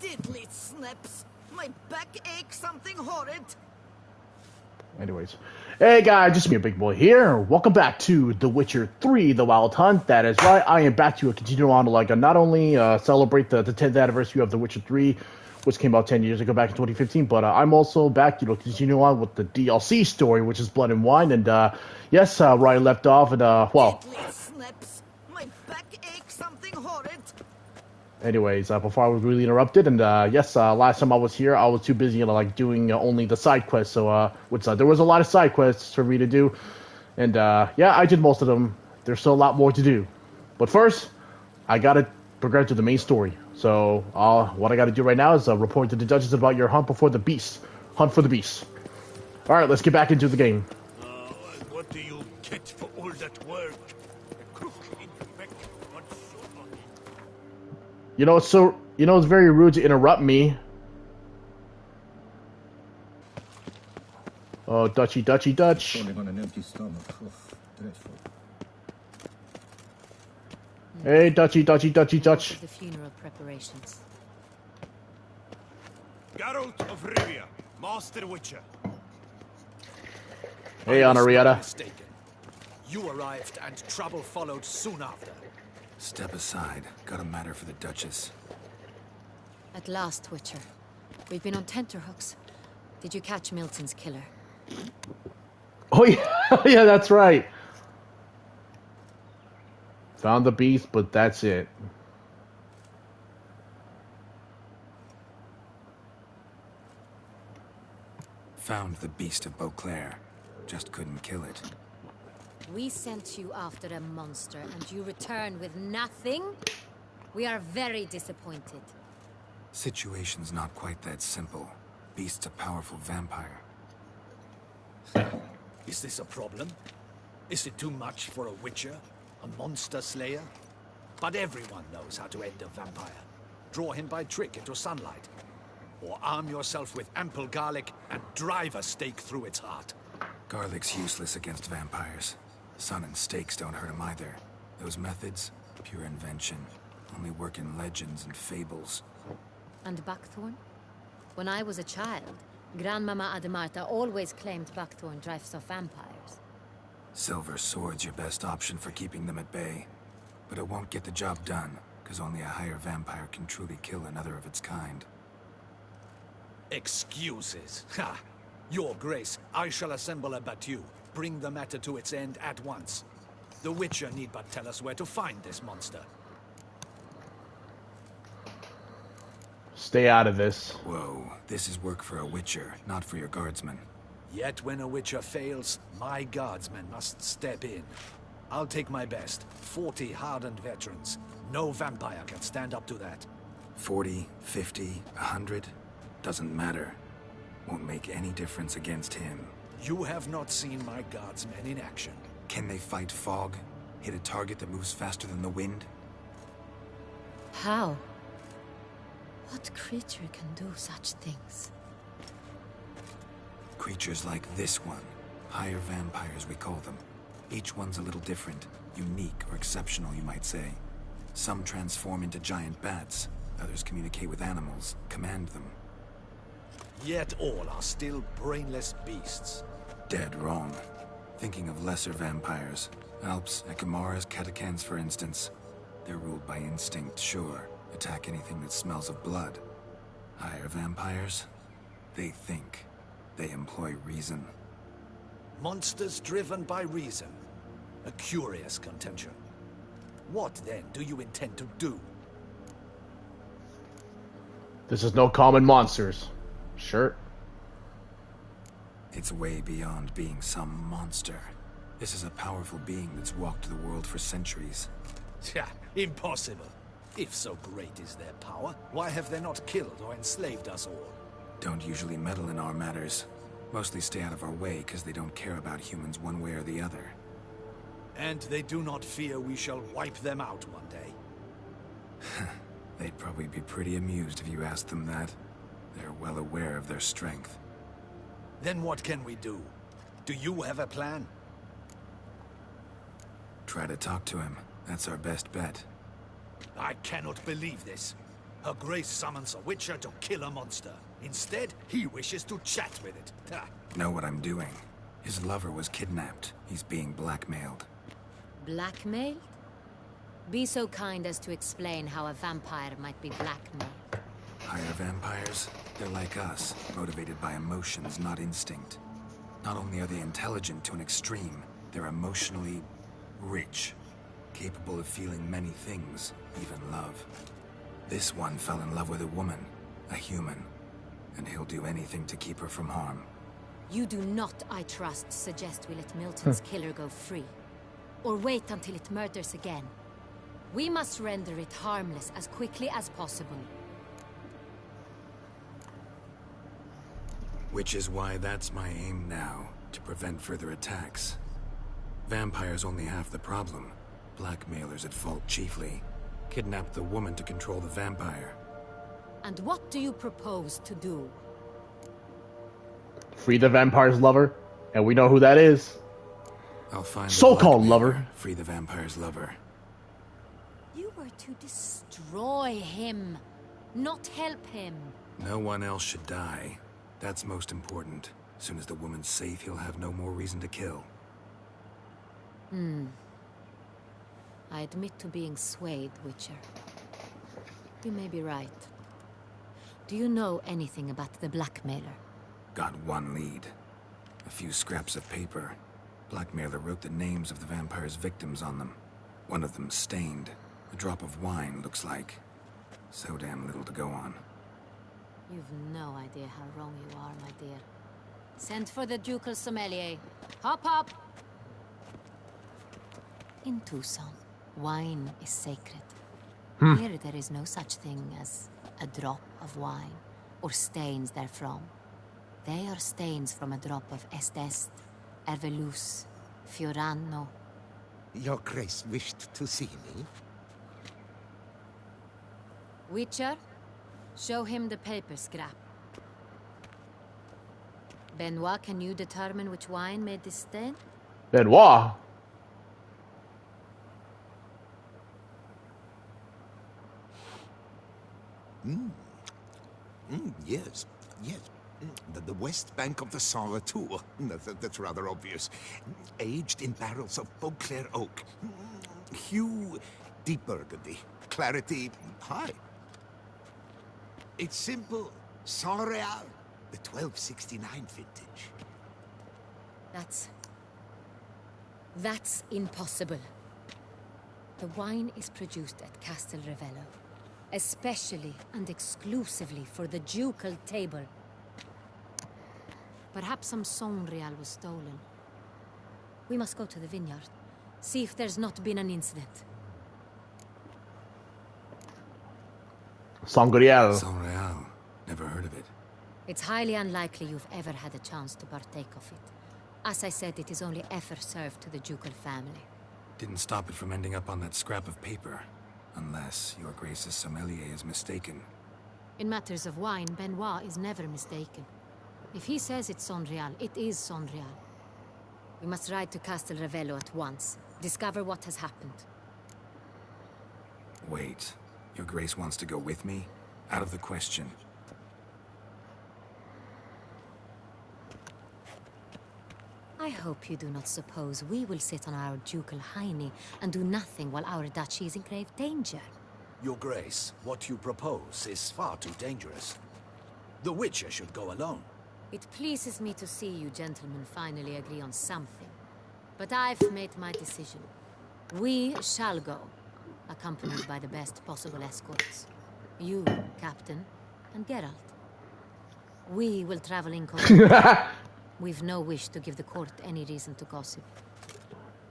Diddly snips. My back aches something horrid. Anyways, hey guys, just me, Big Boy here. Welcome back to The Witcher 3: The Wild Hunt. That is right, I am back to continue on to not only celebrate the 10th anniversary of The Witcher 3, which came out 10 years ago back in 2015, but I'm also back, continue on with the DLC story, which is Blood and Wine. And yes, where I left off, and well. Diddly snips. My back aches something horrid. Anyways, before I was really interrupted, and yes, last time I was here, I was too busy, doing only the side quests. So, there was a lot of side quests for me to do, and yeah, I did most of them. There's still a lot more to do, but first, I gotta progress to the main story. So, what I gotta do right now is report to the judges about your hunt for the beast. All right, let's get back into the game. What do you get for all that work? It's very rude to interrupt me. Oh, Dutchy. Falling on an empty stomach. Oh, dreadful. Hey, Dutchy. The funeral preparations. Geralt of Rivia, Master Witcher. Hey, Henrietta. You arrived and trouble followed soon after. Step aside. Got a matter for the Duchess. At last, Witcher. We've been on tenterhooks. Did you catch Milton's killer? Oh, yeah. Yeah, that's right. Found the beast, but that's it. Found the beast of Beauclair. Just couldn't kill it. We sent you after a monster, and you return with nothing? We are very disappointed. Situation's not quite that simple. Beast's a powerful vampire. Is this a problem? Is it too much for a witcher? A monster slayer? But everyone knows how to end a vampire. Draw him by trick into sunlight. Or arm yourself with ample garlic and drive a stake through its heart. Garlic's useless against vampires. Sun and stakes don't hurt him either. Those methods, pure invention. Only work in legends and fables. And buckthorn? When I was a child, Grandmama Ademarta always claimed buckthorn drives off vampires. Silver sword's your best option for keeping them at bay. But it won't get the job done, because only a higher vampire can truly kill another of its kind. Excuses. Ha! Your Grace, I shall assemble a battue. Bring the matter to its end at once. The Witcher need but tell us where to find this monster. Stay out of this. Whoa, this is work for a Witcher, not for your guardsmen. Yet when a Witcher fails, my guardsmen must step in. I'll take my best. 40 hardened veterans. No vampire can stand up to that. 40, 50, 100? Doesn't matter. Won't make any difference against him. You have not seen my guardsmen in action. Can they fight fog? Hit a target that moves faster than the wind? How? What creature can do such things? Creatures like this one. Higher vampires, we call them. Each one's a little different. Unique or exceptional, you might say. Some transform into giant bats. Others communicate with animals, command them. Yet all are still brainless beasts. Dead wrong. Thinking of lesser vampires. Alps, Ekamaras, Catacans, for instance. They're ruled by instinct, sure. Attack anything that smells of blood. Higher vampires? They think. They employ reason. Monsters driven by reason. A curious contention. What, then, do you intend to do? This is no common monsters. Sure. It's way beyond being some monster. This is a powerful being that's walked the world for centuries. Yeah, impossible. If so great is their power, why have they not killed or enslaved us all? Don't usually meddle in our matters. Mostly stay out of our way because they don't care about humans one way or the other. And they do not fear we shall wipe them out one day. They'd probably be pretty amused if you asked them that. They're well aware of their strength. Then what can we do? Do you have a plan? Try to talk to him. That's our best bet. I cannot believe this. Her Grace summons a witcher to kill a monster. Instead, he wishes to chat with it. Ha. Know what I'm doing? His lover was kidnapped. He's being blackmailed. Blackmailed? Be so kind as to explain how a vampire might be blackmailed. Higher vampires? They're like us, motivated by emotions, not instinct. Not only are they intelligent to an extreme, they're emotionally rich, capable of feeling many things, even love. This one fell in love with a woman, a human, and he'll do anything to keep her from harm. You do not, I trust, suggest we let Milton's killer go free. Or wait until it murders again. We must render it harmless as quickly as possible. Which is why that's my aim now, to prevent further attacks. Vampires only half the problem. Blackmailers at fault chiefly. Kidnapped the woman to control the vampire. And what do you propose to do? Free the vampire's lover, and we know who that is. I'll find the So-called blackmailer, lover. free the vampire's lover. You were to destroy him, not help him. No one else should die. That's most important. As soon as the woman's safe, he'll have no more reason to kill. I admit to being swayed, Witcher. You may be right. Do you know anything about the blackmailer? Got one lead. A few scraps of paper. Blackmailer wrote the names of the vampire's victims on them. One of them stained. A drop of wine, looks like. So damn little to go on. You've no idea how wrong you are, my dear. Send for the ducal sommelier. Hop, hop! In Tucson, wine is sacred. Here there is no such thing as a drop of wine, or stains therefrom. They are stains from a drop of Est, Ervelus, Fiorano. Your Grace wished to see me? Witcher, show him the paper scrap. Benoit, can you determine which wine made this stain? Benoit. Yes, yes. The west bank of the Saint Retour. That's rather obvious. Aged in barrels of Beauclair oak. Hue, deep burgundy. Clarity, high. It's simple. Saint Real, the 1269 vintage. That's impossible. The wine is produced at Castel Ravello, especially and exclusively for the ducal table. Perhaps some Saint-Real was stolen. We must go to the vineyard, see if there's not been an incident. Sangriel. Saint Real. Never heard of it. It's highly unlikely you've ever had a chance to partake of it. As I said, it is only ever served to the ducal family. Didn't stop it from ending up on that scrap of paper. Unless your Grace's sommelier is mistaken. In matters of wine, Benoit is never mistaken. If he says it's Saint-Real, it is Saint-Real. We must ride to Castel Ravello at once. Discover what has happened. Wait. Your Grace wants to go with me? Out of the question. I hope you do not suppose we will sit on our ducal hiney and do nothing while our duchy is in grave danger. Your Grace, what you propose is far too dangerous. The Witcher should go alone. It pleases me to see you gentlemen finally agree on something. But I've made my decision. We shall go, accompanied by the best possible escorts. You, Captain, and Geralt. We will travel incognito. We've no wish to give the court any reason to gossip.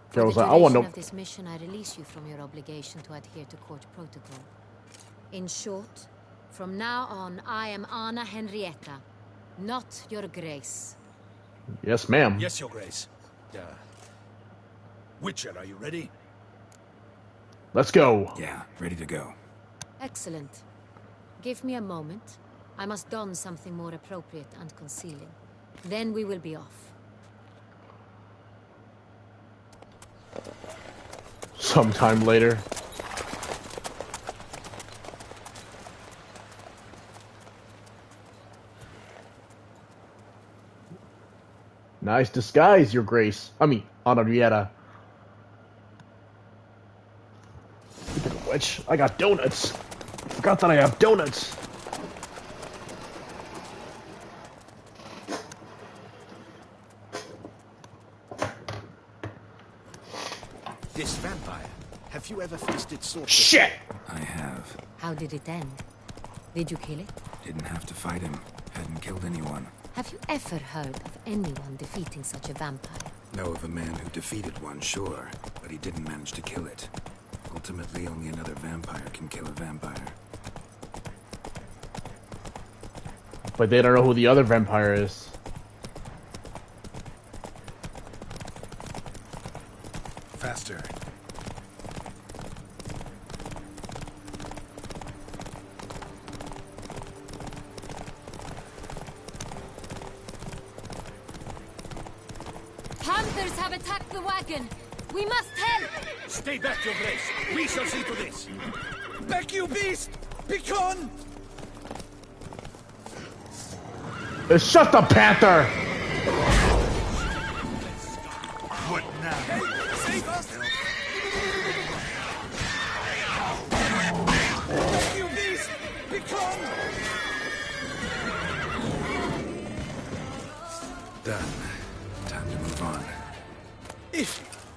For the I want duration to. of this mission, I release you from your obligation to adhere to court protocol. In short, from now on, I am Anna Henrietta, not your Grace. Yes, ma'am. Yes, Your Grace. Witcher, are you ready? Let's go. Yeah, ready to go. Excellent. Give me a moment. I must don something more appropriate and concealing. Then we will be off. Sometime later. Nice disguise, Your Grace. I mean, Henrietta. Speaking of which, I got donuts. Forgot that I have donuts. This vampire. Have you ever faced its sort? Shit! I have. How did it end? Did you kill it? Didn't have to fight him. Hadn't killed anyone. Have you ever heard of anyone defeating such a vampire? Know of a man who defeated one, sure, but he didn't manage to kill it. Ultimately, only another vampire can kill a vampire. But they don't know who the other vampire is. Faster. Hunters have attacked the wagon! We must help! Stay back, Your Grace. We shall see to this. Back, you beast! Begone! Shut the panther! What now? Save us! Back, you beast! Begone! Done. Time to move on.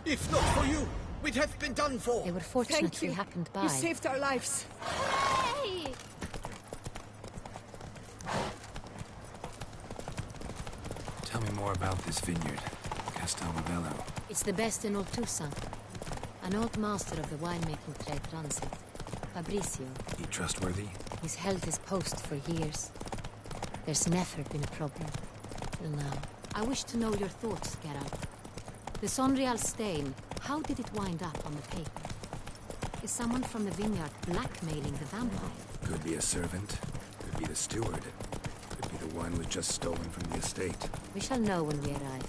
If not for you, we'd have been done for. They were Thank fortunately you. happened by. You saved our lives. Hey! Tell me more about this vineyard. Castelravello. It's the best in all Toussaint. An old master of the winemaking trade runs it. Fabrizio. He trustworthy? He's held his post for years. There's never been a problem. Till now. I wish to know your thoughts, Geralt. The Sonreal stain, how did it wind up on the paper? Is someone from the vineyard blackmailing the vampire? Could be a servant. Could be the steward. Could be the one who was just stolen from the estate. We shall know when we arrive.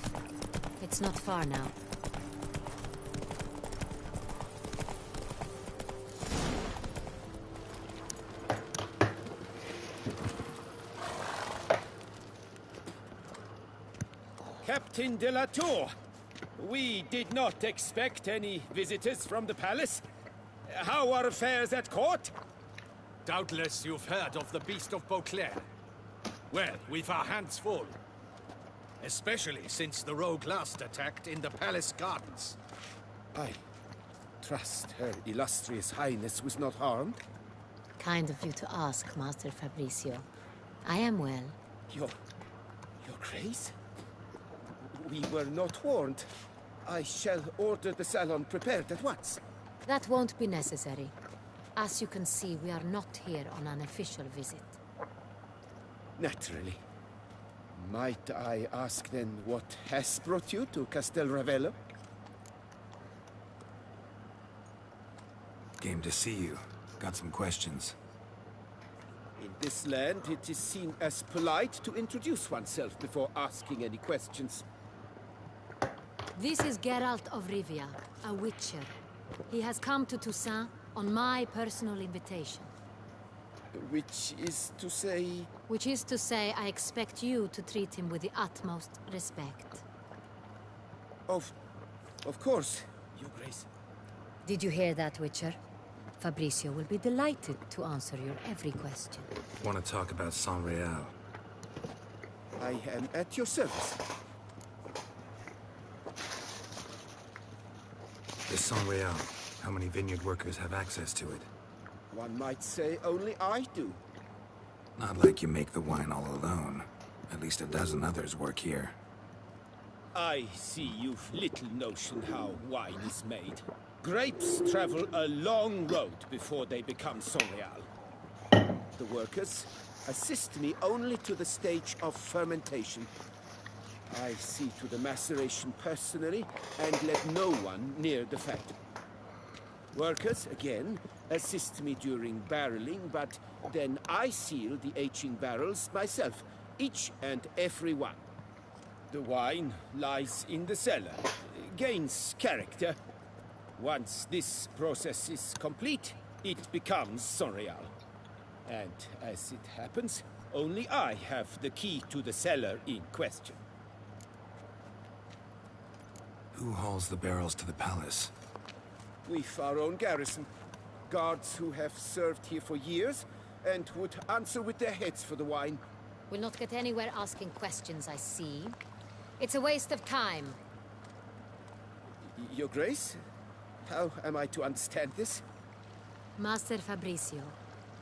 It's not far now. Captain de la Tour, we did not expect any visitors from the palace. How are affairs at court? Doubtless you've heard of the Beast of Beauclair. Well, we've our hands full. Especially since the rogue last attacked in the palace gardens. I trust Her Illustrious Highness was not harmed. Kind of you to ask, Master Fabrizio. I am well. Your Grace? We were not warned. I shall order the salon prepared at once. That won't be necessary. As you can see, we are not here on an official visit. Naturally. Might I ask then what has brought you to Castelravello? Came to see you. Got some questions. In this land, it is seen as polite to introduce oneself before asking any questions. This is Geralt of Rivia, a witcher. He has come to Toussaint on my personal invitation. Which is to say... Which is to say, I expect you to treat him with the utmost respect. Of course, Your Grace. Did you hear that, Witcher? Fabrizio will be delighted to answer your every question. Want to talk about Sonreal? I am at your service. This Sonreal, how many vineyard workers have access to it? One might say only I do. Not like you make the wine all alone. At least a dozen others work here. I see you've little notion how wine is made. Grapes travel a long road before they become Sonreal. The workers assist me only to the stage of fermentation. I see to the maceration personally and let no one near the factory. Workers, again, assist me during barreling, but then I seal the aging barrels myself, each and every one. The wine lies in the cellar, gains character. Once this process is complete, it becomes Sonreal. And as it happens, only I have the key to the cellar in question. Who hauls the barrels to the palace? We've our own garrison. Guards who have served here for years and would answer with their heads for the wine. We'll not get anywhere asking questions, I see. It's a waste of time. Your Grace? How am I to understand this? Master Fabricio,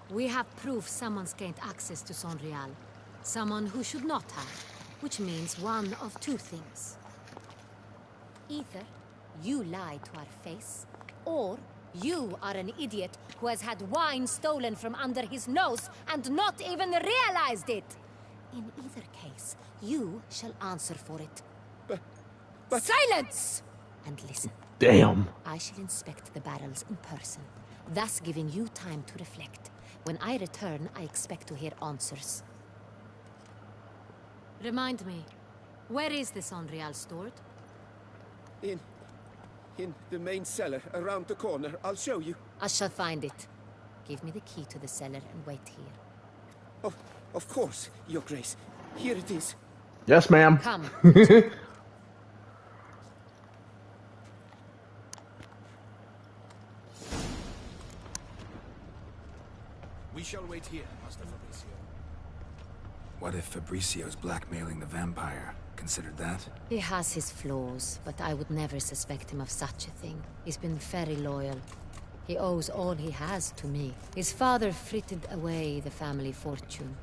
we have proof someone's gained access to Sonreal. Someone who should not have, which means one of two things. Either you lie to our face, or you are an idiot who has had wine stolen from under his nose and not even realized it. In either case, you shall answer for it. But... Silence! And listen. Damn. I shall inspect the barrels in person, thus giving you time to reflect. When I return, I expect to hear answers. Remind me, where is the Sonreal stored? In the main cellar, around the corner. I'll show you. I shall find it. Give me the key to the cellar and wait here. Oh, of course, Your Grace. Here it is. Yes, ma'am. Come. We shall wait here, Master Fabricio. What if Fabricio's blackmailing the vampire? Considered that? He has his flaws, but I would never suspect him of such a thing. He's been very loyal. He owes all he has to me. His father frittered away the family fortune.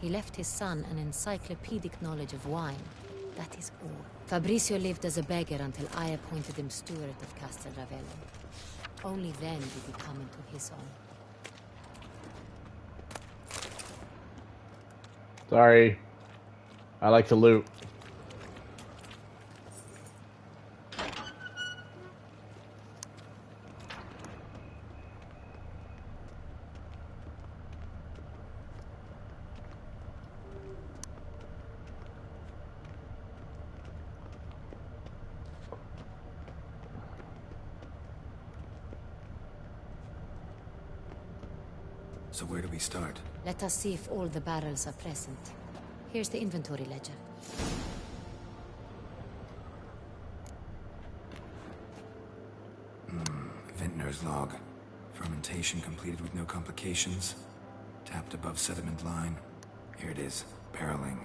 He left his son an encyclopedic knowledge of wine. That is all. Fabricio lived as a beggar until I appointed him steward of Castel Ravello. Only then did he come into his own. Sorry. I like to loot. So where do we start? Let us see if all the barrels are present. Here's the inventory ledger. Vintner's log. Fermentation completed with no complications. Tapped above sediment line. Here it is. Barreling.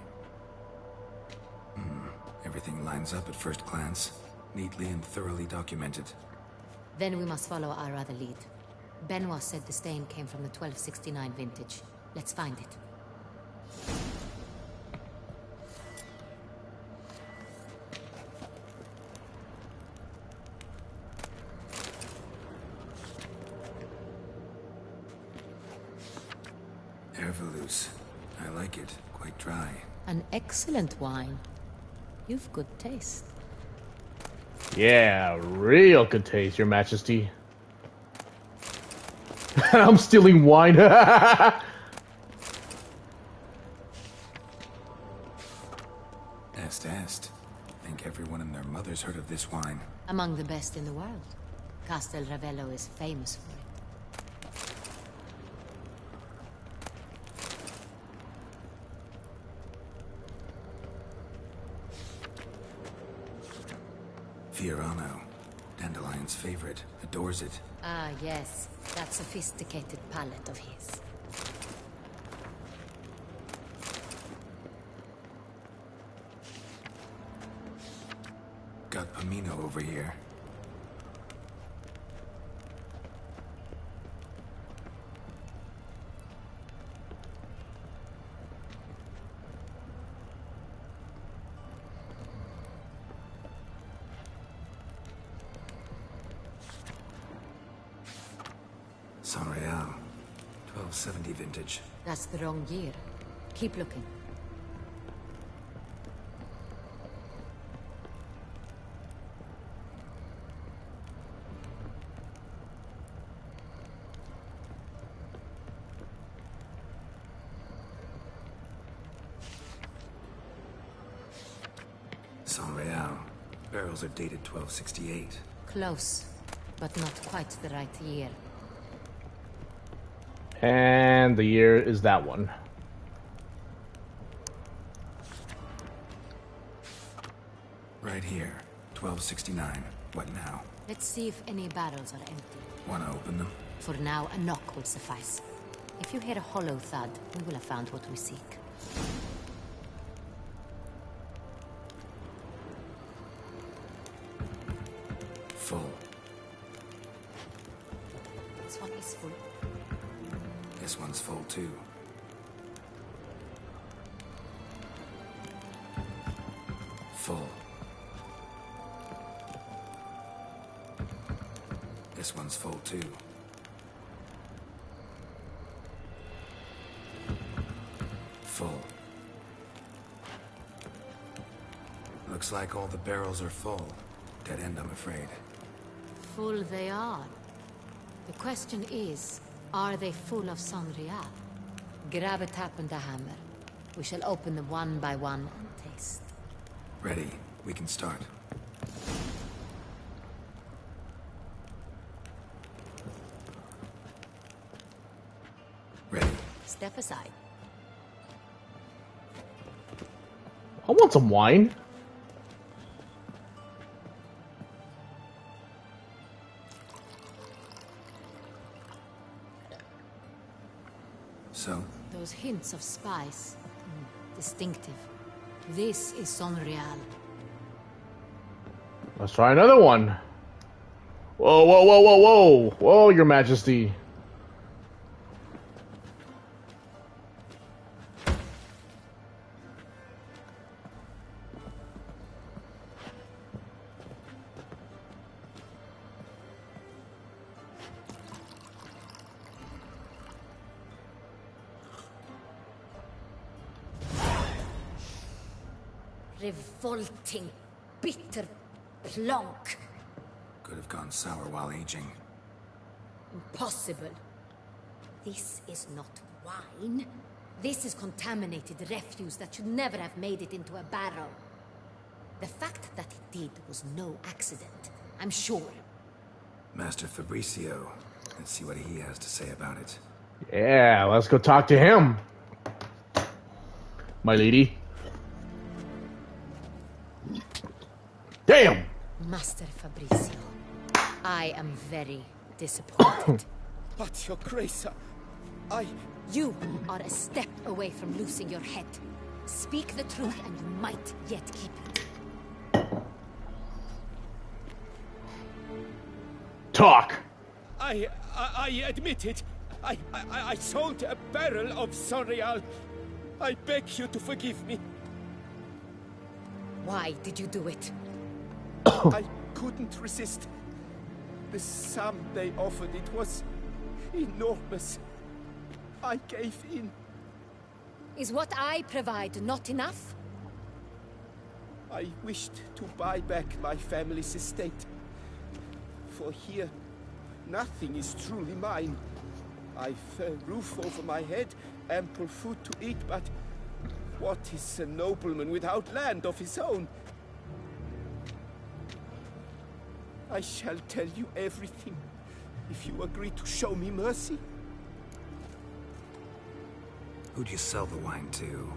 Everything lines up at first glance. Neatly and thoroughly documented. Then we must follow our other lead. Benoit said the stain came from the 1269 vintage. Let's find it. Herveloos. I like it. Quite dry. An excellent wine. You've good taste. Yeah, real good taste, Your Majesty. I'm stealing wine. Est. Think everyone and their mother's heard of this wine. Among the best in the world. Castel Ravello is famous for it. Fiorano. Dandelion's favorite. Adores it. Ah, yes. That sophisticated palate of his. Got Pomino over here. Sonreal. 1270 vintage. That's the wrong year. Keep looking. Sonreal. Barrels are dated 1268. Close, but not quite the right year. And the year is that one. Right here. 1269. What now? Let's see if any barrels are empty. Want to open them? For now, a knock will suffice. If you hear a hollow thud, we will have found what we seek. Full. This one is full. This one's full too. Full. This one's full too. Full. Looks like all the barrels are full. Dead end, I'm afraid. Full they are. The question is, are they full of Sonrial? Grab a tap and a hammer. We shall open them one by one and taste. Ready. We can start. Ready. Step aside. I want some wine. So? Those hints of spice. Distinctive. This is Sonrial. Let's try another one. Whoa, whoa, whoa, whoa, whoa. Whoa, Your Majesty. Revolting, bitter plonk. Could have gone sour while aging. Impossible. This is not wine. This is contaminated refuse that should never have made it into a barrel. The fact that it did was no accident, I'm sure. Master Fabricio. Let's see what he has to say about it. Yeah, let's go talk to him. My lady. Damn! Master Fabricio, I am very disappointed. But, Your Grace, You are a step away from losing your head. Speak the truth and you might yet keep it. Talk! I admit it. I sold a barrel of Sonrial. I beg you to forgive me. Why did you do it? I couldn't resist. The sum they offered, it was enormous. I gave in. Is what I provide not enough? I wished to buy back my family's estate. For here, nothing is truly mine. I've a roof over my head, ample food to eat, but what is a nobleman without land of his own? I shall tell you everything, if you agree to show me mercy. Who'd you sell the wine to?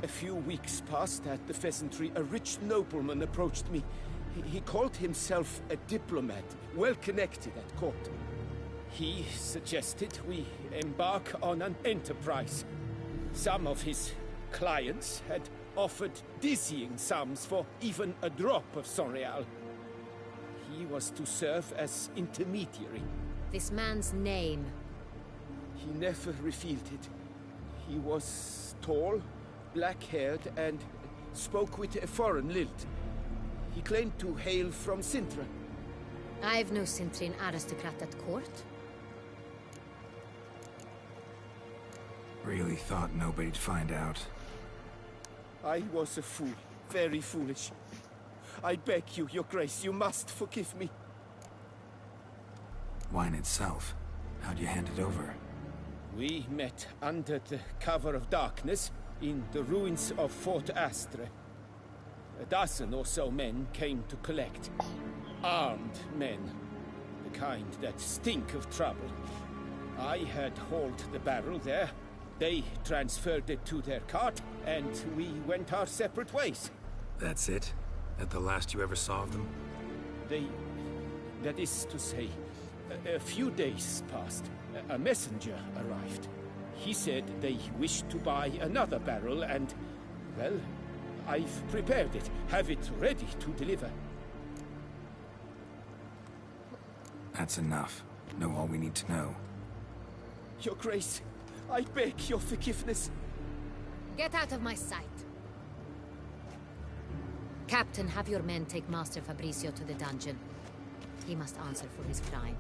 A few weeks past at the pheasantry, a rich nobleman approached me. He called himself a diplomat, well connected at court. He suggested we embark on an enterprise. Some of his clients had offered dizzying sums for even a drop of Sonrial. He was to serve as intermediary. This man's name. He never revealed it. He was tall, black-haired, and spoke with a foreign lilt. He claimed to hail from Sintra. I've no Sintrian aristocrat at court. Really thought nobody'd find out. I was a fool, very foolish. I beg you, Your Grace, you must forgive me. Wine itself. How'd you hand it over? We met under the cover of darkness in the ruins of Fort Astre. A dozen or so men came to collect. Armed men. The kind that stink of trouble. I had hauled the barrel there. They transferred it to their cart, and we went our separate ways. That's it? At the last you ever saw of them? That is to say, a few days passed. A messenger arrived. He said they wished to buy another barrel and, well, I've prepared it. Have it ready to deliver. That's enough. Know all we need to know. Your Grace, I beg your forgiveness. Get out of my sight. Captain, have your men take Master Fabrizio to the dungeon. He must answer for his crime.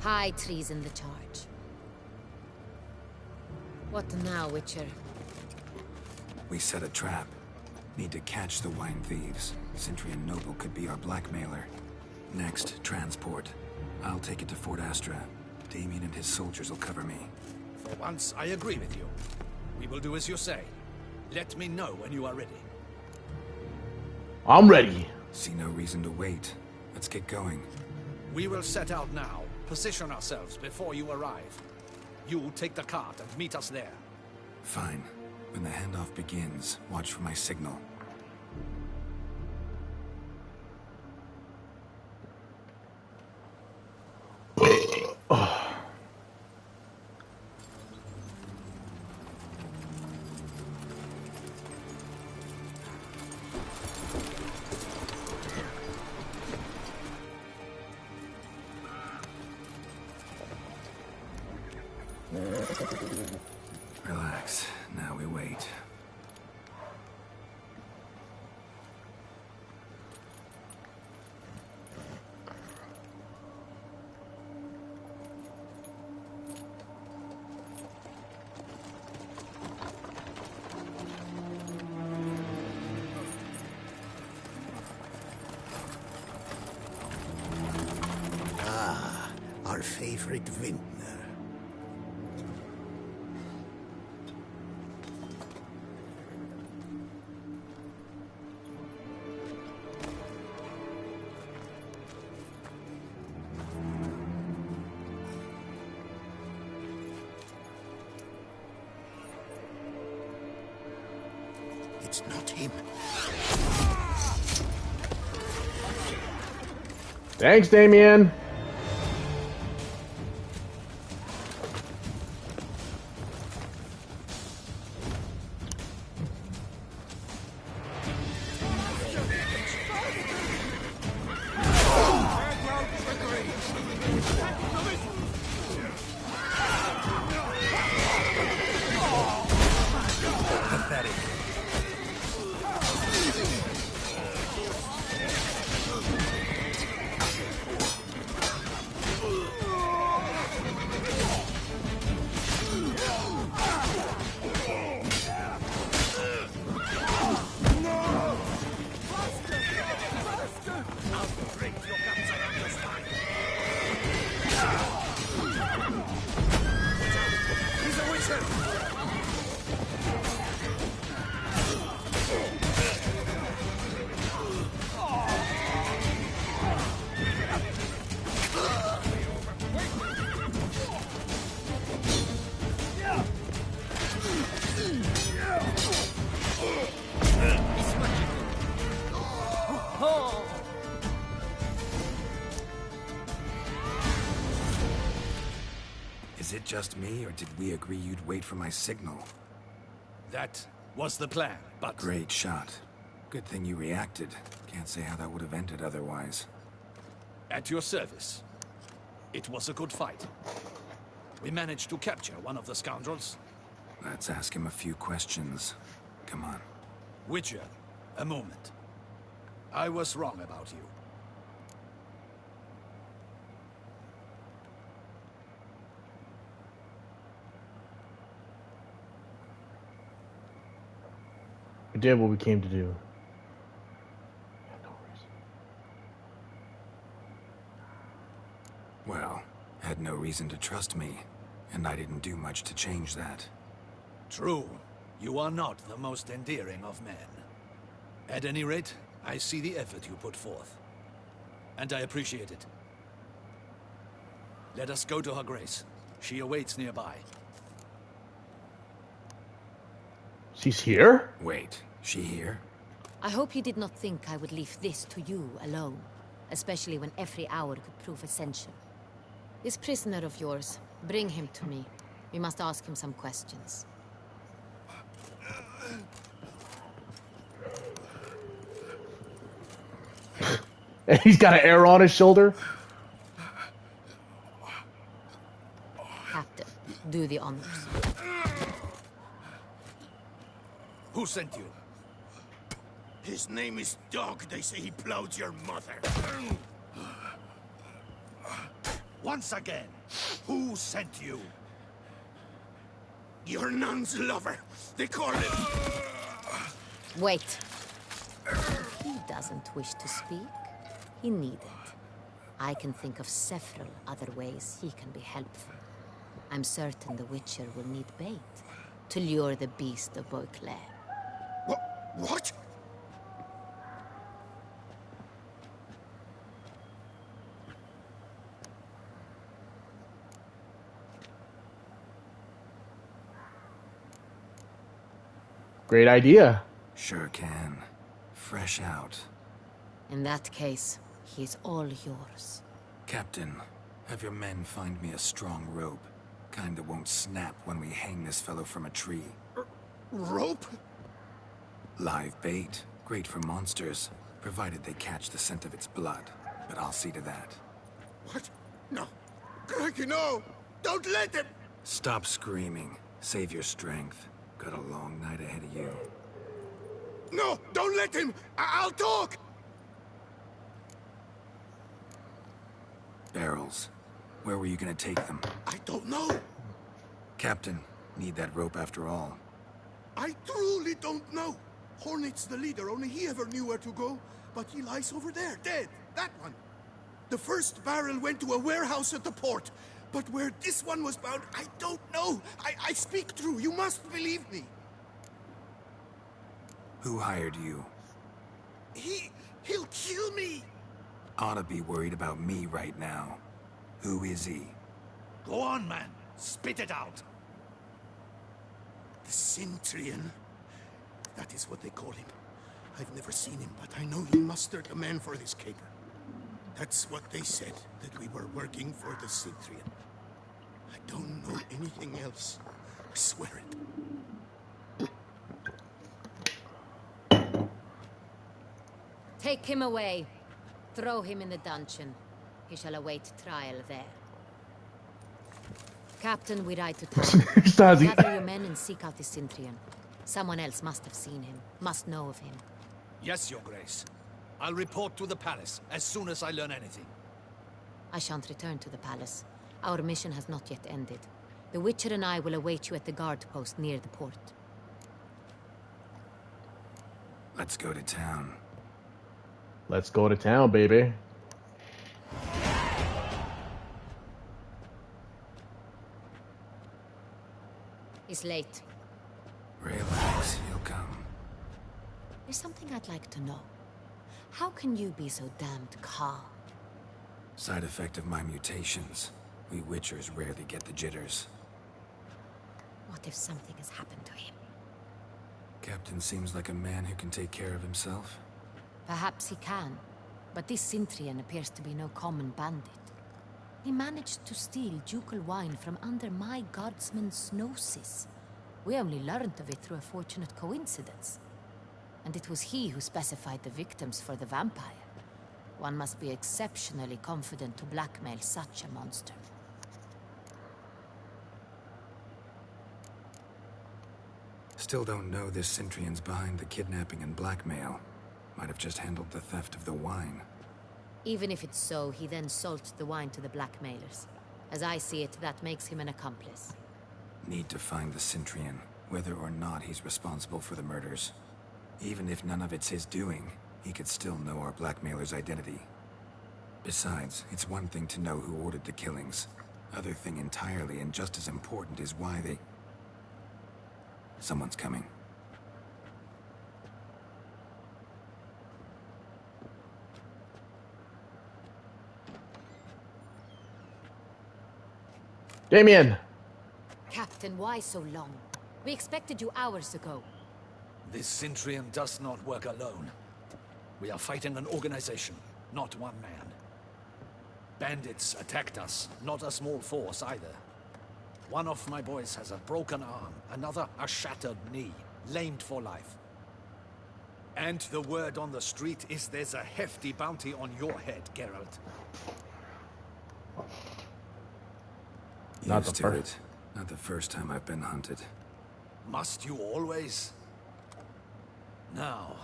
High treason the charge. What now, Witcher? We set a trap. Need to catch the wine thieves. Sentry and Noble could be our blackmailer. Next, transport. I'll take it to Fort Astra. Damien and his soldiers will cover me. For once, I agree with you. We will do as you say. Let me know when you are ready. I'm ready. See no reason to wait. Let's get going. We will set out now. Position ourselves before you arrive. You take the cart and meet us there. Fine. When the handoff begins, watch for my signal. Relax. Now we wait. Our favorite vintner. It's not him. Thanks, Damien. Is it just me, or did we agree you'd wait for my signal? That was the plan, but... Great shot. Good thing you reacted. Can't say how that would have ended otherwise. At your service. It was a good fight. We managed to capture one of the scoundrels. Let's ask him a few questions. Come on. Witcher, a moment. I was wrong about you. We did what we came to do. Well, had no reason to trust me, and I didn't do much to change that. True. You are not the most endearing of men. At any rate, I see the effort you put forth. And I appreciate it. Let us go to her grace. She awaits nearby. She's here? Wait, she here? I hope you did not think I would leave this to you alone, especially when every hour could prove essential. This prisoner of yours, bring him to me. We must ask him some questions. And he's got an arrow on his shoulder. Captain, do the honors. Who sent you? His name is Dog. They say he plowed your mother. Once again, who sent you? Your nun's lover. They call him. Wait. If he doesn't wish to speak, he needn't. I can think of several other ways he can be helpful. I'm certain the Witcher will need bait to lure the beast of Beauclair. What? Great idea. Sure can. Fresh out. In that case, he is all yours. Captain, have your men find me a strong rope. Kind that won't snap when we hang this fellow from a tree. Rope? Live bait. Great for monsters, provided they catch the scent of its blood. But I'll see to that. What? No. Crikey, no! Don't let him! Stop screaming. Save your strength. Got a long night ahead of you. No! Don't let him! I'll talk! Barrels. Where were you gonna take them? I don't know. Captain, need that rope after all. I truly don't know. Hornet's the leader, only he ever knew where to go. But he lies over there, dead. That one. The first barrel went to a warehouse at the port. But where this one was bound, I don't know. I speak true. You must believe me. Who hired you? He'll kill me. Oughta be worried about me right now. Who is he? Go on, man. Spit it out. The Centurion. That is what they call him. I've never seen him, but I know he mustered a man for his caper. That's what they said, that we were working for the Centurion. I don't know anything else. I swear it. Take him away. Throw him in the dungeon. He shall await trial there. Captain, we ride to town. Gather your men and seek out the Centurion. Someone else must have seen him, must know of him. Yes, Your Grace. I'll report to the palace as soon as I learn anything. I shan't return to the palace. Our mission has not yet ended. The Witcher and I will await you at the guard post near the port. Let's go to town. Let's go to town, baby. It's late. Relax, he'll come. There's something I'd like to know. How can you be so damned calm? Side effect of my mutations. We Witchers rarely get the jitters. What if something has happened to him? Captain seems like a man who can take care of himself. Perhaps he can, but this Centurion appears to be no common bandit. He managed to steal ducal wine from under my guardsman's noses. We only learned of it through a fortunate coincidence. And it was he who specified the victims for the vampire. One must be exceptionally confident to blackmail such a monster. Still don't know this Centurion's behind the kidnapping and blackmail. Might have just handled the theft of the wine. Even if it's so, he then sold the wine to the blackmailers. As I see it, that makes him an accomplice. Need to find the Centurion, whether or not he's responsible for the murders. Even if none of it's his doing, he could still know our blackmailer's identity. Besides, it's one thing to know who ordered the killings. Other thing entirely, and just as important, is why they... Someone's coming. Damien! Captain, why so long? We expected you hours ago. This Centurion does not work alone. We are fighting an organization, not one man. Bandits attacked us, not a small force either. One of my boys has a broken arm, another a shattered knee, lamed for life. And the word on the street is there's a hefty bounty on your head, Geralt. Not Used the to first. it. Not the first time I've been hunted. Must you always? Now,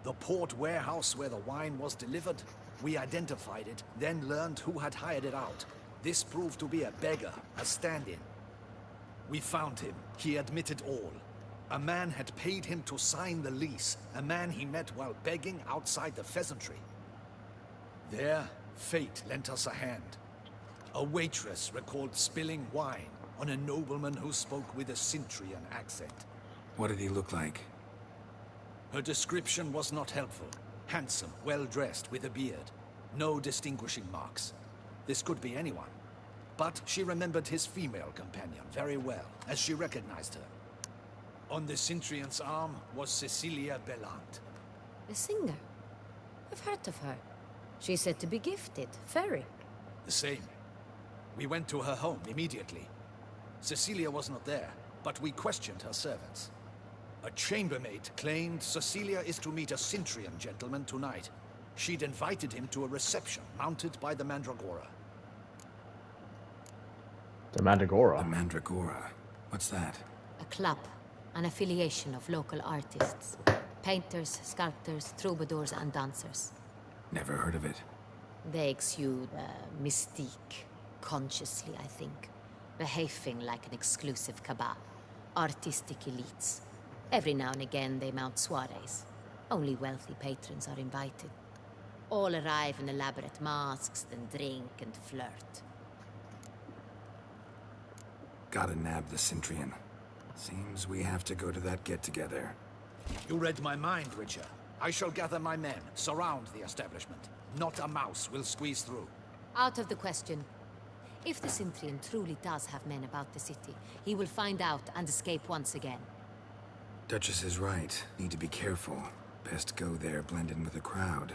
the port warehouse where the wine was delivered, we identified it, then learned who had hired it out. This proved to be a beggar, a stand-in. We found him. He admitted all. A man had paid him to sign the lease, a man he met while begging outside the pheasantry. There, fate lent us a hand. A waitress recalled spilling wine on a nobleman who spoke with a Cintrian accent. What did he look like? Her description was not helpful. Handsome, well-dressed, with a beard. No distinguishing marks. This could be anyone. But she remembered his female companion very well, as she recognized her. On the Cintrian's arm was Cecilia Bellant. The singer? I've heard of her. She's said to be gifted, very. The same. We went to her home immediately. Cecilia was not there, but we questioned her servants. A chambermaid claimed Cecilia is to meet a Cintrian gentleman tonight. She'd invited him to a reception mounted by the Mandragora. The Mandragora. The Mandragora. What's that? A club, an affiliation of local artists. Painters, sculptors, troubadours and dancers. Never heard of it. They exude mystique, consciously, I think. Behaving like an exclusive cabal. Artistic elites. Every now and again they mount soirees. Only wealthy patrons are invited. All arrive in elaborate masks, then drink and flirt. Gotta nab the Cintrian. Seems we have to go to that get-together. You read my mind, Witcher. I shall gather my men, surround the establishment. Not a mouse will squeeze through. Out of the question. If the Cintrian truly does have men about the city, he will find out and escape once again. Duchess is right. Need to be careful. Best go there, blend in with the crowd.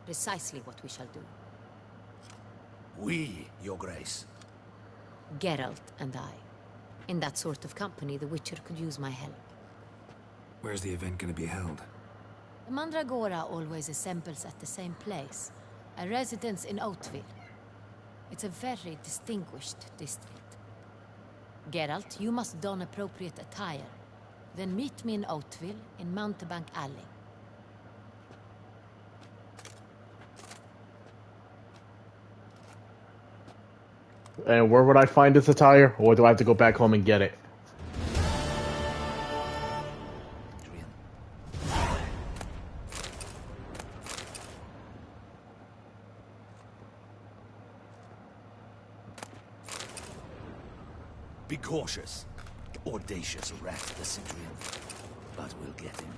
Precisely what we shall do. We, Your Grace. Geralt and I. In that sort of company, the Witcher could use my help. Where's the event gonna be held? The Mandragora always assembles at the same place. A residence in Oatville. It's a very distinguished district. Geralt, you must don appropriate attire. Then meet me in Oatville, in Mountebank Alley. And where would I find this attire? Or do I have to go back home and get it? Be cautious. Audacious rat, the Cintrian. But we'll get him.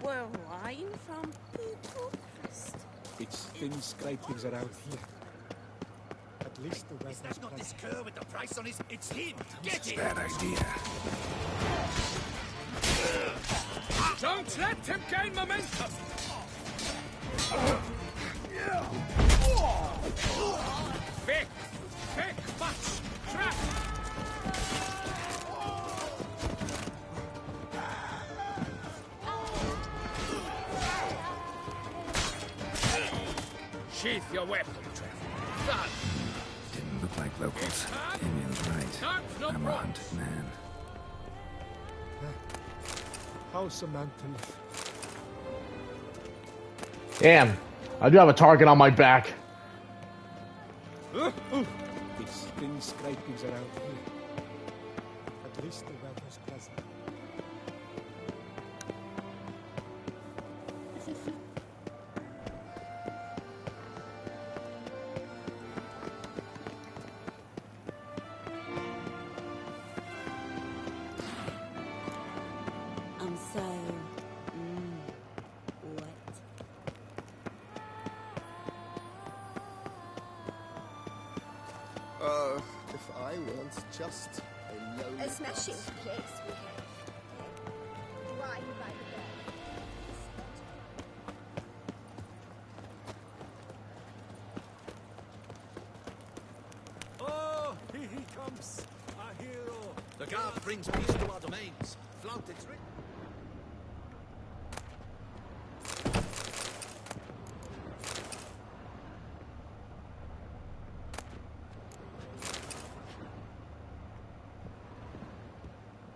Well, wine from Budapest. It's thin scrapings around here. At least the Is weather's that not this pleasant. cur with the price on his... It's him! Get him! Bad idea. Don't let him gain momentum! Thick! Thick, much! Trap! Sheath your weapon, Trevor. Done! Didn't look like locals. Damien's right. No I'm a problem. hunted man. How's Samantha? Damn, I do have a target on my back. these thin scrapings around here. At least the wealth is present. I'm so wet. If I weren't just a lonely A smashing place we have. Wine by the bed. Oh, here he comes, our hero. The guard brings peace to our domains. Flaunt its ring.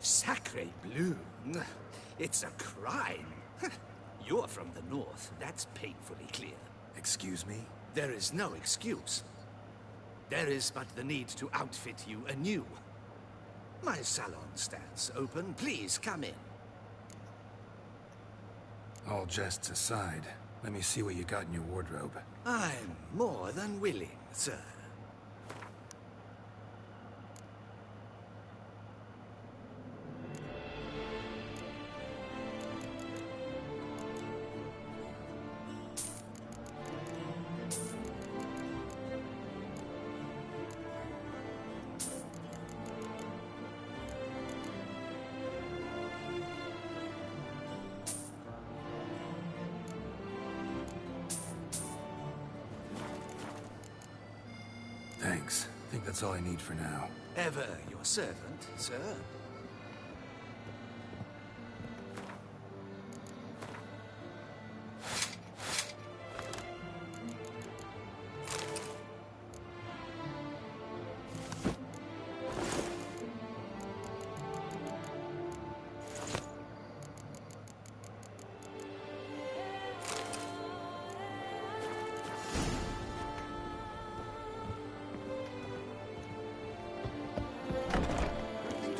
Sacre bleu. It's a crime. You're from the north. That's painfully clear. Excuse me? There is no excuse. There is but the need to outfit you anew. My salon stands open. Please come in. All jests aside, let me see what you got in your wardrobe. I'm more than willing, sir. Thanks. I think that's all I need for now. Ever your servant, sir.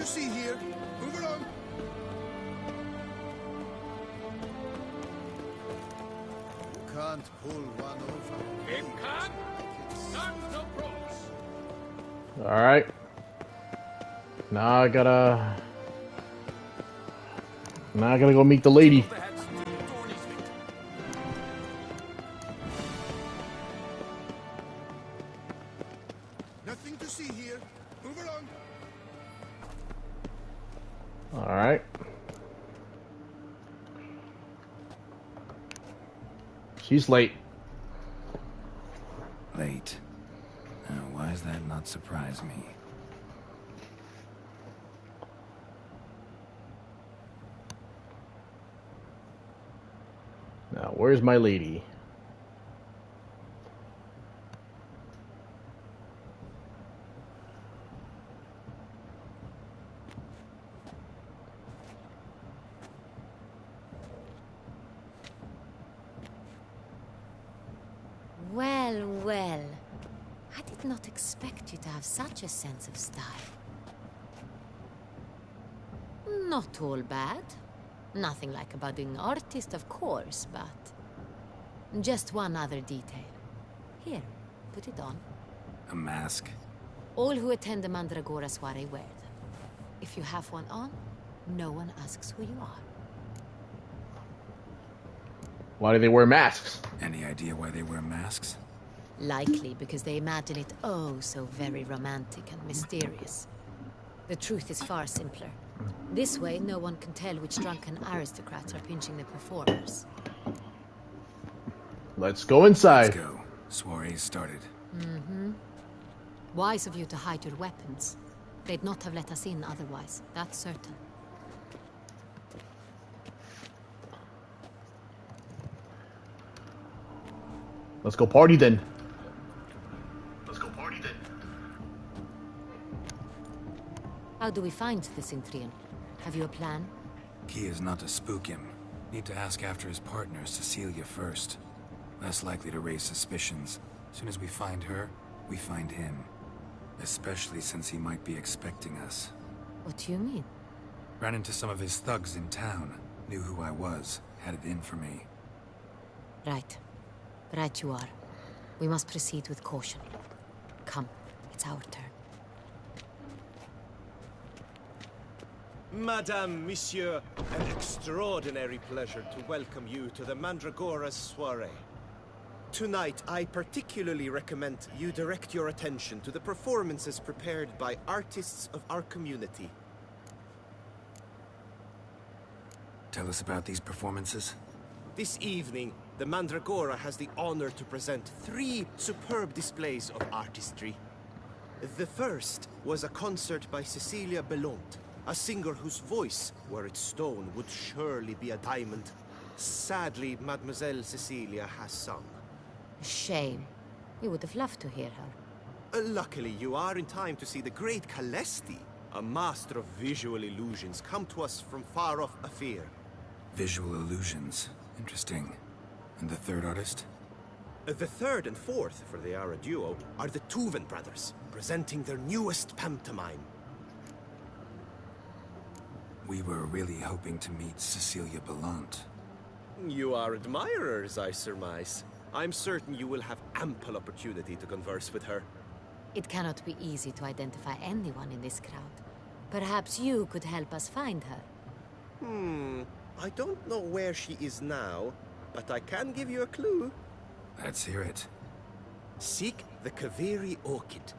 to see here. Move along. You can't pull one over. Him can? Not no pros. All right. Now I gotta go meet the lady. Nothing to see here. Move along. All right. She's late. Late. Now, why does that not surprise me? Now, where's my lady? Well, well. I did not expect you to have such a sense of style. Not all bad. Nothing like a budding artist, of course, but... just one other detail. Here, put it on. A mask? All who attend the Mandragora soiree wear them. If you have one on, no one asks who you are. Why do they wear masks? Any idea why they wear masks? Likely because they imagine it oh so very romantic and mysterious. The truth is far simpler. This way, no one can tell which drunken aristocrats are pinching the performers. Let's go inside. Let's go. Soiree's started. Mm-hmm. Wise of you to hide your weapons. They'd not have let us in otherwise, that's certain. Let's go party then. How do we find the Cintrian? Have you a plan? Key is not to spook him. Need to ask after his partner, Cecilia, first. Less likely to raise suspicions. As soon as we find her, we find him. Especially since he might be expecting us. What do you mean? Ran into some of his thugs in town. Knew who I was. Had it in for me. Right. Right you are. We must proceed with caution. Come, it's our turn. Madame, Monsieur, an extraordinary pleasure to welcome you to the Mandragora's soiree. Tonight, I particularly recommend you direct your attention to the performances prepared by artists of our community. Tell us about these performances. This evening, the Mandragora has the honor to present 3 superb displays of artistry. The first was a concert by Cecilia Belont, a singer whose voice, were it stone, would surely be a diamond. Sadly, Mademoiselle Cecilia has sung. Shame. We would have loved to hear her. Luckily, you are in time to see the great Calesti, a master of visual illusions, come to us from far off Afir. Visual illusions. Interesting. And the third artist? The third and fourth, for they are a duo, are the Tuven brothers, presenting their newest pantomime. We were really hoping to meet Cecilia Bellant. You are admirers, I surmise. I'm certain you will have ample opportunity to converse with her. It cannot be easy to identify anyone in this crowd. Perhaps you could help us find her. I don't know where she is now, but I can give you a clue. Let's hear it. Seek the Kaveri orchid.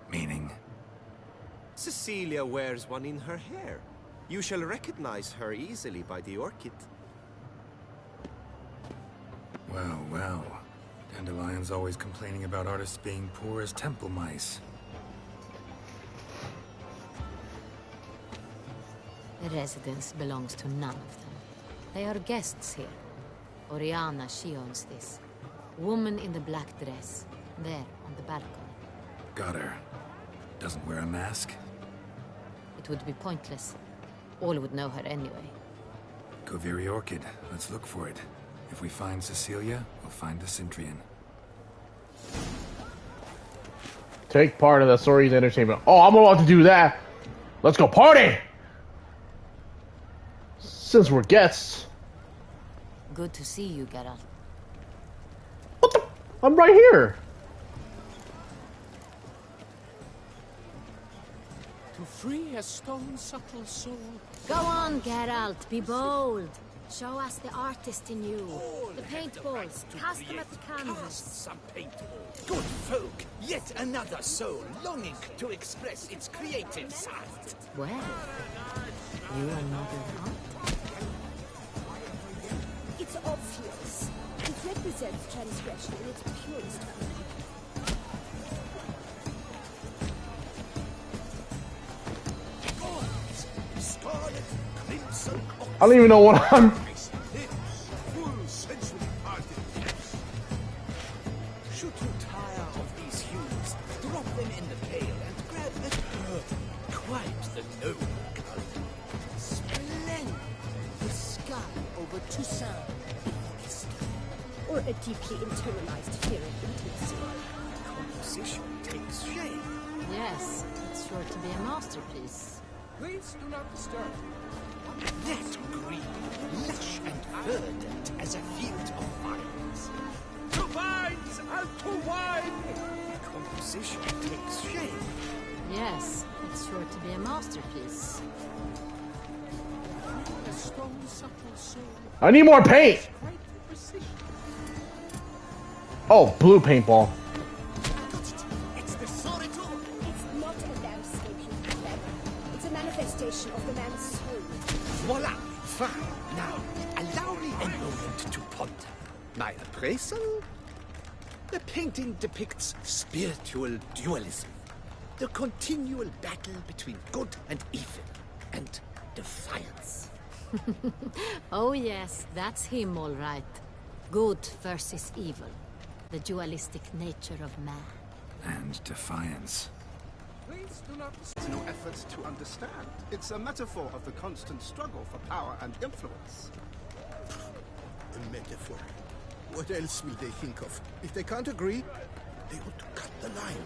Meaning? Cecilia wears one in her hair. You shall recognize her easily by the orchid. Well, well. Dandelion's always complaining about artists being poor as temple mice. The residence belongs to none of them. They are guests here. Oriana, she owns this. Woman in the black dress. There, on the balcony. Got her. Doesn't wear a mask? It would be pointless. All would know her anyway. Kaveri Orchid. Let's look for it. If we find Cecilia, we'll find the Cintrian. Take part in the story's entertainment. Oh, I'm about to do that. Let's go party! Since we're guests. Good to see you, Geralt. What the? I'm right here. To free a stone subtle soul. Go on, Geralt. Be bold. Show us the artist in you. The paintballs. Cast them at the canvas. Cast some paintball. Good folk, yet another soul longing to express its creative side. Well, you are not an artist. It's obvious. It represents transgression in its purest form. Scarlet, crimson, I don't even know what I'm... Should you tire of these hues, drop them in the pail and grab a herb. Quite the noble color. Splendid. The sky over Toussaint. Or a deeply internalized fear of intimacy. Composition takes shape. Yes, it's sure to be a masterpiece. Please do not disturb. That green, lush and verdant as a field of vines. To vines and to wine! Composition takes shape. Yes, it's sure to be a masterpiece. A stone subtle soul. I need more paint! Quite precision. Oh, blue paintball. It's the solitude. It's not a landscape you clever. It's a manifestation of the man's soul. Voila! Fine. Now, allow me a moment to ponder. My appraisal? The painting depicts spiritual dualism. The continual battle between good and evil. And defiance. Oh yes, that's him all right. Good versus evil. The dualistic nature of man. And defiance. Please do not disturb. It's no effort to understand. It's a metaphor of the constant struggle for power and influence. A metaphor. What else will they think of? If they can't agree, they ought to cut the line.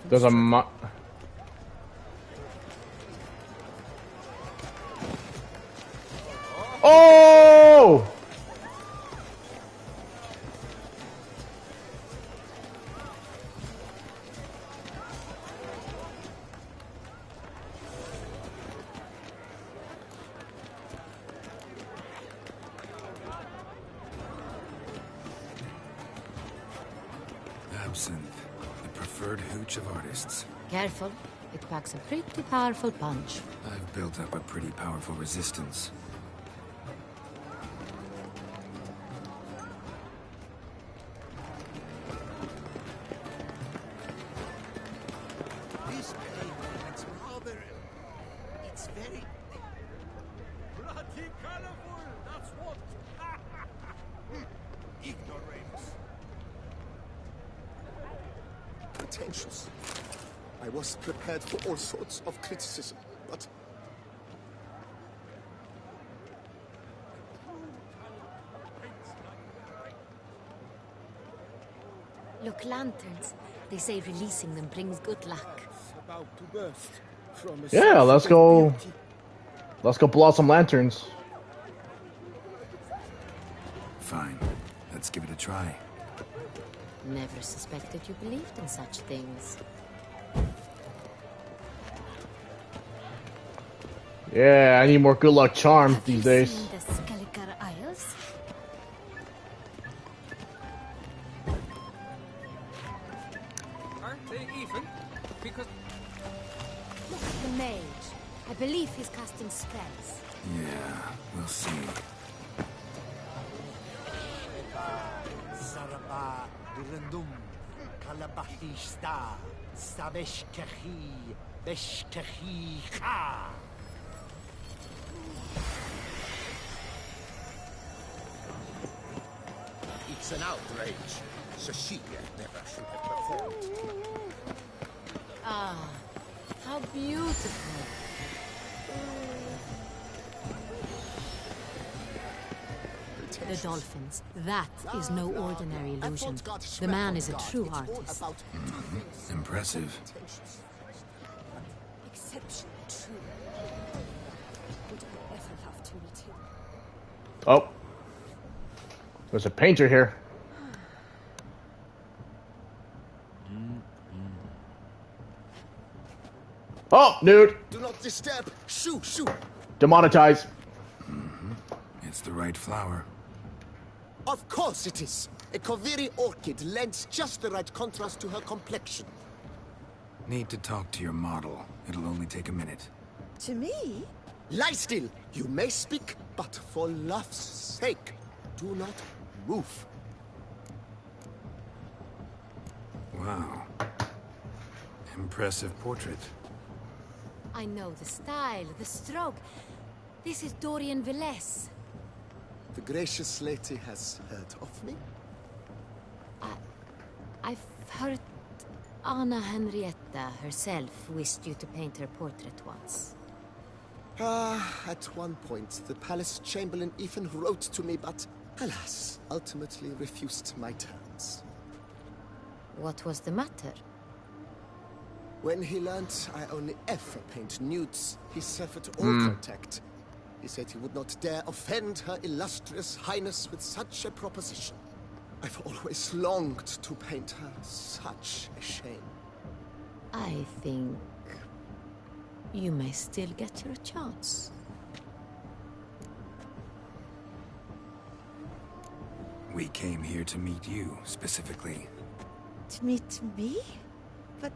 There's a Oh! Absinthe, the preferred hooch of artists. Careful. It packs a pretty powerful punch. I've built up a pretty powerful resistance. This very it's rather... It's very... Bloody colorful, that's what! ignoramus. Pretentious. I was prepared for all sorts of criticism, but... Look, lanterns. They say releasing them brings good luck. About to burst from a Yeah, let's go. Let's go blow out some lanterns. Fine. Let's give it a try. Never suspected you believed in such things. Yeah, I need more good luck charm these days. The Skelliger Isles? Aren't they even? Because Look at the mage. I believe he's casting spells. Yeah, we'll see. Saraba, Durandum, Kalabahishta, Sabeshkahi, Beshkahi Ha. It's an outrage. Cecilia never should have performed. Ah, how beautiful. The dolphins. That is no ordinary illusion. The man is a true artist. Impressive. Exception true. Would I ever love to meet him? Oh. There's a painter here. Oh, nude. Do not disturb. Shoo, shoo. Demonetize. It's the right flower. Of course it is. A Koviri orchid lends just the right contrast to her complexion. Need to talk to your model. It'll only take a minute. To me? Lie still. You may speak, but for love's sake, do not move. Wow. Impressive portrait. I know the style, the stroke. This is Dorian Velez. The gracious lady has heard of me? I've heard Anna Henrietta herself wished you to paint her portrait once. At one point, the palace chamberlain even wrote to me, but alas, ultimately refused my terms. What was the matter? When he learned I only ever paint nudes, he severed all contact. He said he would not dare offend her illustrious highness with such a proposition. I've always longed to paint her. Such a shame. I think you may still get your chance. We came here to meet you, specifically. To meet me? But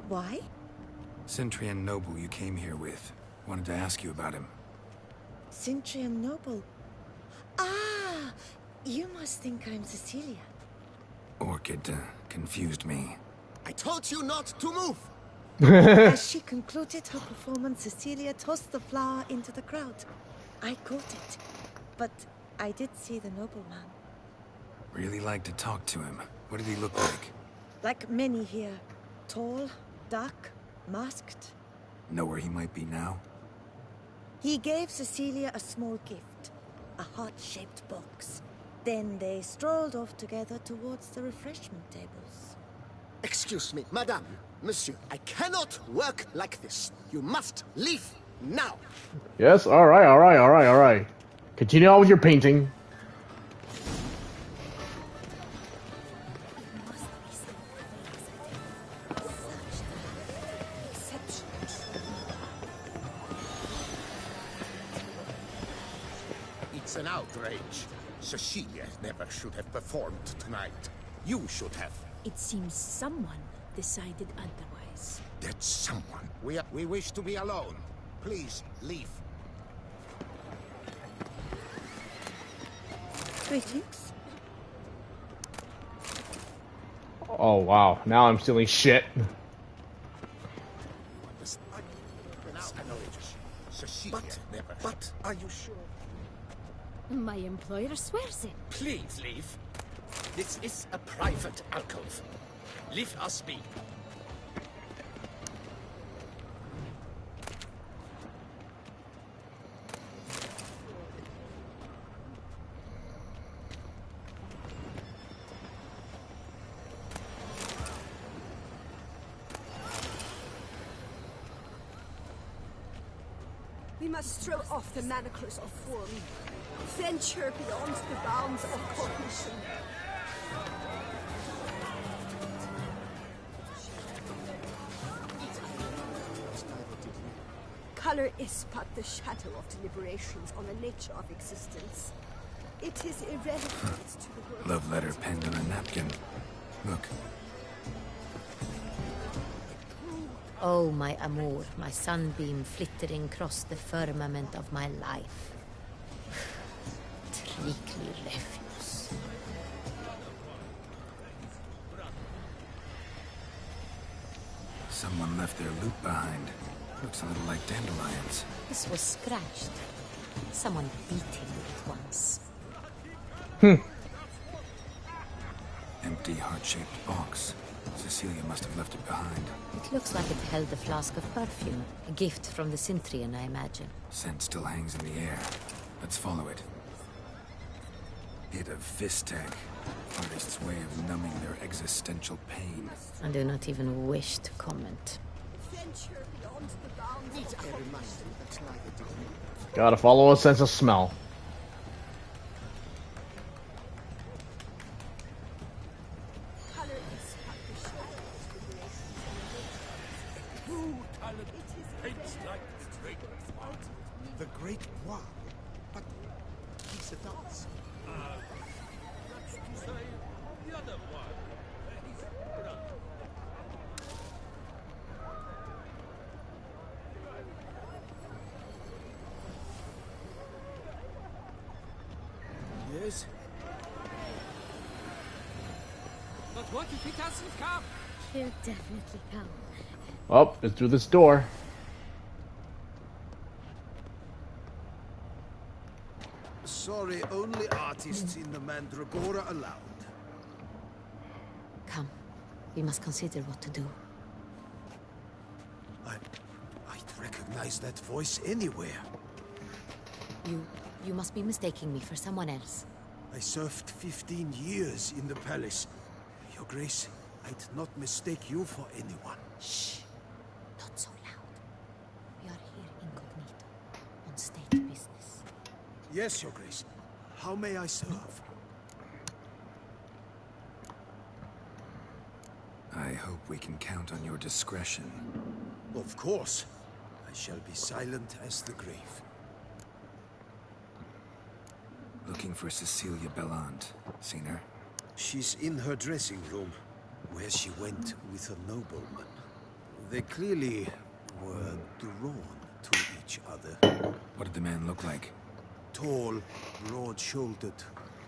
why? Centrian noble you came here with. Wanted to ask you about him. Centrian Noble. Ah! You must think I'm Cecilia. Orchid confused me. I told you not to move! As she concluded her performance, Cecilia tossed the flower into the crowd. I caught it. But I did see the nobleman. Really like to talk to him. What did he look like? Like many here. Tall, dark, masked. Know where he might be now? He gave Cecilia a small gift. A heart-shaped box. Then they strolled off together towards the refreshment tables. Excuse me, madame, monsieur, I cannot work like this. You must leave now. Yes, alright. Continue on with your painting. It's an outrage. Cecilia never should have performed tonight. You should have. It seems someone decided otherwise. That someone. We wish to be alone. Please, leave. Greetings. Oh wow, now I'm stealing shit. But are you sure? My employer swears it. Please leave. This is a private alcove. Leave us be. We must throw off the manacles of form. Venture beyond the bounds of cognition. Color is but the shadow of deliberations on the nature of existence. It is irrelevant to the world. Love letter penned on a napkin. Look. Oh, my amour, my sunbeam flittering across the firmament of my life. Treacly refuse. Someone left their loot behind. Looks a little like dandelions. This was scratched. Someone beat him with it once. Empty, heart-shaped box. Cecilia must have left it behind. It looks like it held a flask of perfume. A gift from the Synthrian, I imagine. Scent still hangs in the air. Let's follow it. Hit of Vistek. Artist's way of numbing their existential pain. I do not even wish to comment. Venture beyond the bounds of cognition. Gotta follow a sense of smell. Color is but the shadow of deliberations. True talent paints like straight. The great Bois. But he's a dancer. That's to say, the other one. He's drunk. Yes? But what if he doesn't come? He'll definitely come. Oh, it's through this door. Sorry, only artists in the Mandragora allowed. Come. We must consider what to do. I'd recognize that voice anywhere. You must be mistaking me for someone else. I served 15 years in the palace. Your Grace, I'd not mistake you for anyone. Shh. Not so loud. We are here incognito, on state business. Yes, Your Grace. How may I serve? I hope we can count on your discretion. Of course. I shall be silent as the grave. Looking for Cecilia Bellant. Seen her? She's in her dressing room, where she went with a nobleman. They clearly were drawn to each other. What did the man look like? Tall, broad-shouldered,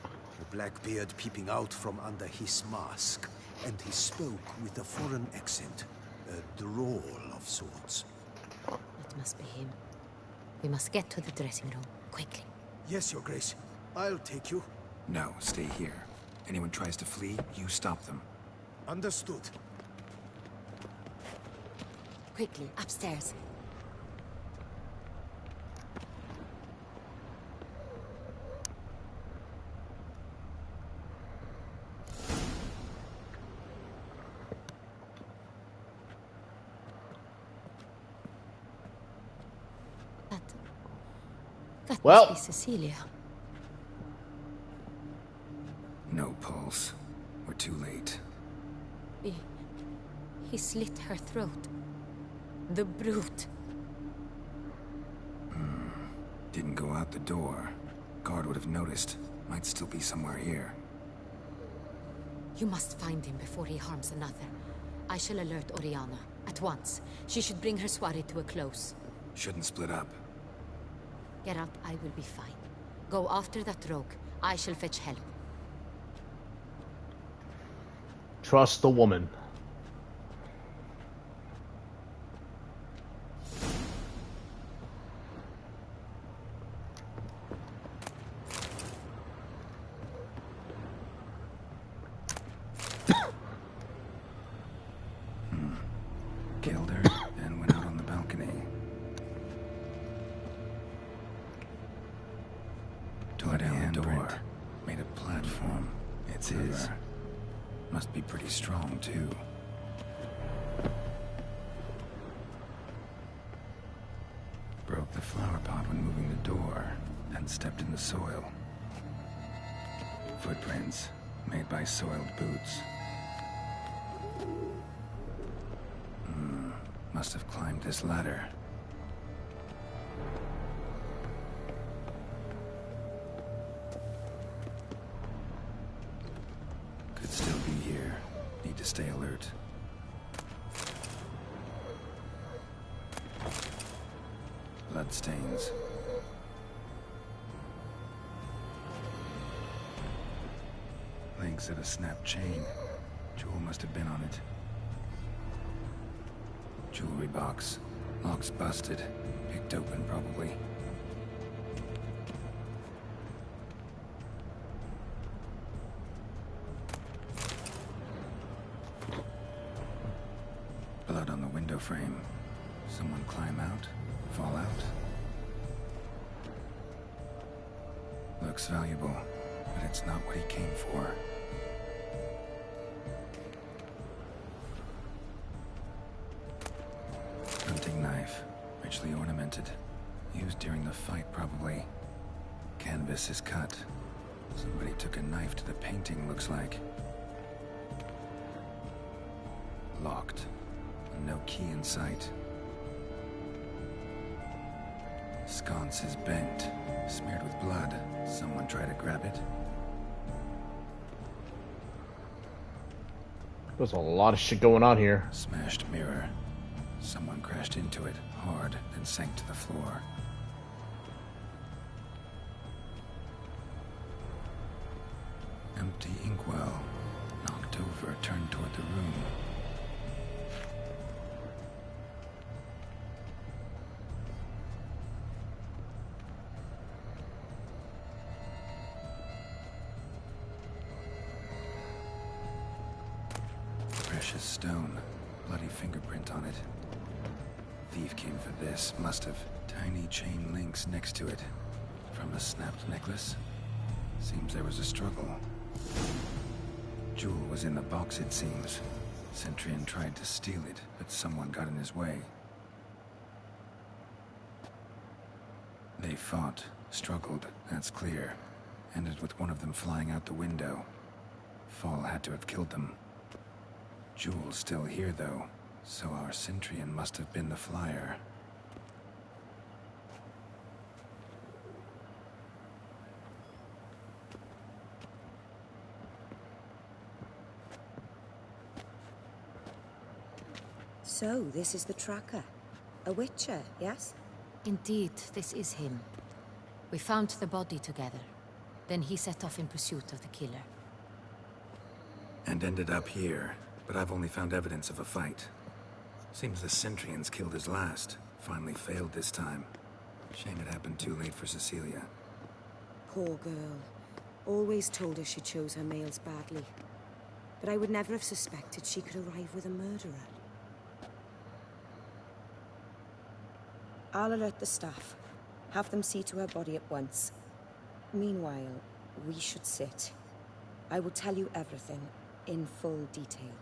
a black beard peeping out from under his mask, and he spoke with a foreign accent, a drawl of sorts. It must be him. We must get to the dressing room, quickly. Yes, Your Grace. I'll take you. No, stay here. Anyone tries to flee, you stop them. Understood. Quickly, upstairs. That Well. must be Cecilia. No pulse. We're too late. He slit her throat. The brute. Didn't go out the door. Guard would have noticed. Might still be somewhere here. You must find him before he harms another. I shall alert Oriana. At once. She should bring her soirée to a close. Shouldn't split up. Geralt, I will be fine. Go after that rogue. I shall fetch help. Trust the woman. Killed her, and went out on the balcony. Tore down the door. Made a platform. It's his. Must be pretty strong, too. Broke the flower pot when moving the door, and stepped in the soil. Footprints, made by soiled boots. Must have climbed this ladder. Could still be here. Need to stay alert. Bloodstains. Links of a snapped chain. Jewel must have been on it. Jewelry box. Lock's busted. Picked open, probably. Blood on the window frame. Someone climb out? Fall out? Looks valuable, but it's not what he came for. Hunting knife, richly ornamented. Used during the fight, probably. Canvas is cut. Somebody took a knife to the painting, looks like. Locked. No key in sight. Sconce is bent, smeared with blood. Someone try to grab it? There's a lot of shit going on here. Smashed mirror. Someone crashed into it hard, then sank to the floor. Empty inkwell. Knocked over, turned toward the room. Precious stone. Bloody fingerprint on it. Thief came for this. Must have. Tiny chain links next to it. From a snapped necklace? Seems there was a struggle. Jewel was in the box, it seems. Centurion tried to steal it, but someone got in his way. They fought, struggled, that's clear. Ended with one of them flying out the window. Fall had to have killed them. Jewel's still here, though, so our Centurion must have been the flyer. So, this is the tracker. A witcher, yes? Indeed, this is him. We found the body together. Then he set off in pursuit of the killer. And ended up here, but I've only found evidence of a fight. Seems the Centurions killed his last. Finally failed this time. Shame it happened too late for Cecilia. Poor girl. Always told her she chose her males badly. But I would never have suspected she could arrive with a murderer. I'll alert the staff. Have them see to her body at once. Meanwhile, we should sit. I will tell you everything, in full detail.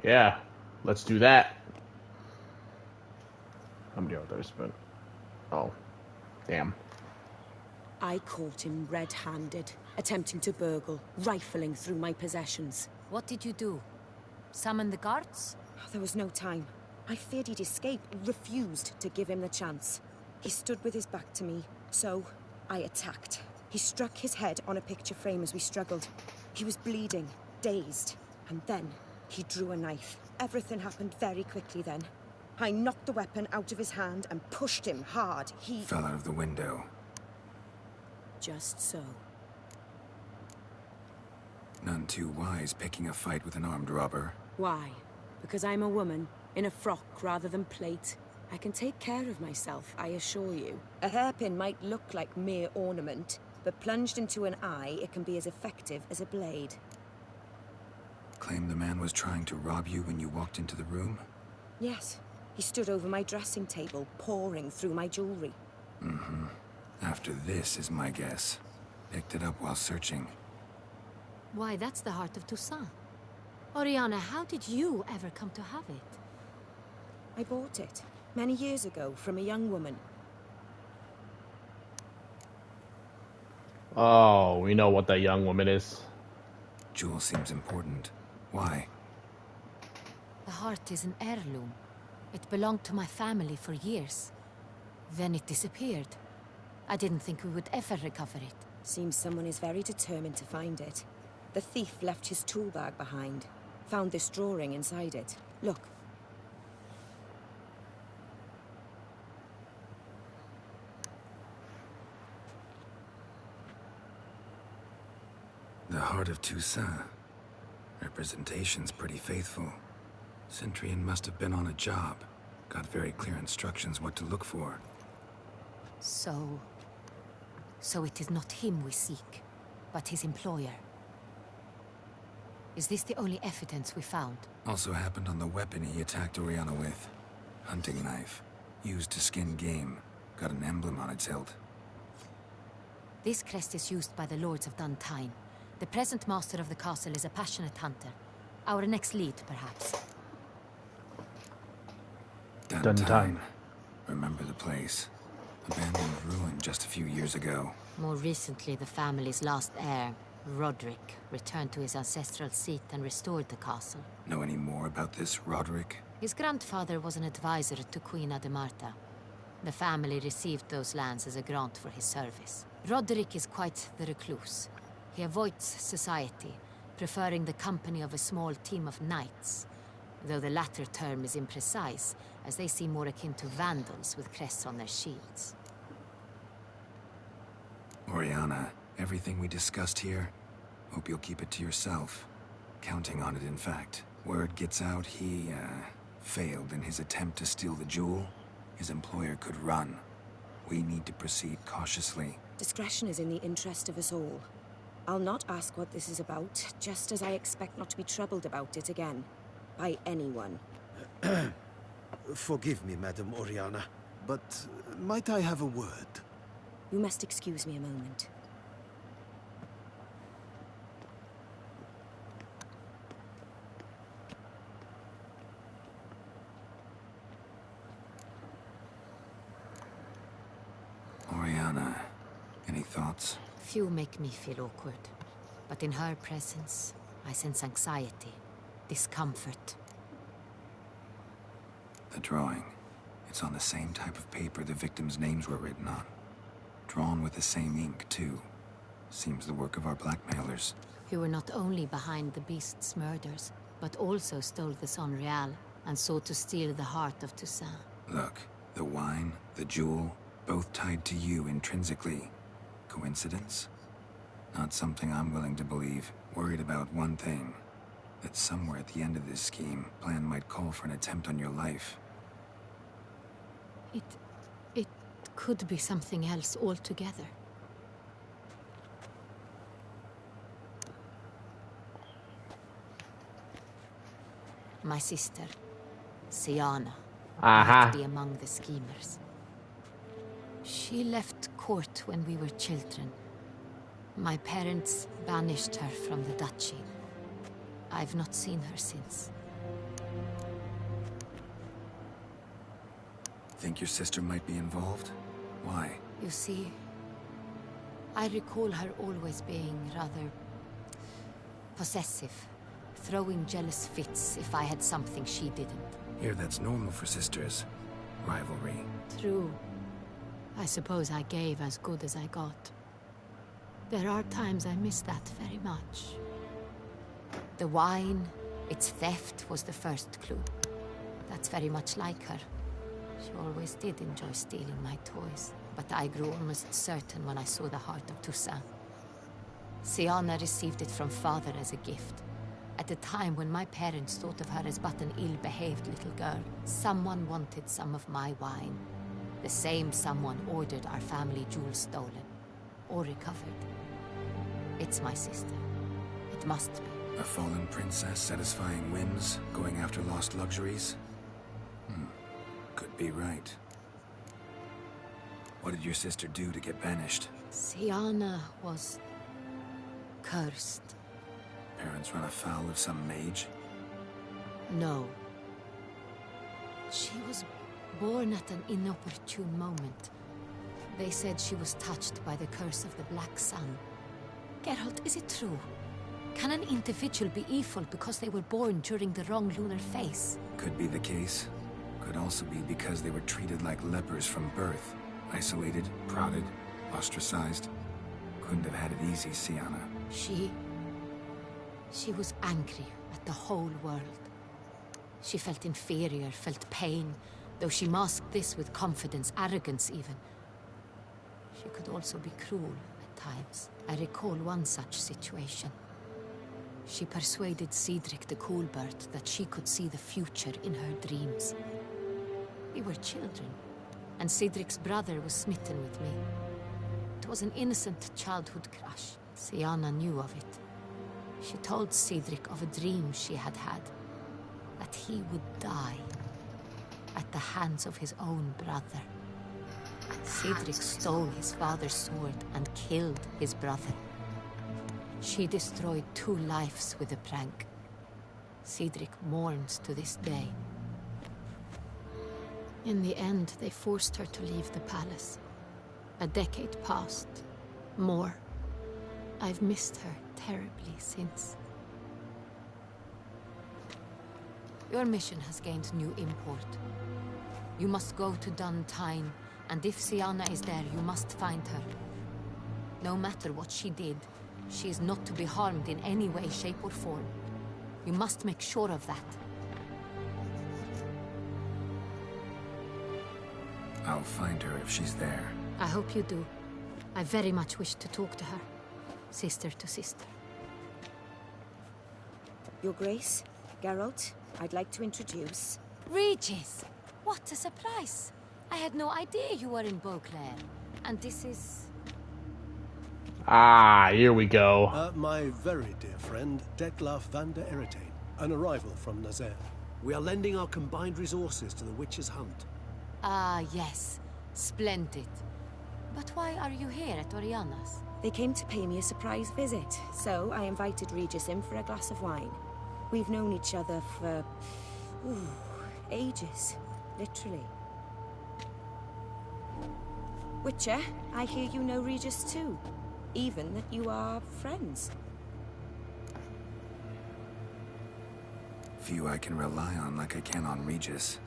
Yeah, let's do that. How many others? But oh, Damn. I caught him red-handed, attempting to burgle, rifling through my possessions. What did you do? Summon the guards? There was no time. I feared he'd escape, refused to give him the chance. He stood with his back to me, so I attacked. He struck his head on a picture frame as we struggled. He was bleeding, dazed, and then he drew a knife. Everything happened very quickly then. I knocked the weapon out of his hand and pushed him hard. He fell out of the window. Just so. None too wise picking a fight with an armed robber. Why? Because I'm a woman, in a frock rather than plate. I can take care of myself, I assure you. A hairpin might look like mere ornament, but plunged into an eye, it can be as effective as a blade. Claim the man was trying to rob you when you walked into the room? Yes. He stood over my dressing table, pouring through my jewelry. Mm-hmm. After this is my guess. Picked it up while searching. Why, that's the heart of Toussaint. Oriana, how did you ever come to have it? I bought it, many years ago, from a young woman. Oh, we know what that young woman is. Jewel seems important. Why? The heart is an heirloom. It belonged to my family for years. Then it disappeared. I didn't think we would ever recover it. Seems someone is very determined to find it. The thief left his tool bag behind. Found this drawing inside it. Look. The heart of Toussaint. Representation's pretty faithful. Centurion must have been on a job. Got very clear instructions what to look for. So it is not him we seek, but his employer. Is this the only evidence we found? Also happened on the weapon he attacked Oriana with. Hunting knife. Used to skin game. Got an emblem on its hilt. This crest is used by the Lords of Duntine. The present master of the castle is a passionate hunter. Our next lead, perhaps. Duntine. Remember the place. Abandoned ruin just a few years ago. More recently, the family's last heir, Roderick, returned to his ancestral seat and restored the castle. Know any more about this Roderick? His grandfather was an advisor to Queen Ademarta. The family received those lands as a grant for his service. Roderick is quite the recluse. He avoids society, preferring the company of a small team of knights, though the latter term is imprecise, as they seem more akin to vandals with crests on their shields. Oriana, everything we discussed here, hope you'll keep it to yourself. Counting on it, in fact. Word gets out he, failed in his attempt to steal the jewel. His employer could run. We need to proceed cautiously. Discretion is in the interest of us all. I'll not ask what this is about, just as I expect not to be troubled about it again. By anyone. Forgive me, Madam Oriana, but might I have a word? You must excuse me a moment. Oriana, any thoughts? Few make me feel awkward, but in her presence, I sense anxiety, discomfort. The drawing. It's on the same type of paper the victims' names were written on. Drawn with the same ink, too. Seems the work of our blackmailers. Who were not only behind the beast's murders, but also stole the Son Real and sought to steal the heart of Toussaint. Look, the wine, the jewel, both tied to you intrinsically. Coincidence? Not something I'm willing to believe. Worried about one thing. That somewhere at the end of this scheme, plan might call for an attempt on your life. It could be something else altogether. My sister, Siana, might be among the schemers. She left court when we were children. My parents banished her from the duchy. I've not seen her since. Think your sister might be involved? Why? You see, I recall her always being rather possessive, throwing jealous fits if I had something she didn't. Here, that's normal for sisters. Rivalry. True. I suppose I gave as good as I got. There are times I miss that very much. The wine, its theft, was the first clue. That's very much like her. She always did enjoy stealing my toys, but I grew almost certain when I saw the heart of Toussaint. Siana received it from father as a gift. At a time when my parents thought of her as but an ill-behaved little girl, someone wanted some of my wine. The same someone ordered our family jewels stolen, or recovered. It's my sister. It must be. A fallen princess satisfying whims, going after lost luxuries? Could be right. What did your sister do to get banished? Siana was cursed. Parents run afoul of some mage? No. She was born at an inopportune moment. They said she was touched by the curse of the Black Sun. Geralt, is it true? Can an individual be evil because they were born during the wrong lunar phase? Could be the case. Could also be because they were treated like lepers from birth. Isolated, prodded, ostracized. Couldn't have had it easy, Siana. She was angry at the whole world. She felt inferior, felt pain, though she masked this with confidence, arrogance even. She could also be cruel at times. I recall one such situation. She persuaded Cedric the Coolbird that she could see the future in her dreams. We were children, and Cedric's brother was smitten with me. It was an innocent childhood crush. Siana knew of it. She told Cedric of a dream she had had, that he would die at the hands of his own brother. Cedric stole his father's sword and killed his brother. She destroyed 2 lives with a prank. Cedric mourns to this day. In the end, they forced her to leave the palace. A decade passed. More. I've missed her terribly since. Your mission has gained new import. You must go to Dun Tyne, and if Siana is there, you must find her. No matter what she did, she is not to be harmed in any way, shape, or form. You must make sure of that. I'll find her if she's there. I hope you do. I very much wish to talk to her. Sister to sister. Your Grace, Geralt, I'd like to introduce... Regis! What a surprise! I had no idea you were in Beauclair. And this is... Ah, here we go. My very dear friend, Detlaf van der Eretain, an arrival from Nazaire. We are lending our combined resources to the Witch's Hunt. Ah, yes. Splendid. But why are you here at Oriana's? They came to pay me a surprise visit, so I invited Regis in for a glass of wine. We've known each other for... ages. Literally. Witcher, I hear you know Regis too. Even that you are friends. Few I can rely on like I can on Regis.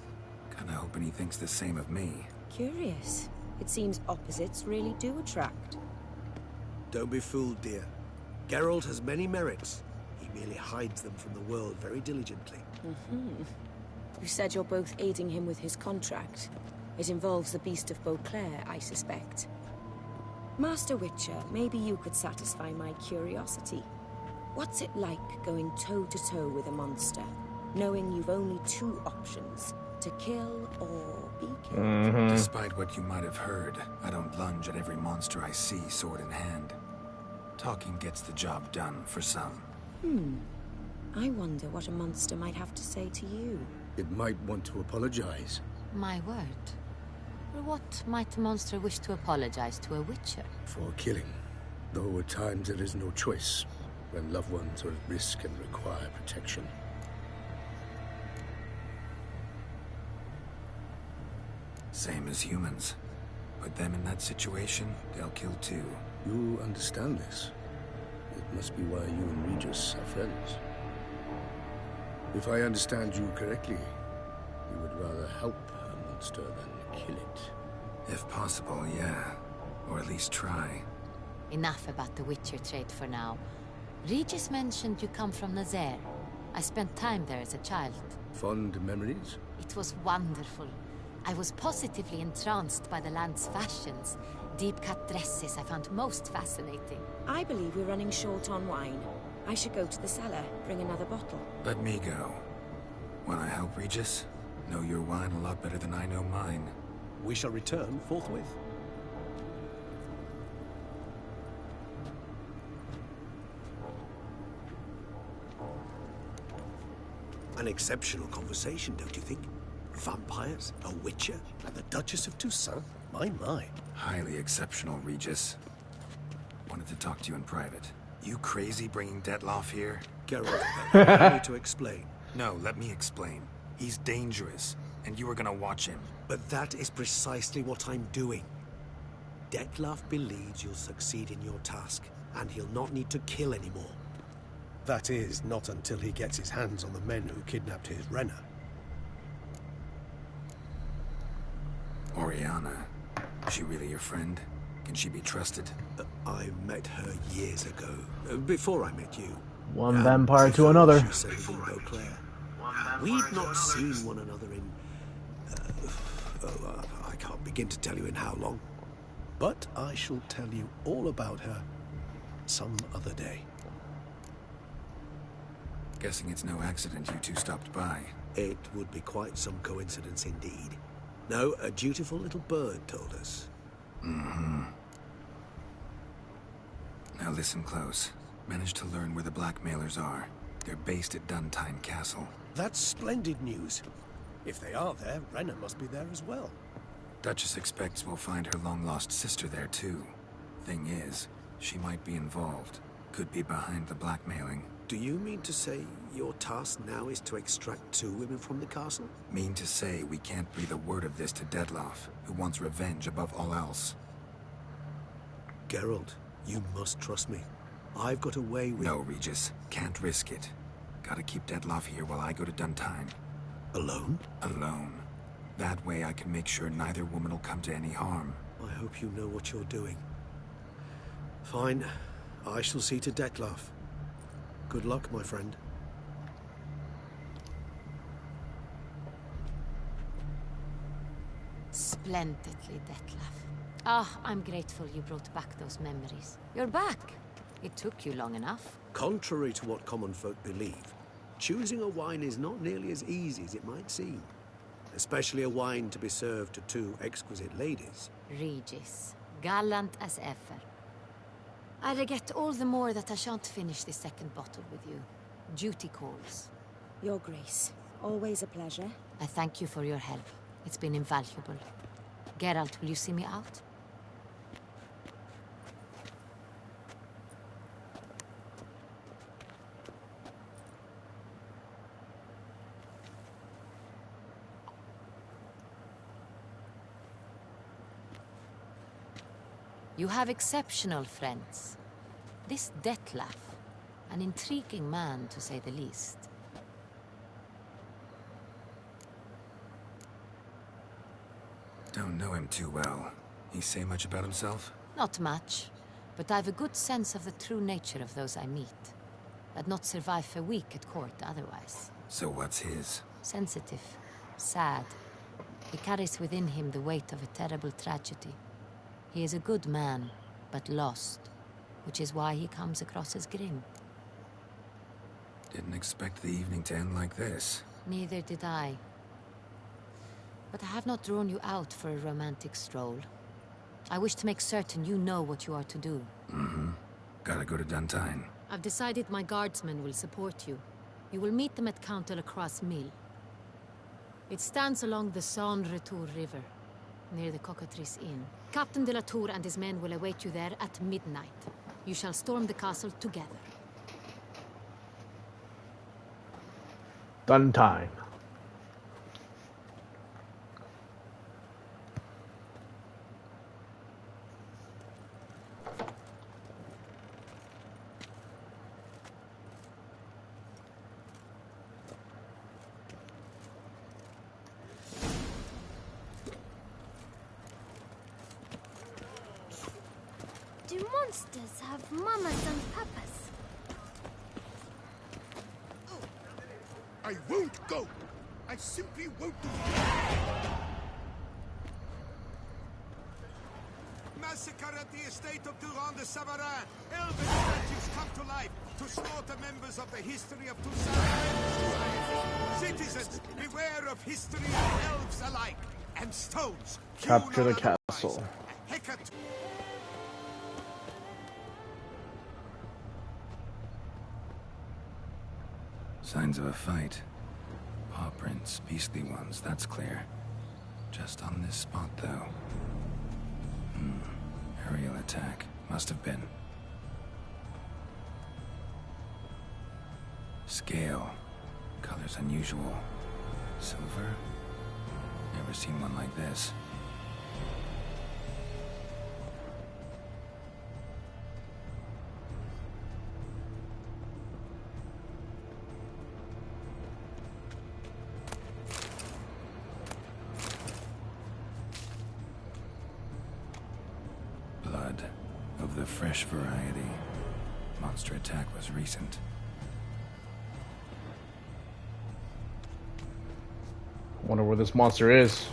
Kinda hoping he thinks the same of me. Curious. It seems opposites really do attract. Don't be fooled, dear. Geralt has many merits. He merely hides them from the world very diligently. You said you're both aiding him with his contract. It involves the Beast of Beauclair, I suspect. Master Witcher, maybe you could satisfy my curiosity. What's it like going toe-to-toe with a monster, knowing you've only 2 options, to kill or be killed? Despite what you might have heard, I don't lunge at every monster I see sword in hand. Talking gets the job done for some. I wonder what a monster might have to say to you. It might want to apologize. My word. What might a monster wish to apologize to a witcher? For killing. Though at times there is no choice, when loved ones are at risk and require protection. Same as humans. Put them in that situation, they'll kill too. You understand this. It must be why you and Regis are friends. If I understand you correctly, you would rather help a monster than kill it. If possible, yeah. Or at least try. Enough about the Witcher trade for now. Regis mentioned you come from Nazaire. I spent time there as a child. Fond memories? It was wonderful. I was positively entranced by the land's fashions. Deep-cut dresses I found most fascinating. I believe we're running short on wine. I should go to the cellar, bring another bottle. Let me go. Wanna help, Regis? Know your wine a lot better than I know mine. We shall return forthwith. An exceptional conversation, don't you think? Vampires, a witcher, and the Duchess of Toussaint? My. Highly exceptional, Regis. Wanted to talk to you in private. You crazy bringing Detloff here? Geralt, allow me to explain. No, let me explain. He's dangerous, and you are gonna watch him. But that is precisely what I'm doing. Detloff believes you'll succeed in your task, and he'll not need to kill anymore. That is, not until he gets his hands on the men who kidnapped his Renna. Oriana, is she really your friend? Can she be trusted? I met her years ago, before I met you. One vampire to another. She said in Beauclair. We'd not seen one another in... I can't begin to tell you in how long. But I shall tell you all about her some other day. Guessing it's no accident you two stopped by. It would be quite some coincidence indeed. No, a dutiful little bird told us. Mm-hmm. Now listen close. Managed to learn where the blackmailers are. They're based at Duntine Castle. That's splendid news. If they are there, Renna must be there as well. Duchess expects we'll find her long-lost sister there too. Thing is, she might be involved. Could be behind the blackmailing. Do you mean to say your task now is to extract 2 women from the castle? Mean to say we can't breathe a word of this to Detloff, who wants revenge above all else. Geralt, you must trust me. I've got a way with... No, Regis. Can't risk it. Gotta keep Detloff here while I go to Duntine. Alone? Alone. That way I can make sure neither woman will come to any harm. I hope you know what you're doing. Fine. I shall see to Detloff. Good luck, my friend. Splendidly, Detlaff. Ah, I'm grateful you brought back those memories. You're back. It took you long enough. Contrary to what common folk believe, choosing a wine is not nearly as easy as it might seem. Especially a wine to be served to 2 exquisite ladies. Regis, gallant as ever. I regret all the more that I shan't finish this second bottle with you. Duty calls. Your Grace, always a pleasure. I thank you for your help. It's been invaluable. Geralt, will you see me out? You have exceptional friends. This Detlaff, an intriguing man to say the least. Don't know him too well. He say much about himself? Not much, but I've a good sense of the true nature of those I meet. I'd not survive a week at court otherwise. So what's his? Sensitive, sad. He carries within him the weight of a terrible tragedy. He is a good man, but lost, which is why he comes across as grim. Didn't expect the evening to end like this. Neither did I. But I have not drawn you out for a romantic stroll. I wish to make certain you know what you are to do. Mm-hmm. Gotta go to Duntine. I've decided my guardsmen will support you. You will meet them at Count Delacroix' mill. It stands along the Saône-Retour River, near the Cockatrice Inn. Captain de la Tour and his men will await you there at midnight. You shall storm the castle together. Duntine. Monsters have mamas and papas. I won't go! I simply won't do Massacre at the estate of Durand de Savarin. Elven statues come to life to slaughter members of the history of Toussaint. Citizens, beware of history and elves alike. And stones. Capture the castle. Signs of a fight. Paw prints, beastly ones, that's clear. Just on this spot, though. Aerial attack. Must have been. Scale. Colors unusual. Silver? Never seen one like this. Blood of the fresh variety. Monster attack was recent. Wonder where this monster is.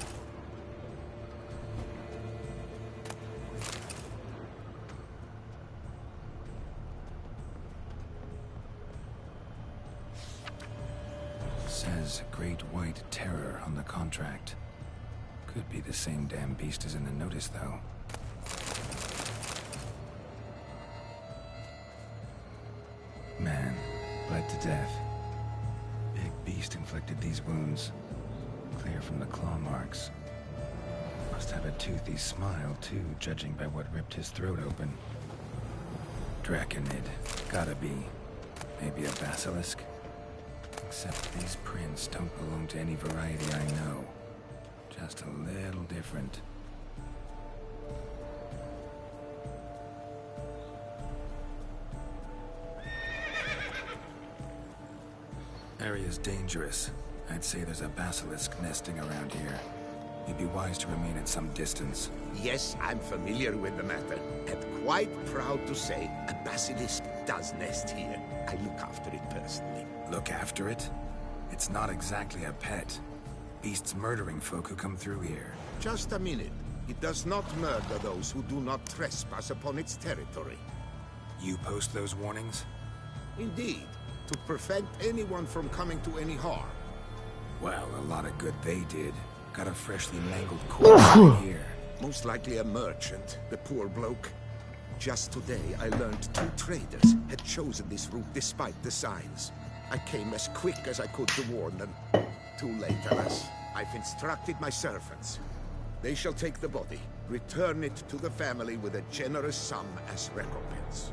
Says Great White Terror on the contract. Could be the same damn beast as in the notice, though. Man, bled to death. Big beast inflicted these wounds. Clear from the claw marks. Must have a toothy smile, too, judging by what ripped his throat open. Draconid. Gotta be. Maybe a basilisk? Except these prints don't belong to any variety I know. Just a little different. Area's dangerous. I'd say there's a basilisk nesting around here. You'd be wise to remain at some distance. Yes, I'm familiar with the matter, and quite proud to say a basilisk does nest here. I look after it personally. Look after it? It's not exactly a pet. Beasts murdering folk who come through here. Just a minute. It does not murder those who do not trespass upon its territory. You post those warnings? Indeed, to prevent anyone from coming to any harm. Well, a lot of good they did. Got a freshly mangled corpse right here. Most likely a merchant, the poor bloke. Just today, I learned 2 traders had chosen this route despite the signs. I came as quick as I could to warn them. Too late, alas. I've instructed my servants. They shall take the body, return it to the family with a generous sum as recompense.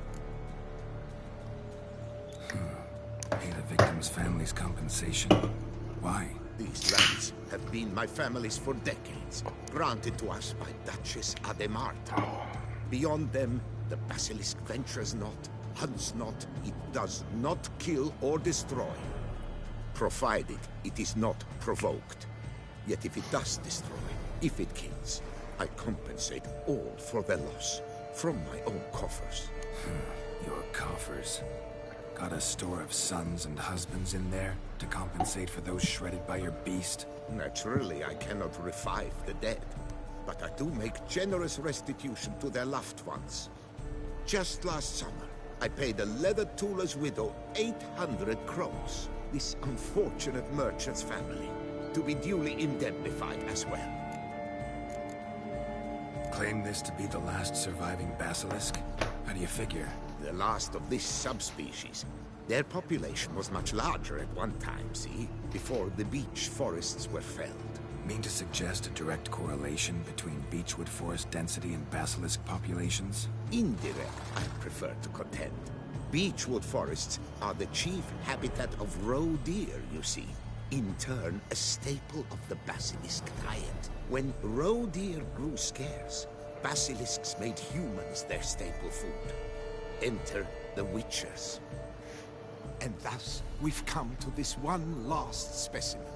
Pay the victim's family's compensation. Why? These lands have been my family's for decades, granted to us by Duchess Ademarta. Beyond them, the basilisk ventures not, hunts not, it does not kill or destroy. Provided it is not provoked. Yet if it does destroy, if it kills, I compensate all for their loss, from my own coffers. Your coffers? Got a store of sons and husbands in there to compensate for those shredded by your beast? Naturally, I cannot revive the dead, but I do make generous restitution to their loved ones. Just last summer, I paid a leather tooler's widow 800 crowns, this unfortunate merchant's family, to be duly indemnified as well. Claim this to be the last surviving basilisk? How do you figure? The last of this subspecies. Their population was much larger at one time, see? Before the beech forests were felled. Mean to suggest a direct correlation between beechwood forest density and basilisk populations? Indirect, I prefer to contend. Beechwood forests are the chief habitat of roe deer, you see. In turn, a staple of the basilisk diet. When roe deer grew scarce, basilisks made humans their staple food. Enter the Witchers. And thus, we've come to this one last specimen.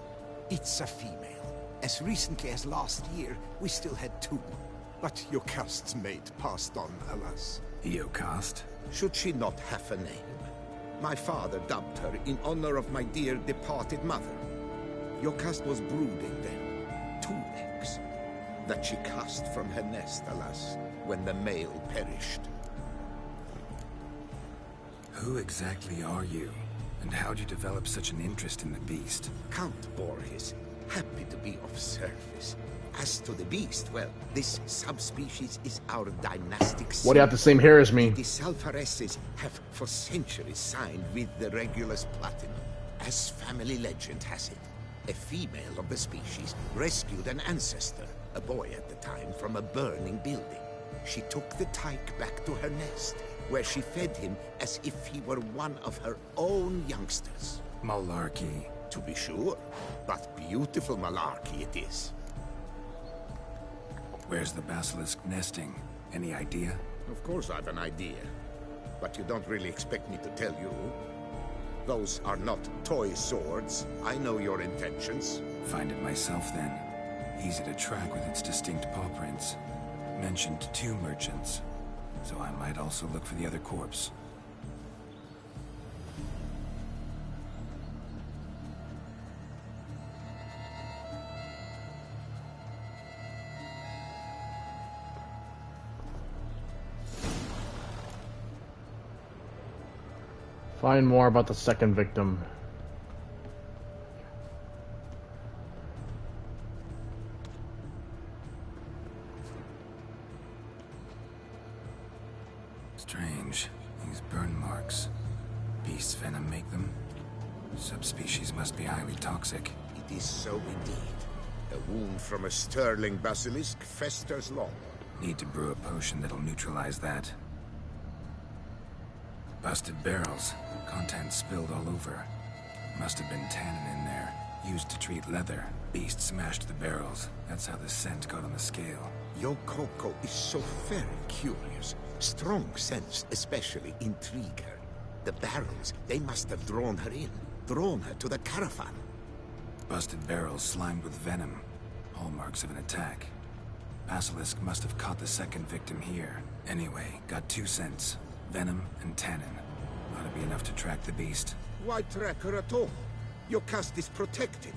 It's a female. As recently as last year, we still had 2. But your cursed mate passed on, alas. Eocost? Should she not have a name? My father dubbed her in honor of my dear departed mother. Eocost was brooding then. 2 eggs. That she cast from her nest, alas, when the male perished. Who exactly are you? And how'd you develop such an interest in the beast? Count Borges, happy to be of service. As to the beast, well, this subspecies is our dynastic What do you have the same hair as me? The Salfaresses have for centuries signed with the Regulus Platinum. As family legend has it, a female of the species rescued an ancestor, a boy at the time, from a burning building. She took the tyke back to her nest, where she fed him as if he were one of her own youngsters. Malarkey. To be sure, but beautiful malarkey it is. Where's the basilisk nesting? Any idea? Of course I've an idea, but you don't really expect me to tell you. Those are not toy swords. I know your intentions. Find it myself then. Easy to track with its distinct paw prints. Mentioned 2 merchants, so I might also look for the other corpse. Find more about the second victim. Strange. These burn marks. Beast's venom make them? Subspecies must be highly toxic. It is so indeed. A wound from a sterling basilisk festers long. Need to brew a potion that'll neutralize that. Busted barrels. Contents spilled all over. Must have been tannin in there. Used to treat leather. Beast smashed the barrels. That's how the scent got on the scale. Your Coco is so very curious. Strong sense especially intrigue her. The barrels, they must have drawn her in. Drawn her to the caravan. Busted barrels slimed with venom. Hallmarks of an attack. Basilisk must have caught the second victim here. Anyway, got 2 scents. Venom and tannin. Ought to be enough to track the beast. Why track her at all? Your caste is protected.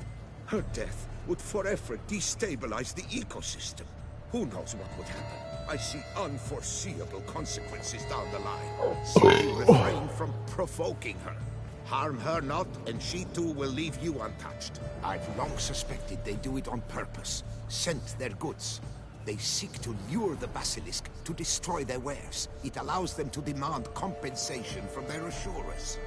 Her death would forever destabilize the ecosystem. Who knows what would happen? I see unforeseeable consequences down the line. Simply refrain from provoking her. Harm her not, and she too will leave you untouched. I've long suspected they do it on purpose. Scent their goods. They seek to lure the basilisk to destroy their wares. It allows them to demand compensation from their assurers.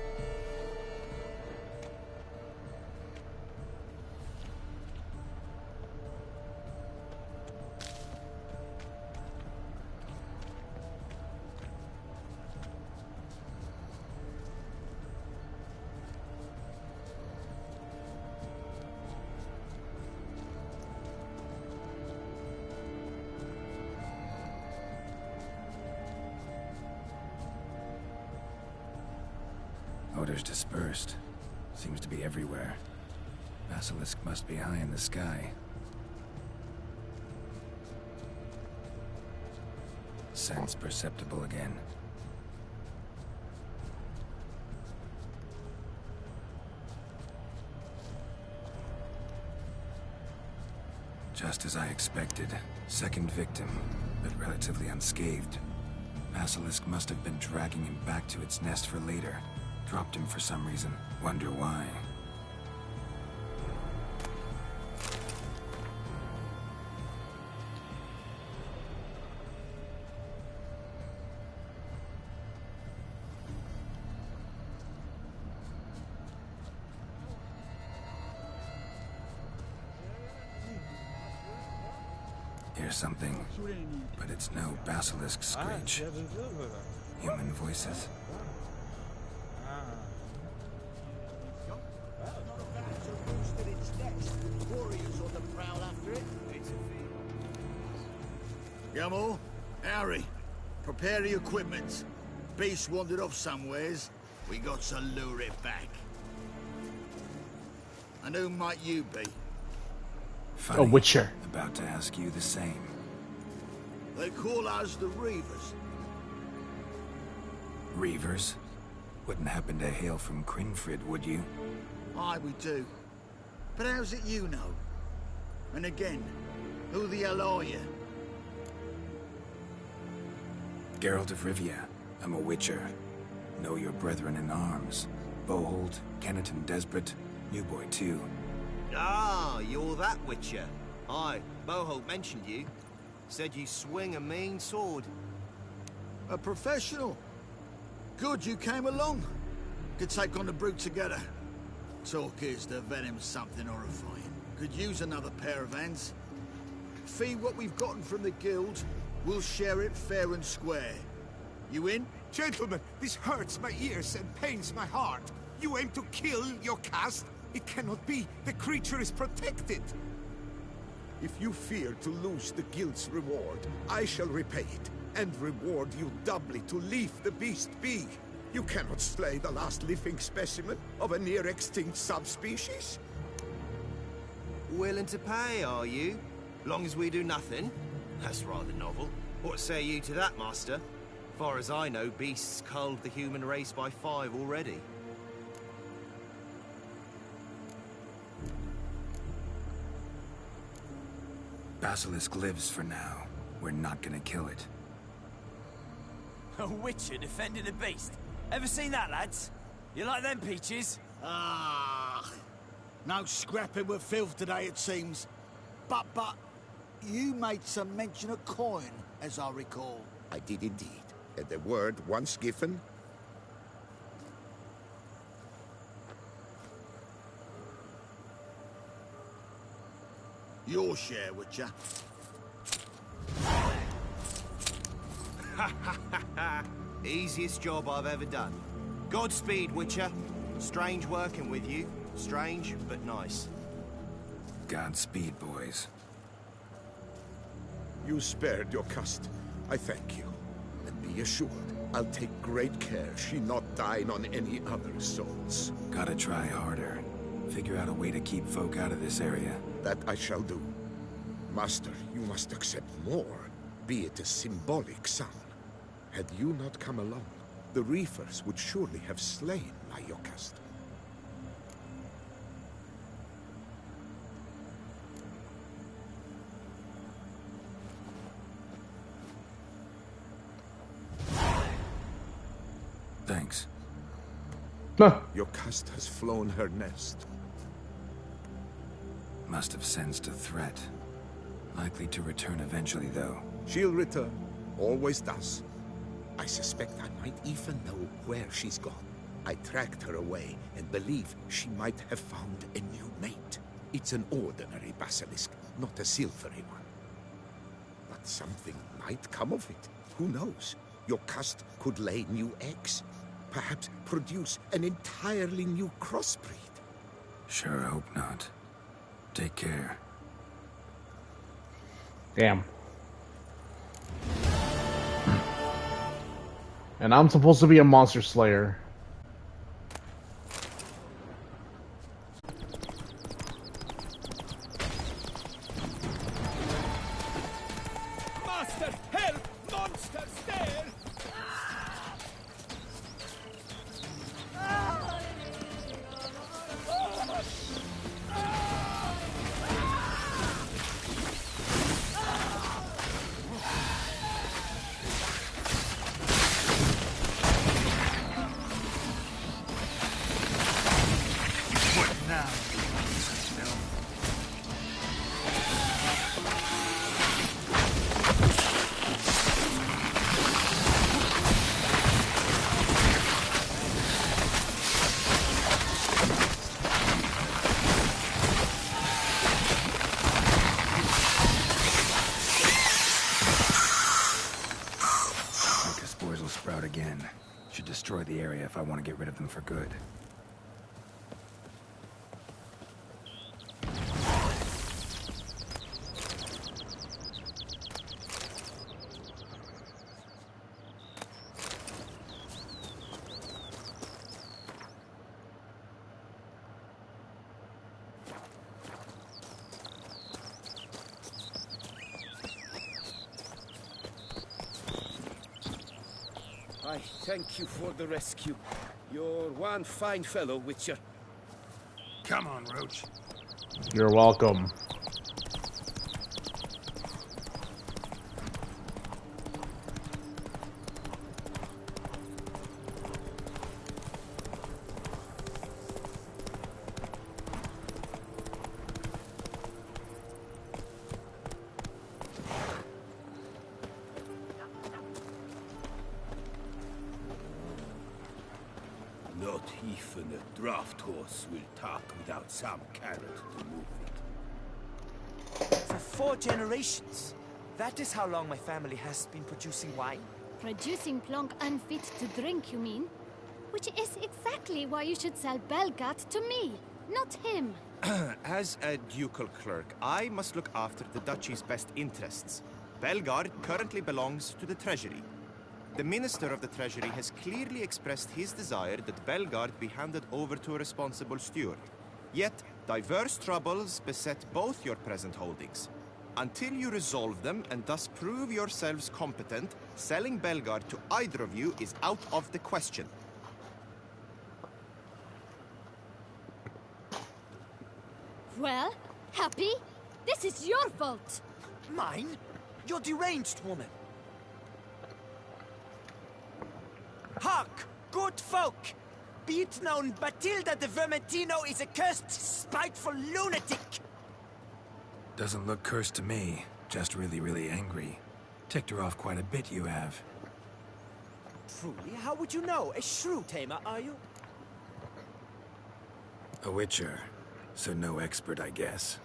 Odors dispersed. Seems to be everywhere. Basilisk must be high in the sky. Scents perceptible again. Just as I expected. Second victim, but relatively unscathed. Basilisk must have been dragging him back to its nest for later. Dropped him for some reason. Wonder why. Hear something, but it's no basilisk screech. Human voices. Gamo, Harry, prepare the equipment. Beast wandered off somewheres. We got to lure it back. And who might you be? Funny, a Witcher. About to ask you the same. They call us the Reavers. Reavers? Wouldn't happen to hail from Crinfrid, would you? Aye, we do. But how's it you know? And again, who the hell are you? Geralt of Rivia. I'm a witcher. Know your brethren in arms. Bohold, Kenneton Desperate, New Boy too. Ah, you're that witcher. Aye, Bohold mentioned you. Said you swing a mean sword. A professional. Good you came along. Could take on the brute together. Talk is the venom's something horrifying. Could use another pair of hands. Fee what we've gotten from the guild. We'll share it fair and square. You in? Gentlemen, this hurts my ears and pains my heart. You aim to kill your caste? It cannot be. The creature is protected. If you fear to lose the guild's reward, I shall repay it, and reward you doubly to leave the beast be. You cannot slay the last living specimen of a near-extinct subspecies. Willing to pay, are you? Long as we do nothing? That's rather novel. What say you to that, master? Far as I know, beasts culled the human race by 5 already. Basilisk lives for now. We're not gonna kill it. A witcher defending a beast. Ever seen that, lads? You like them peaches? Ah, no scrapping with filth today, it seems. But, you made some mention of coin, as I recall. I did indeed. And the word once given... Your share, Witcher. Easiest job I've ever done. Godspeed, Witcher. Strange working with you. Strange, but nice. Godspeed, boys. You spared your caste. I thank you. And be assured, I'll take great care she not dine on any other souls. Gotta try harder. Figure out a way to keep folk out of this area. That I shall do. Master, you must accept more, be it a symbolic sum. Had you not come along, the Reefers would surely have slain my Yokast. Thanks. Yokast has flown her nest. Must have sensed a threat. Likely to return eventually, though. She'll return. Always does. I suspect I might even know where she's gone. I tracked her away and believe she might have found a new mate. It's an ordinary basilisk, not a silvery one. But something might come of it. Who knows? Your caste could lay new eggs. Perhaps produce an entirely new crossbreed. Sure hope not. Take care. Damn. And I'm supposed to be a monster slayer. Master, help! Monsters there! Again. Should destroy the area if I want to get rid of them for good. I I thank you for the rescue. You're one fine fellow, Witcher. Come on, Roach. You're welcome. Not even a draft horse will talk without some carrot to move it. For 4 generations. That is how long my family has been producing wine. Producing plonk unfit to drink, you mean? Which is exactly why you should sell Belgard to me, not him. As a ducal clerk, I must look after the duchy's best interests. Belgard currently belongs to the treasury. The Minister of the Treasury has clearly expressed his desire that Belgard be handed over to a responsible steward. Yet, diverse troubles beset both your present holdings. Until you resolve them and thus prove yourselves competent, selling Belgard to either of you is out of the question. Well, Happy, this is your fault. Mine? You're deranged, woman. Hark, good folk! Be it known, Batilda de Vermentino is a cursed, spiteful lunatic! Doesn't look cursed to me. Just really, really angry. Ticked her off quite a bit, you have. Truly, how would you know? A shrew tamer, are you? A witcher. So no expert, I guess.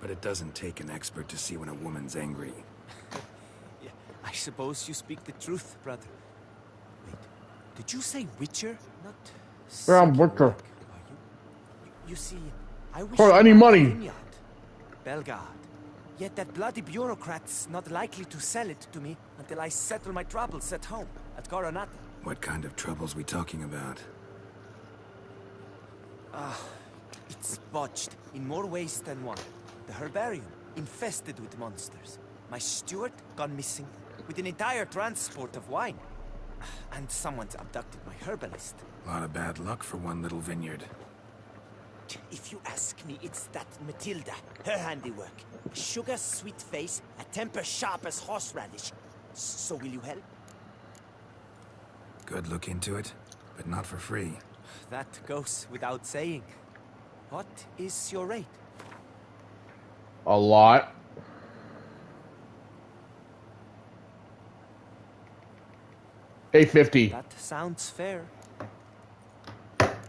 But it doesn't take an expert to see when a woman's angry. Yeah, I suppose you speak the truth, brother. Wait, did you say witcher? Not... Yeah, I'm Witcher. You see, I wish For I any had a money. vineyard. Belgard. Yet that bloody bureaucrat's not likely to sell it to me until I settle my troubles at home, at Coronata. What kind of troubles we talking about? It's botched in more ways than one. The herbarium, infested with monsters. My steward, gone missing, with an entire transport of wine. And someone's abducted my herbalist. A lot of bad luck for one little vineyard. If you ask me, it's that Matilda, her handiwork. A sugar-sweet face, a temper sharp as horseradish. So will you help? Good look into it, but not for free. That goes without saying. What is your rate? A lot. $8.50. That sounds fair.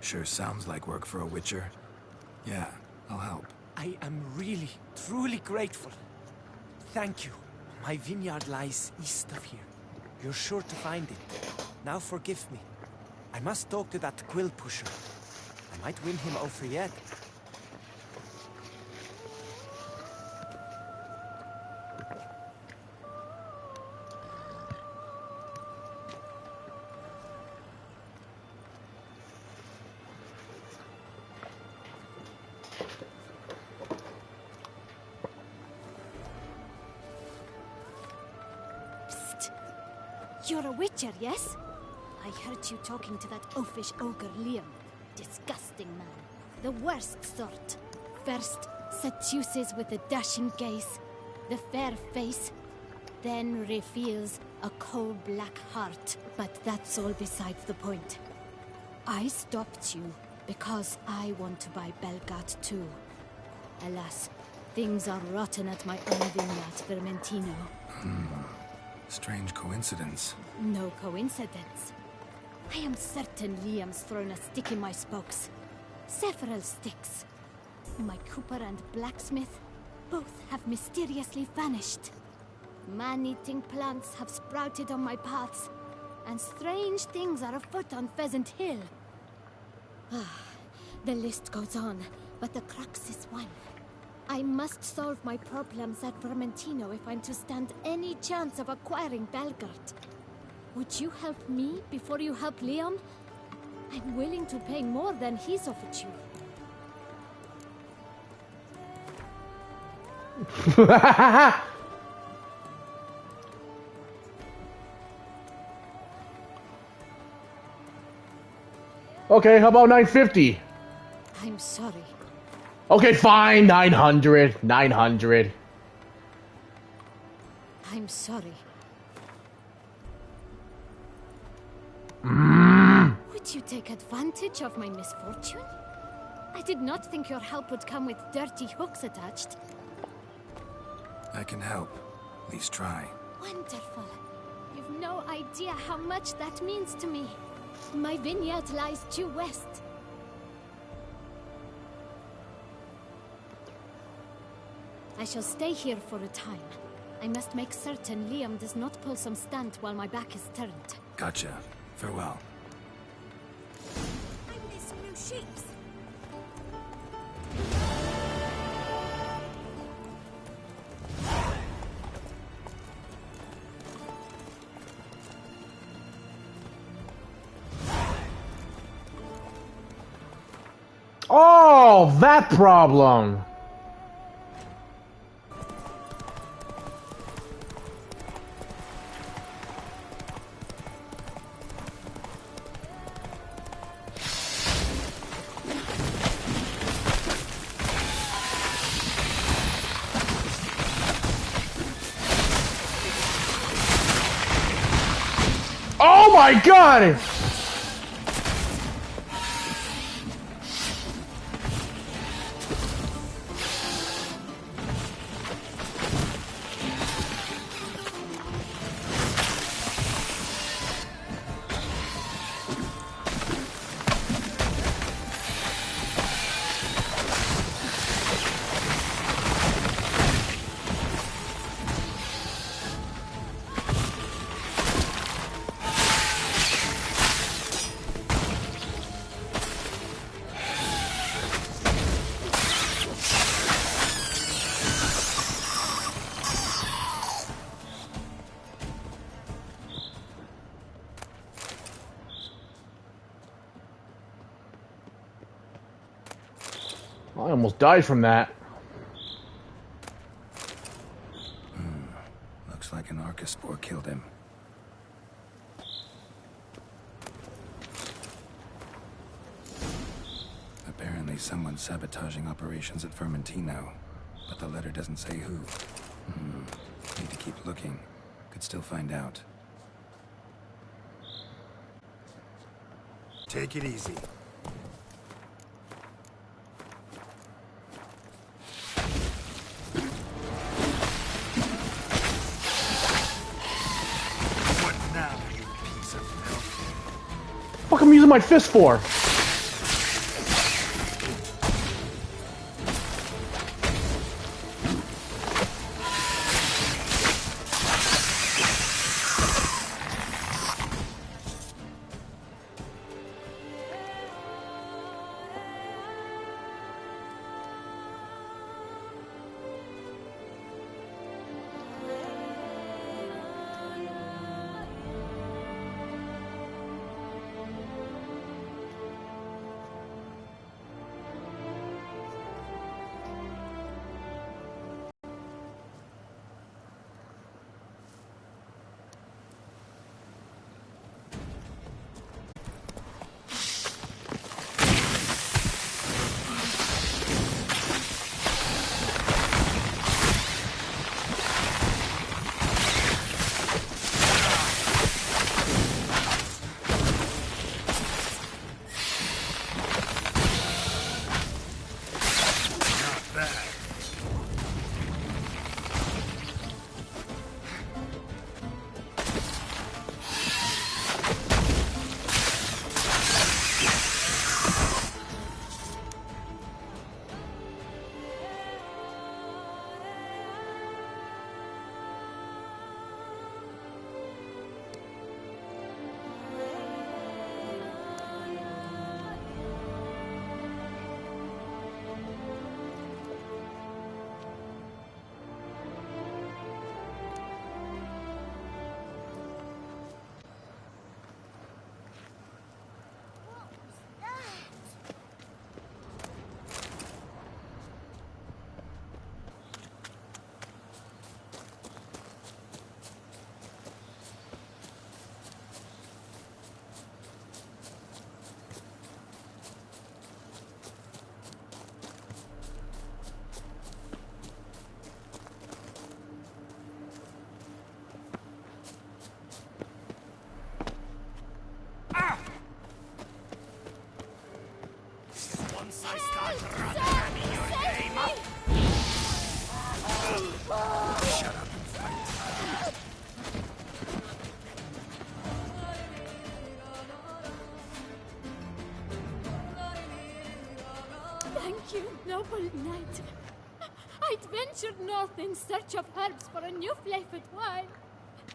Sure sounds like work for a witcher. Yeah, I'll help. I am really, truly grateful. Thank you. My vineyard lies east of here. You're sure to find it. Now forgive me. I must talk to that quill pusher. I might win him over yet. You're a witcher, yes? I heard you talking to that oafish ogre Liam. Disgusting man. The worst sort. First, seduces with a dashing gaze, the fair face, then reveals a coal-black heart. But that's all besides the point. I stopped you because I want to buy Belgard too. Alas, things are rotten at my own vineyard, Vermentino. Strange coincidence. No coincidence. I am certain Liam's thrown a stick in my spokes. Several sticks. My cooper and blacksmith both have mysteriously vanished. Man-eating plants have sprouted on my paths, and strange things are afoot on Pheasant Hill. The list goes on, but the crux is one. I must solve my problems at Vermentino if I'm to stand any chance of acquiring Belgard. Would you help me before you help Leon? I'm willing to pay more than he's offered you. Okay, how about 950? I'm sorry. Okay, fine, 900. 900. I'm sorry. Would you take advantage of my misfortune? I did not think your help would come with dirty hooks attached. I can help. At least try. Wonderful. You've no idea how much that means to me. My vineyard lies due west. I shall stay here for a time. I must make certain Liam does not pull some stunt while my back is turned. Gotcha. Farewell. I miss new sheets. Oh, that problem. Oh my God! I almost died from that. Looks like an Arcaspore killed him. Apparently someone's sabotaging operations at Vermentino, but the letter doesn't say who. Need to keep looking. Could still find out. Take it easy. What am I using my fist for? I'd ventured north in search of herbs for a new flavored wine.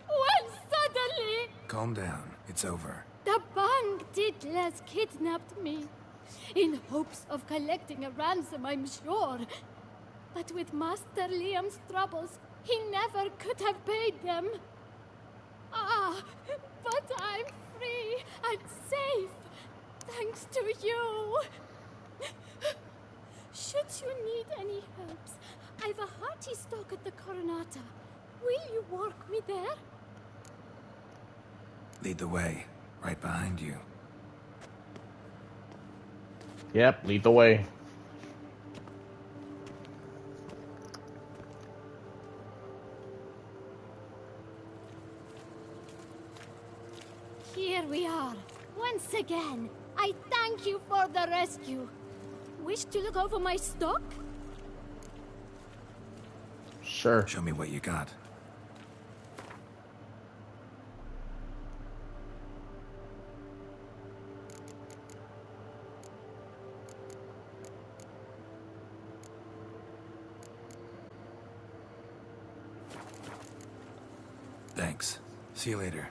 When suddenly... Calm down. It's over. the banditles kidnapped me. In hopes of collecting a ransom, I'm sure. But with Master Liam's troubles, he never could have paid them. Ah, but I'm free and safe, thanks to you. Should you need any herbs, I've a hearty stock at the Coronata. Will you walk me there? Lead the way. Right behind you. Yep, lead the way. Here we are. Once again, I thank you for the rescue. Wish to look over my stock? Sure. Show me what you got. Thanks. See you later.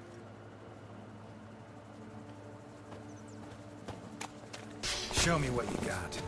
Show me what you got.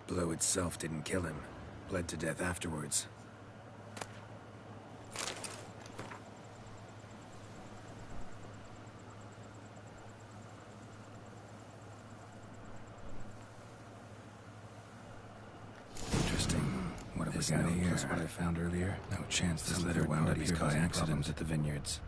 Blow itself didn't kill him. Bled to death afterwards. Interesting. What have we got here? Plus what I found earlier? No chance this letter wound up here by accident at the vineyards.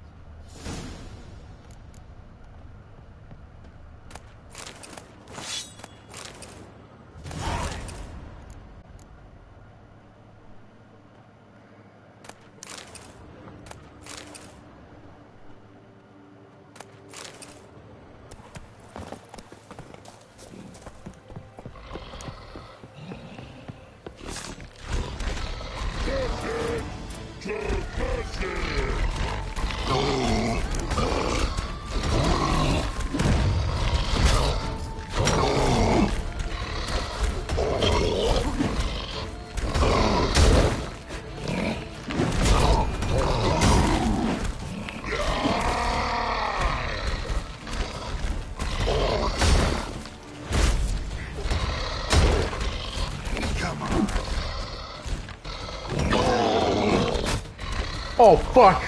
Oh, fuck!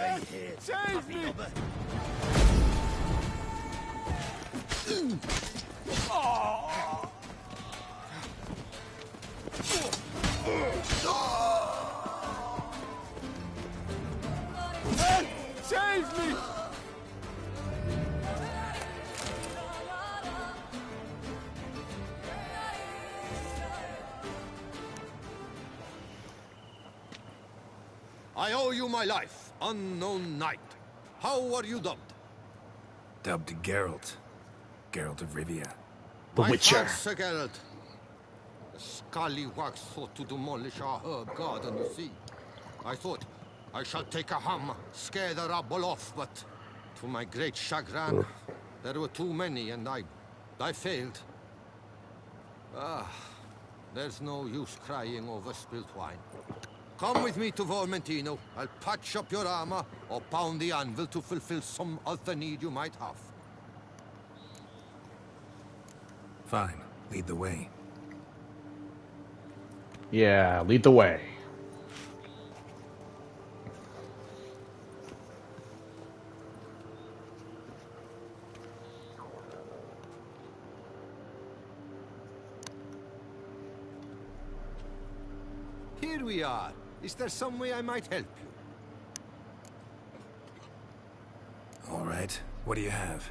Stay here. Save me! Save me! I owe you my life, unknown knight. How are you dubbed? Dubbed Geralt. Geralt of Rivia. My Witcher. Sir Geralt. The scallywags thought to demolish our herb garden, you see. I thought, I shall take a hammer, scare the rabble off, but to my great chagrin, there were too many and I failed. There's no use crying over spilt wine. Come with me to Vermentino. I'll patch up your armor or pound the anvil to fulfill some other need you might have. Fine. Lead the way. Yeah, lead the way. Here we are. Is there some way I might help you? All right. What do you have?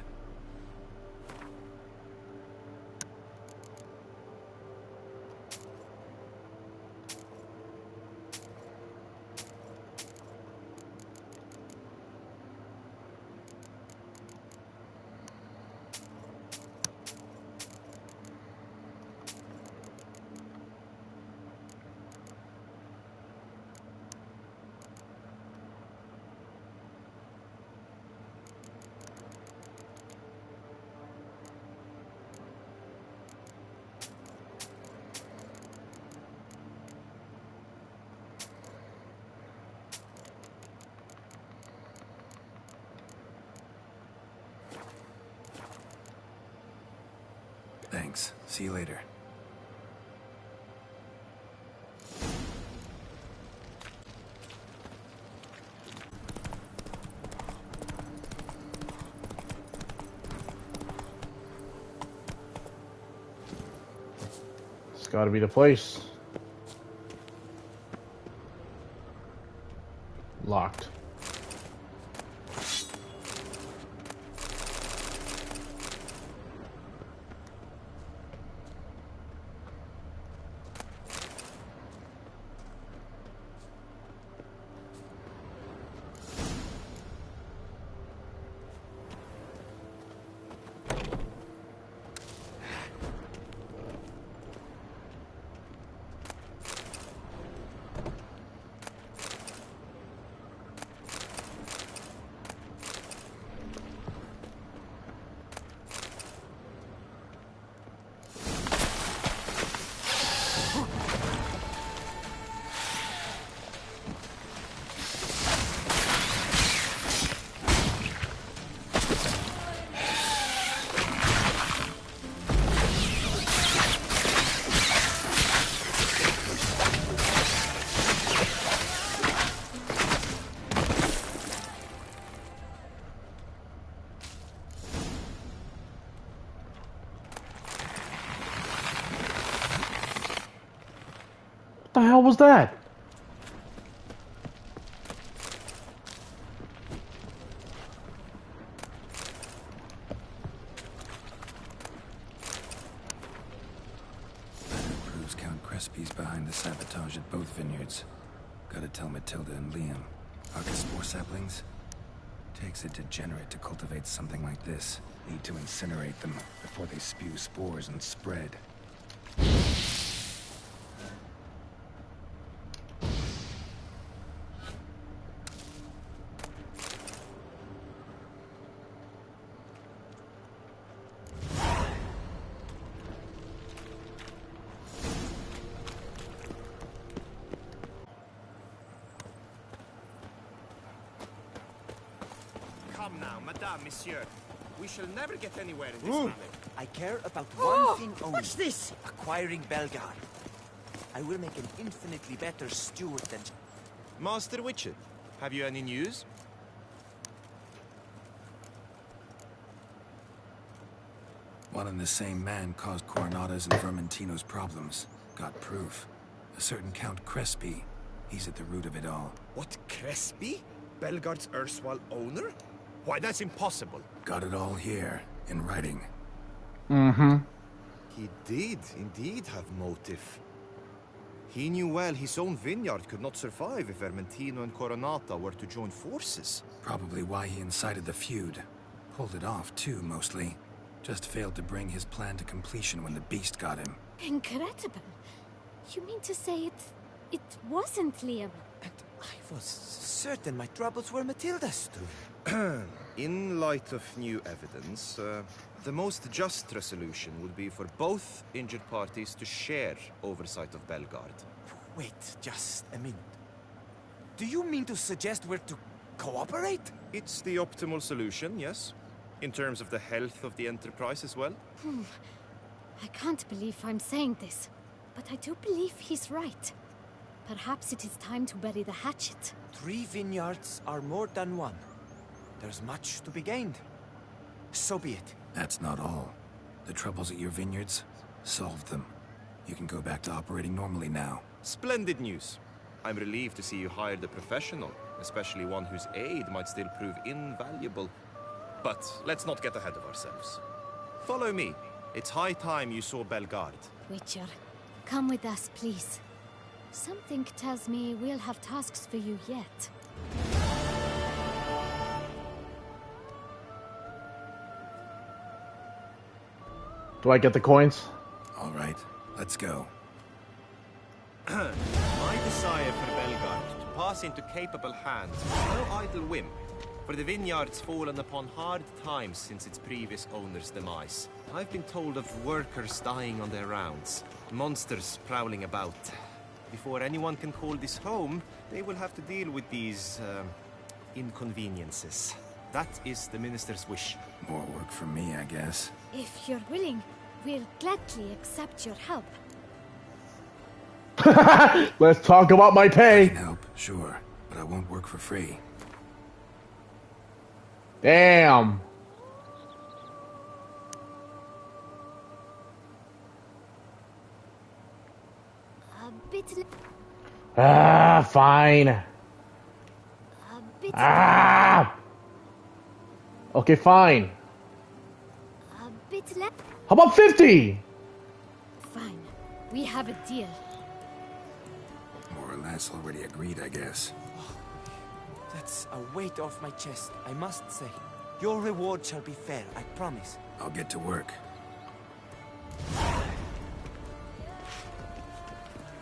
Thanks. See you later. It's gotta be the place. Locked. What the hell was that? Proves Count Crespi's behind the sabotage at both vineyards. Gotta tell Matilda and Liam. Arcaspore saplings? Takes a degenerate to cultivate something like this. Need to incinerate them before they spew spores and spread. Come now, madame, monsieur. We shall never get anywhere in this matter. I care about one thing only. What's this? Acquiring Belgar. I will make an infinitely better steward than... Master Witcher, have you any news? One and the same man caused Coronata's and Vermentino's problems. Got proof. A certain Count Crespi. He's at the root of it all. What, Crespi? Bellegarde's erstwhile owner? Why, that's impossible. Got it all here, in writing. Mm-hmm. He did indeed have motive. He knew well his own vineyard could not survive if Vermentino and Coronata were to join forces. Probably why he incited the feud. Pulled it off, too, mostly. Just failed to bring his plan to completion when the beast got him. Incredible. You mean to say it wasn't Liam? And I was certain my troubles were Matilda's doing. In light of new evidence, the most just resolution would be for both injured parties to share oversight of Bellegarde. Wait just a minute. Do you mean to suggest we're to cooperate? It's the optimal solution, yes. In terms of the health of the enterprise as well. I can't believe I'm saying this, but I do believe he's right. Perhaps it is time to bury the hatchet. 3 vineyards are more than one. There's much to be gained. So be it. That's not all. The troubles at your vineyards? Solved them. You can go back to operating normally now. Splendid news. I'm relieved to see you hired a professional, especially one whose aid might still prove invaluable. But let's not get ahead of ourselves. Follow me. It's high time you saw Bellegarde. Witcher, come with us, please. Something tells me we'll have tasks for you yet. Do I get the coins? All right, let's go. My desire for Bellegarde to pass into capable hands was no idle whim, for the vineyard's fallen upon hard times since its previous owner's demise. I've been told of workers dying on their rounds, monsters prowling about. Before anyone can call this home, they will have to deal with these, inconveniences. That is the minister's wish. More work for me, I guess. If you're willing, we'll gladly accept your help. Let's talk about my pay. I can help, sure, but I won't work for free. Damn. A bit. Fine. A bit. Okay, fine. A bit left. How about 50? Fine. We have a deal. More or less already agreed, I guess. That's a weight off my chest, I must say. Your reward shall be fair, I promise. I'll get to work.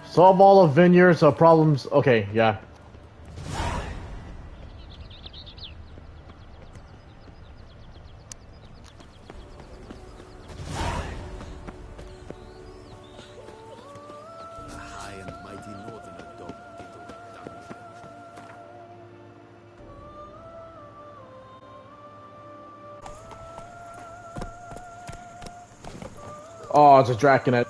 Solve all of vineyards problems. Okay, yeah. Oh, it's a draconet.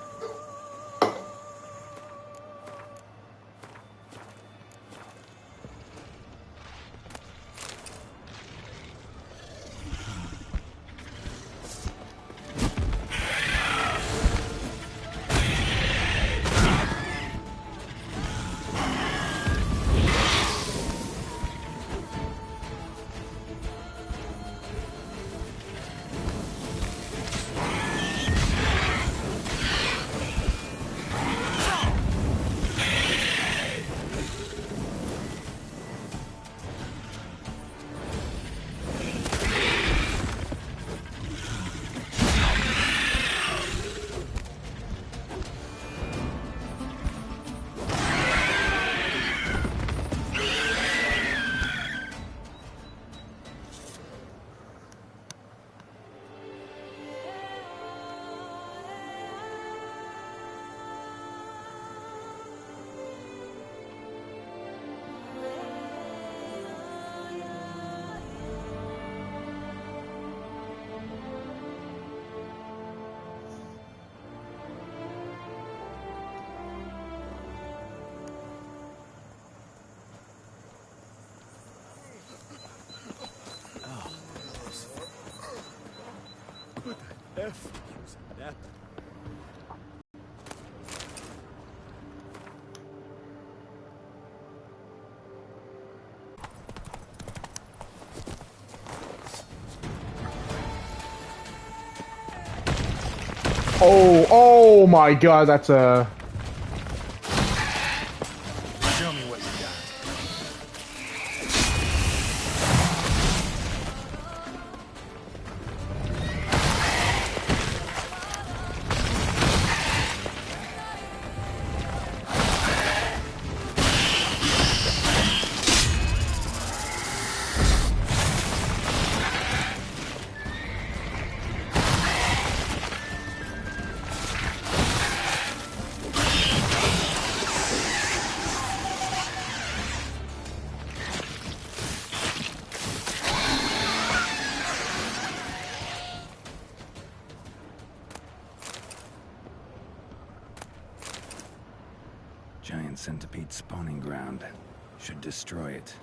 F HENRIETTA. Oh my God, that's a... Show me what you got. Giant centipede spawning ground. Should destroy it.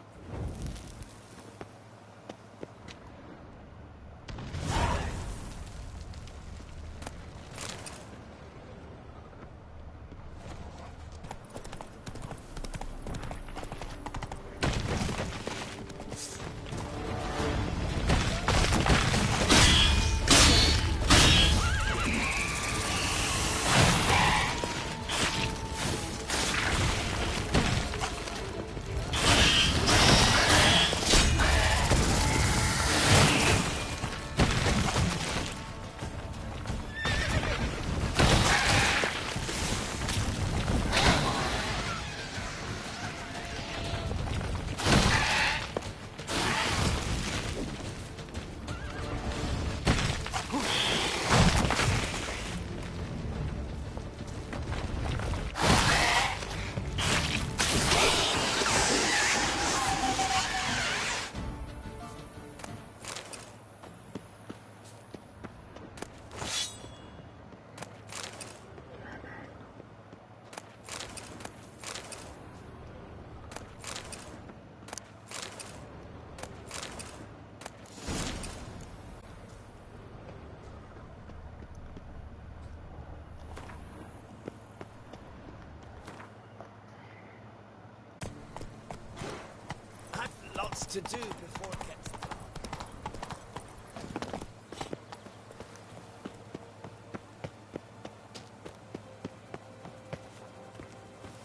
To do before it gets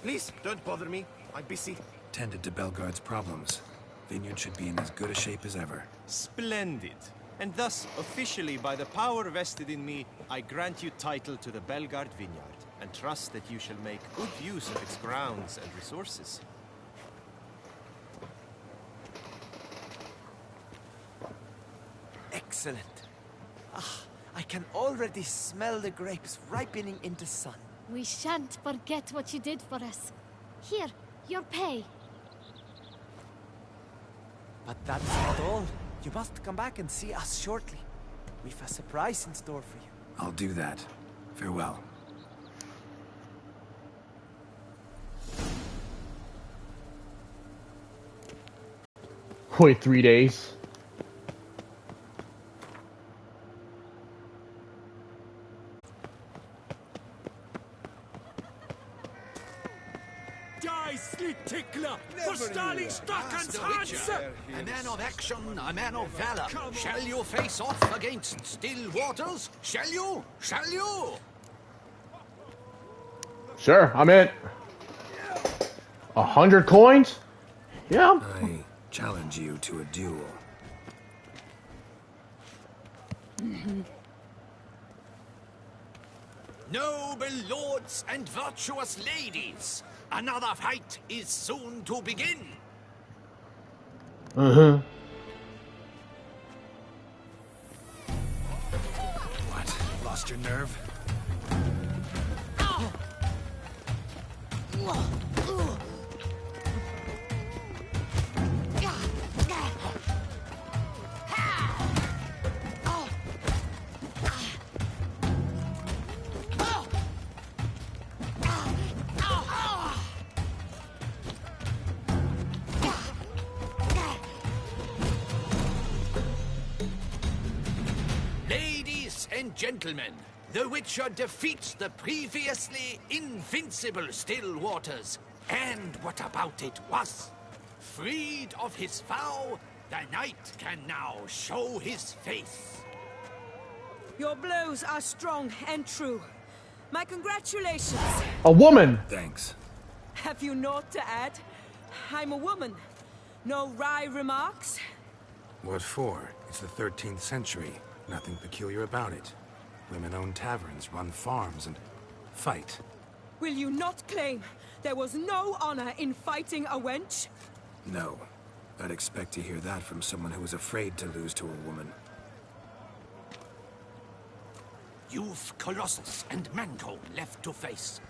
Please, don't bother me. I'm busy. Tended to Belgard's problems. Vineyard should be in as good a shape as ever. Splendid. And thus, officially, by the power vested in me, I grant you title to the Belgard Vineyard, and trust that you shall make good use of its grounds and resources. Excellent. I can already smell the grapes ripening in the sun. We shan't forget what you did for us. Here, your pay. But that's not all. You must come back and see us shortly. We've a surprise in store for you. I'll do that. Farewell. Wait 3 days. Tickler! Verstanden Stockhands Hans! A man of action, a man of valor. Shall you face off against still waters? Shall you? Shall you? Sure, I'm in. 100 coins? Yeah. I challenge you to a duel. Noble lords and virtuous ladies, another fight is soon to begin. What? Lost your nerve? Ladies and gentlemen, The Witcher defeats the previously invincible still waters. And what about it was? Freed of his vow, the knight can now show his face. Your blows are strong and true. My congratulations. A woman! Thanks. Have you naught to add? I'm a woman. No wry remarks? What for? It's the 13th century. Nothing peculiar about it. Women own taverns, run farms, and fight. Will you not claim there was no honor in fighting a wench? No. I'd expect to hear that from someone who was afraid to lose to a woman. You've Colossus and Manco left to face.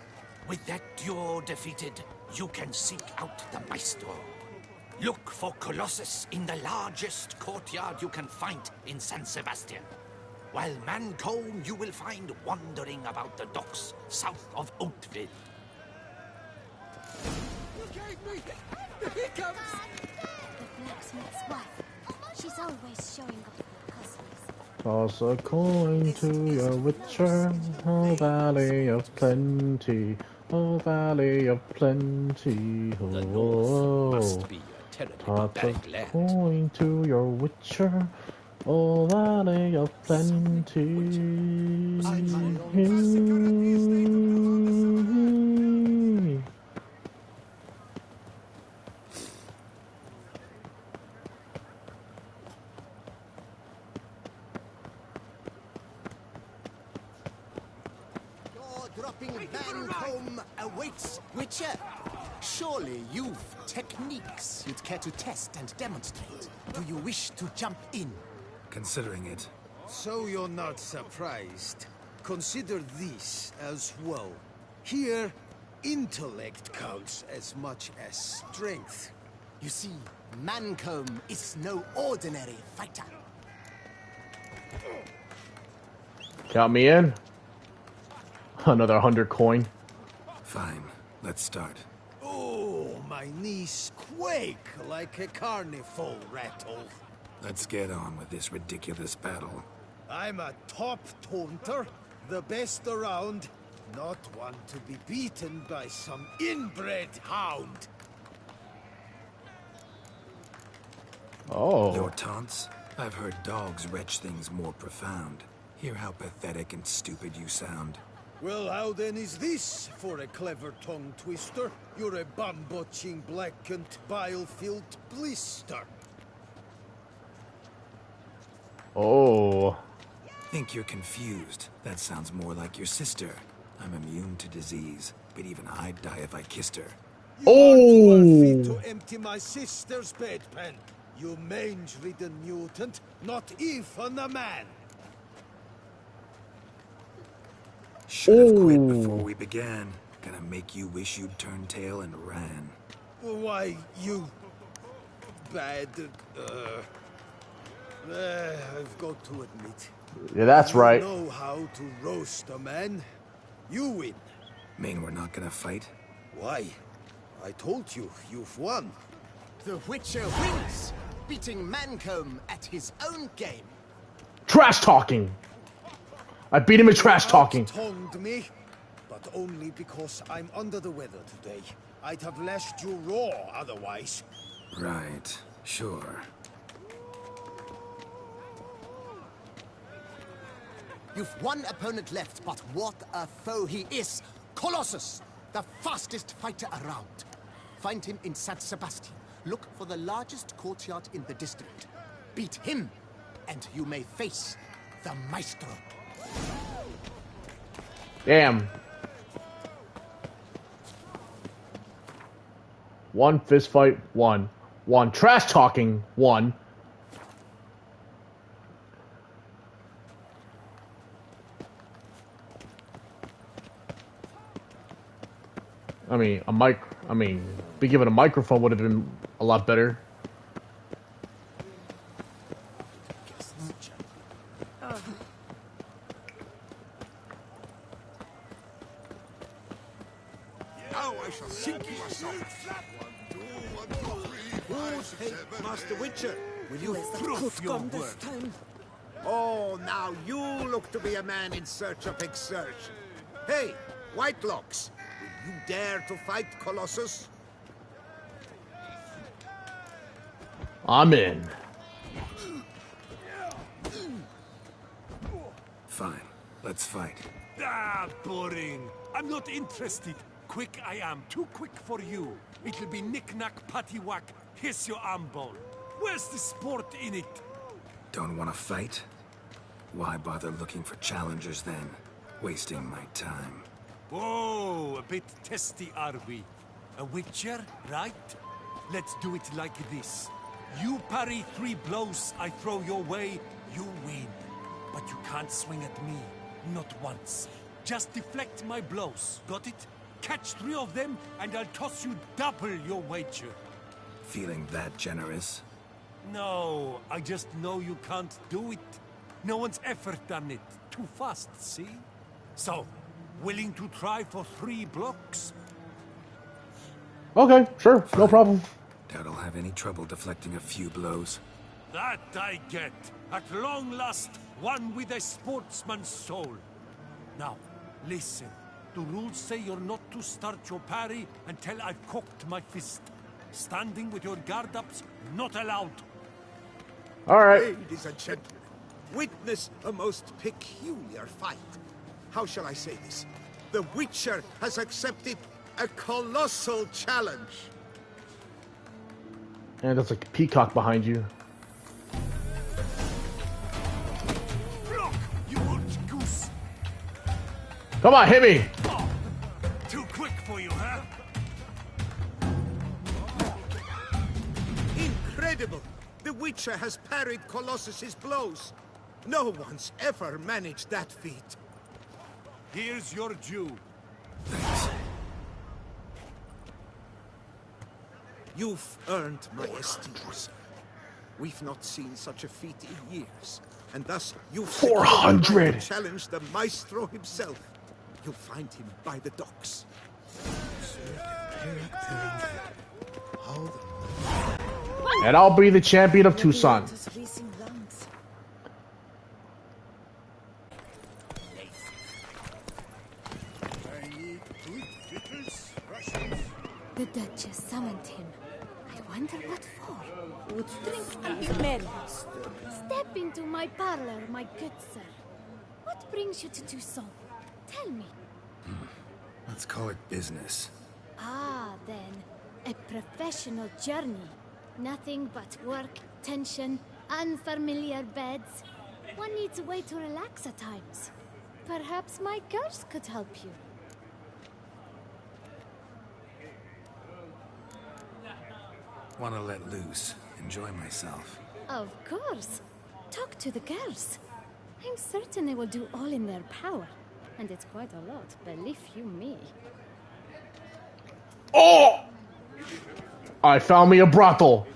With that duo defeated, you can seek out the Maestro. Look for Colossus in the largest courtyard you can find in San Sebastian. While Manco you will find wandering about the docks south of Oatville. You gave me the hiccups! The blacksmith's wife. She's always showing up with customers. Toss a coin to your witcher, oh valley of plenty, oh valley of plenty, oh. The North must be a terribly barbaric Toss a land. coin to your witcher, oh valley of plenty. Dropping Bancombe awaits, Witcher. Surely you've techniques you'd care to test and demonstrate. Do you wish to jump in? Considering it. So you're not surprised. Consider this as well. Here, intellect counts as much as strength. You see, Mancombe is no ordinary fighter. Count me in. Another 100 coin. Fine. Let's start. Oh, my knees quake like a carnival rattle. Let's get on with this ridiculous battle. I'm a top taunter, the best around, not one to be beaten by some inbred hound. Oh. Your taunts? I've heard dogs retch things more profound. Hear how pathetic and stupid you sound. Well, how then is this for a clever tongue twister? You're a bum-botching, blackened, bile-filled blister. Oh. Think you're confused. That sounds more like your sister. I'm immune to disease, but even I'd die if I kissed her. You are fit to empty my sister's bedpan. You mange-ridden mutant, not even a man. Should have quit before we began. Gonna make you wish you'd turned tail and ran. Why, you bad. I've got to admit. Yeah, that's right. You know how to roast a man. You win. Mean we're not gonna fight? Why? I told you, you've won. The Witcher wins, beating Mancombe at his own game. Trash talking. I beat him at trash talking. Tongued me, but only because I'm under the weather today. I'd have lashed you raw otherwise. Right. Sure. You've one opponent left, but what a foe he is! Colossus, the fastest fighter around. Find him in San Sebastian. Look for the largest courtyard in the district. Beat him, and you may face the Maestro. Damn. One fist fight, one. One trash talking, one. Be given a microphone would have been a lot better. Now I shall sink myself. Master Witcher, will you prove your worth? Oh, now you look to be a man in search of exertion. Hey, Whitelocks, will you dare to fight Colossus? I'm in. Fine, let's fight. Ah, boring. I'm not interested. Quick I am, too quick for you. It'll be knick-knack, patty-whack, here's your arm bone. Where's the sport in it? Don't want to fight? Why bother looking for challengers then? Wasting my time. Oh, a bit testy are we? A witcher, right? Let's do it like this. You parry 3 blows I throw your way, you win. But you can't swing at me, not once. Just deflect my blows, got it? Catch 3 of them, and I'll toss you double your wager. Feeling that generous? No, I just know you can't do it. No one's ever done it. Too fast, see? So, willing to try for 3 blocks? Okay, sure, no problem. Doubt I'll have any trouble deflecting a few blows. That I get. At long last, one with a sportsman's soul. Now, listen. The rules say you're not to start your parry until I've cocked my fist. Standing with your guard ups, not allowed. All right. Ladies and gentlemen, witness a most peculiar fight. How shall I say this? The Witcher has accepted a colossal challenge. And there's like a peacock behind you. Block, you old goose! Come on, hit me! Oh, too quick for you, huh? Incredible! The Witcher has parried Colossus's blows. No one's ever managed that feat. Here's your due. You've earned my esteem, sir. We've not seen such a feat in years, and thus you've 400 to challenge the maestro himself. You'll find him by the docks. And I'll be the champion of Tucson. The Duchess summoned him. I wonder what for. Drink and be merry. Step into my parlor, my good sir. What brings you to Tucson? Tell me. Let's call it business. Ah, then. A professional journey. Nothing but work, tension, unfamiliar beds. One needs a way to relax at times. Perhaps my girls could help you. Want to let loose, enjoy myself. Of course. Talk to the girls. I'm certain they will do all in their power. And it's quite a lot, believe you me. Oh! I found me a brothel.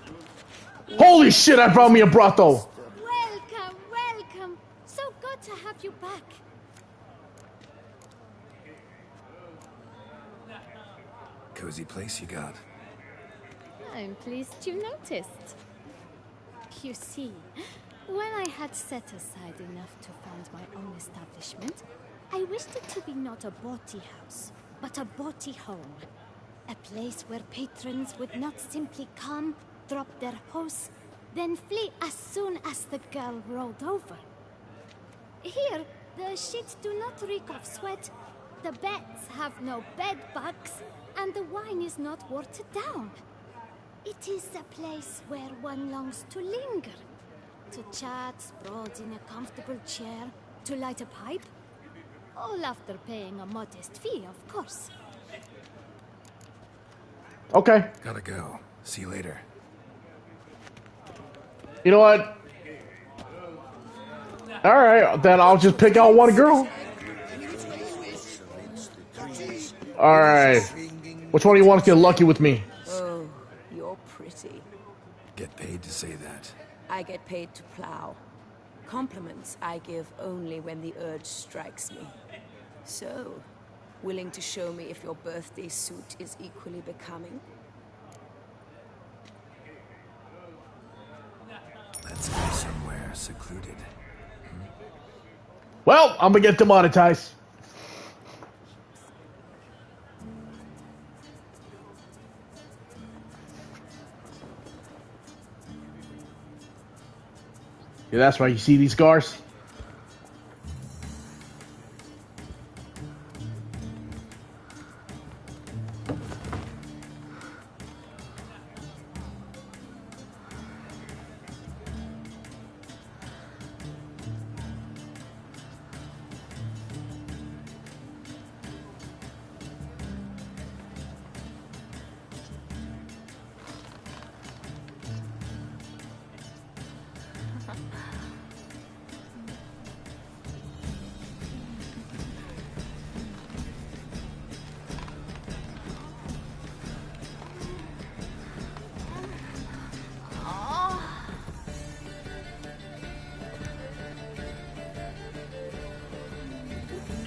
Holy shit, I found me a brothel. Welcome, welcome. So good to have you back. Cozy place you got. I'm pleased you noticed. You see, when I had set aside enough to found my own establishment, I wished it to be not a bawdy house, but a bawdy home. A place where patrons would not simply come, drop their hose, then flee as soon as the girl rolled over. Here, the sheets do not reek of sweat, the beds have no bed bugs, and the wine is not watered down. It is a place where one longs to linger, to chat sprawled in a comfortable chair, to light a pipe. All after paying a modest fee, of course. Okay. Gotta go. See you later. You know what? Alright, then I'll just pick out one girl. Alright. Which one do you want to get lucky with me? Oh, you're pretty. Get paid to say that. I get paid to plow. Compliments I give only when the urge strikes me. So, willing to show me if your birthday suit is equally becoming? Let's go somewhere secluded. Well, I'm gonna get demonetized. Yeah, that's right. You see these scars?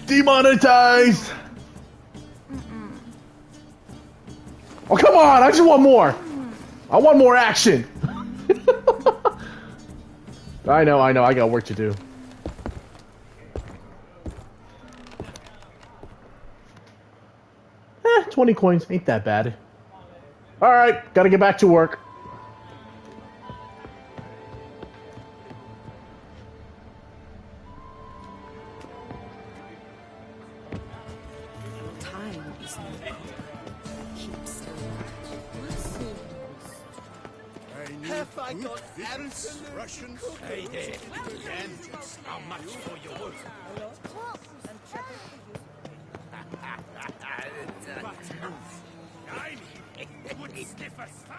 Demonetized! Oh, come on! I just want more! I want more action! I know, I got work to do. 20 coins, ain't that bad. Alright, gotta get back to work. Time is no keeps Have I got absolute Russian? Hey there, again. How much for your work?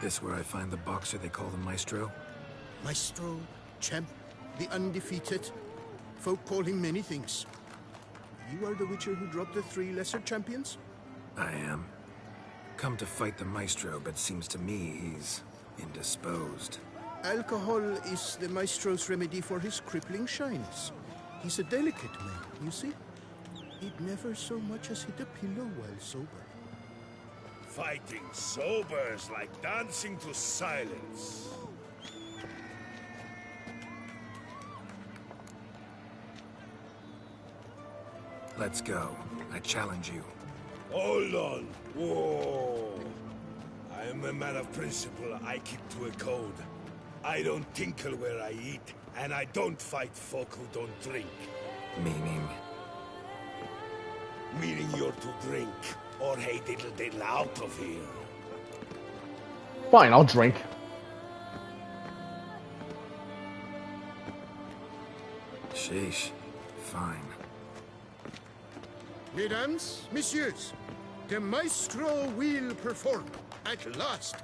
This where I find the boxer they call the Maestro? Maestro, champ, the undefeated. Folk call him many things. You are the Witcher who dropped the 3 lesser champions? I am. Come to fight the Maestro, but seems to me he's indisposed. Alcohol is the Maestro's remedy for his crippling shyness. He's a delicate man, you see? He'd never so much as hit a pillow while sober. Fighting sober is like dancing to silence. Let's go. I challenge you. Hold on. Whoa. I am a man of principle. I keep to a code. I don't tinkle where I eat, and I don't fight folk who don't drink. Meaning? Meaning you're to drink, or hey diddle diddle out of here. Fine, I'll drink. Sheesh. Fine. Mesdames, messieurs, the Maestro will perform at last.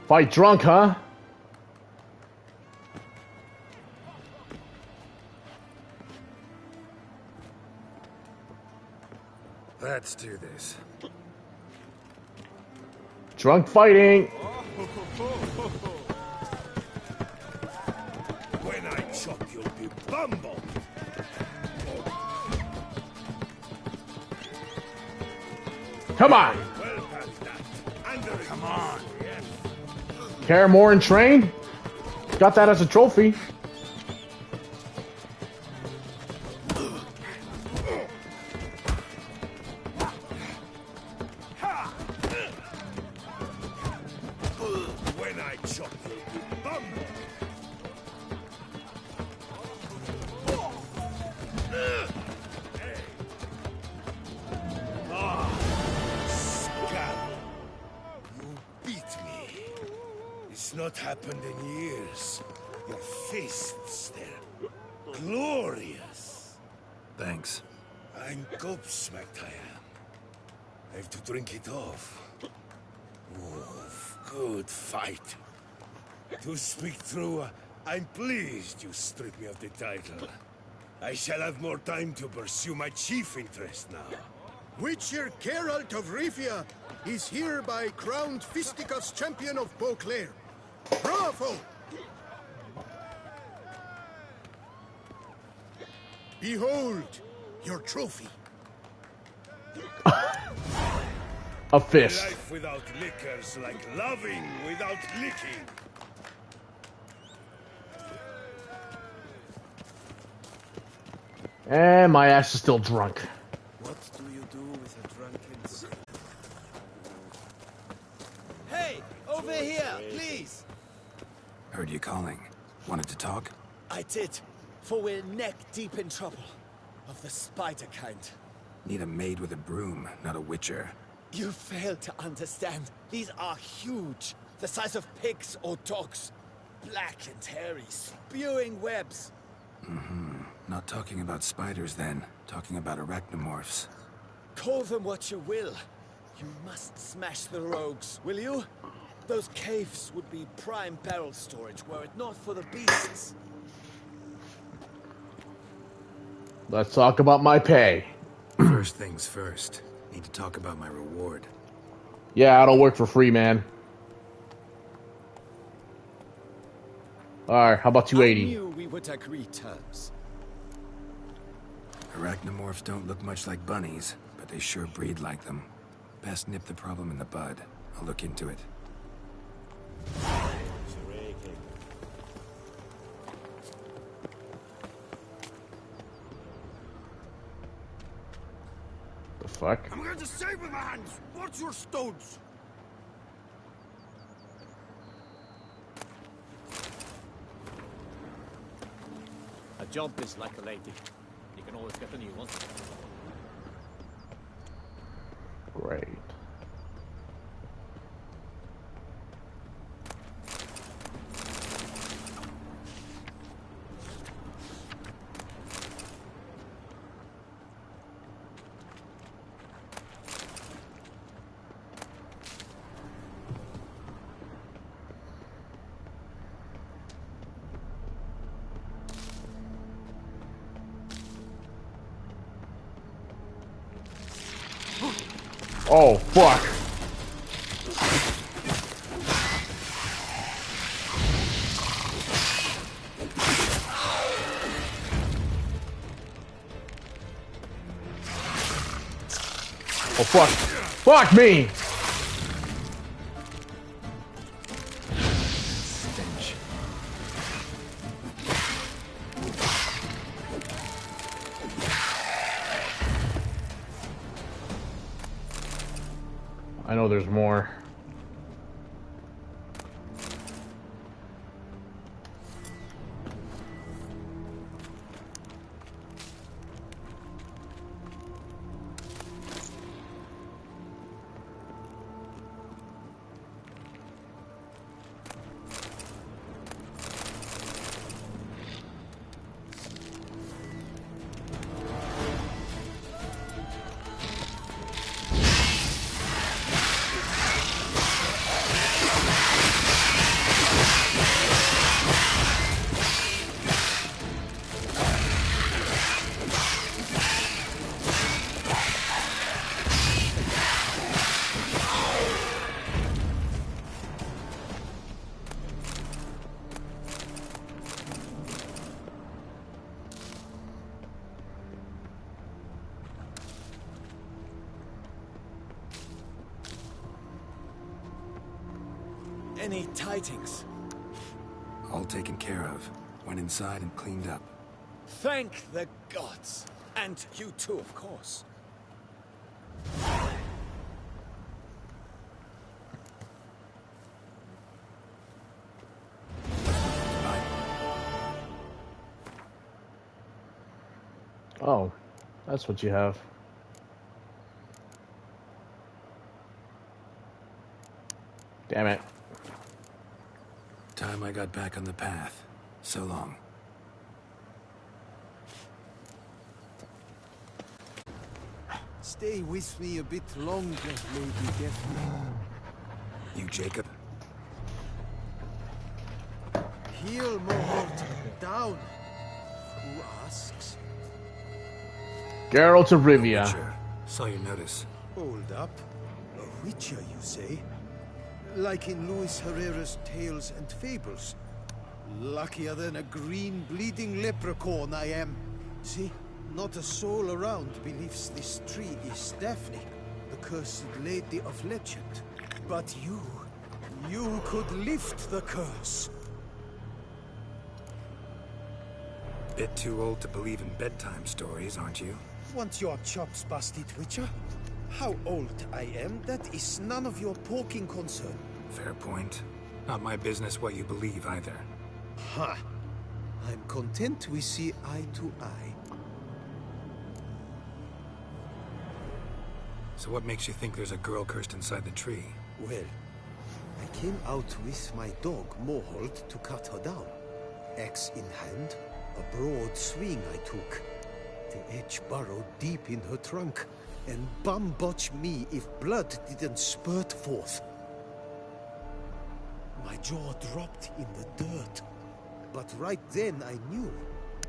Fight drunk, huh? Let's do this. Drunk fighting. When I chop, you'll be bumbled. Come on. Well past that. Come on. Yes. Care more and train? Got that as a trophy. When I chop, you'll be bumbled. Scum. You beat me. It's not happened in years. Your fists, they're glorious. Thanks. I'm gobsmacked, I am. I have to drink it off. Oof, good fight. To speak true, I'm pleased you stripped me of the title. I shall have more time to pursue my chief interest now. Witcher Geralt of Rivia is hereby crowned Fisticuffs champion of Beauclair. Bravo! Behold your trophy. a fist. Life without liquor's like loving without licking. And my ass is still drunk. What do you do with a drunken sailor? Hey, over here, please. Heard you calling. Wanted to talk? I did, for we're neck deep in trouble. Of the spider kind. Need a maid with a broom, not a witcher. You fail to understand. These are huge. The size of pigs or dogs. Black and hairy, spewing webs. Mm-hmm. Not talking about spiders then. Talking about arachnomorphs. Call them what you will. You must smash the rogues, will you? Those caves would be prime barrel storage were it not for the beasts. Let's talk about my pay. First things first. Need to talk about my reward. Yeah, I don't work for free, man. Alright, how about 280? I knew we would agree terms. Arachnomorphs don't look much like bunnies, but they sure breed like them. Best nip the problem in the bud. I'll look into it. The fuck? I'm going to save with my hands. Watch your stones. A job is like a lady. You can always get a new one. Great. Oh, fuck. Oh, fuck. Fuck me! Stench. I know there's more. Any tidings? All taken care of. Went inside and cleaned up. Thank the gods. And you too, of course. Oh, that's what you have. Damn it. Time I got back on the path. So long. Stay with me a bit longer, Lady Daphne. You, Jacob? Heel, Mohort. Down. Who asks? Geralt of Rivia. Witcher. Saw your notice. Hold up. A witcher, you say? Like in Luis Herrera's Tales and Fables. Luckier than a green bleeding leprechaun I am. See? Not a soul around believes this tree is Daphne, cursed lady of legend. But you could lift the curse. Bit too old to believe in bedtime stories, aren't you? Want your chops busted, Witcher? How old I am, that is none of your poking concern. Fair point. Not my business what you believe either. Ha! I'm content we see eye to eye. So what makes you think there's a girl cursed inside the tree? Well, I came out with my dog, Mohold, to cut her down. Axe in hand, a broad swing I took. The edge burrowed deep in her trunk, and bum-botch me if blood didn't spurt forth. My jaw dropped in the dirt. But right then I knew.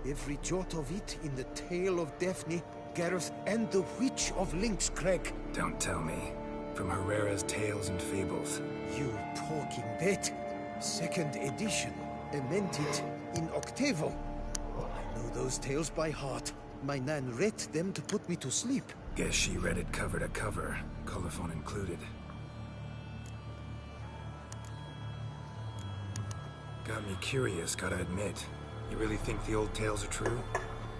Every jot of it in the tale of Daphne, Gareth, and the Witch of Lynx Crag. Don't tell me. From Herrera's Tales and Fables. You talking bet? Second edition, amended in octavo. I know those tales by heart. My nan read them to put me to sleep. Guess she read it cover to cover, colophon included. Got me curious, gotta admit. You really think the old tales are true?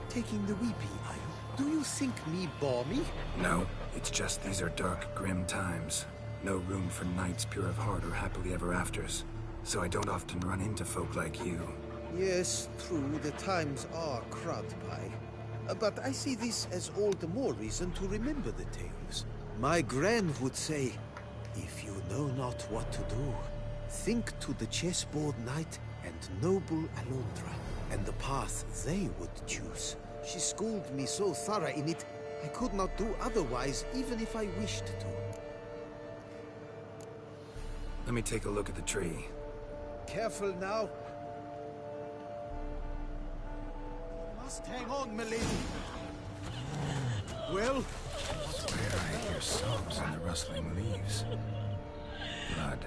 Taking the weepy, are you? Do you think me balmy? No, it's just these are dark, grim times. No room for knights pure of heart or happily ever afters. So I don't often run into folk like you. Yes, true, the times are crud pie. But I see this as all the more reason to remember the tales. My gran would say, if you know not what to do, think to the chessboard knight and noble Alondra, and the path they would choose. She schooled me so thorough in it, I could not do otherwise, even if I wished to. Let me take a look at the tree. Careful now. Must hang on, milady. Well? I swear I hear sobs in the rustling leaves. Blood.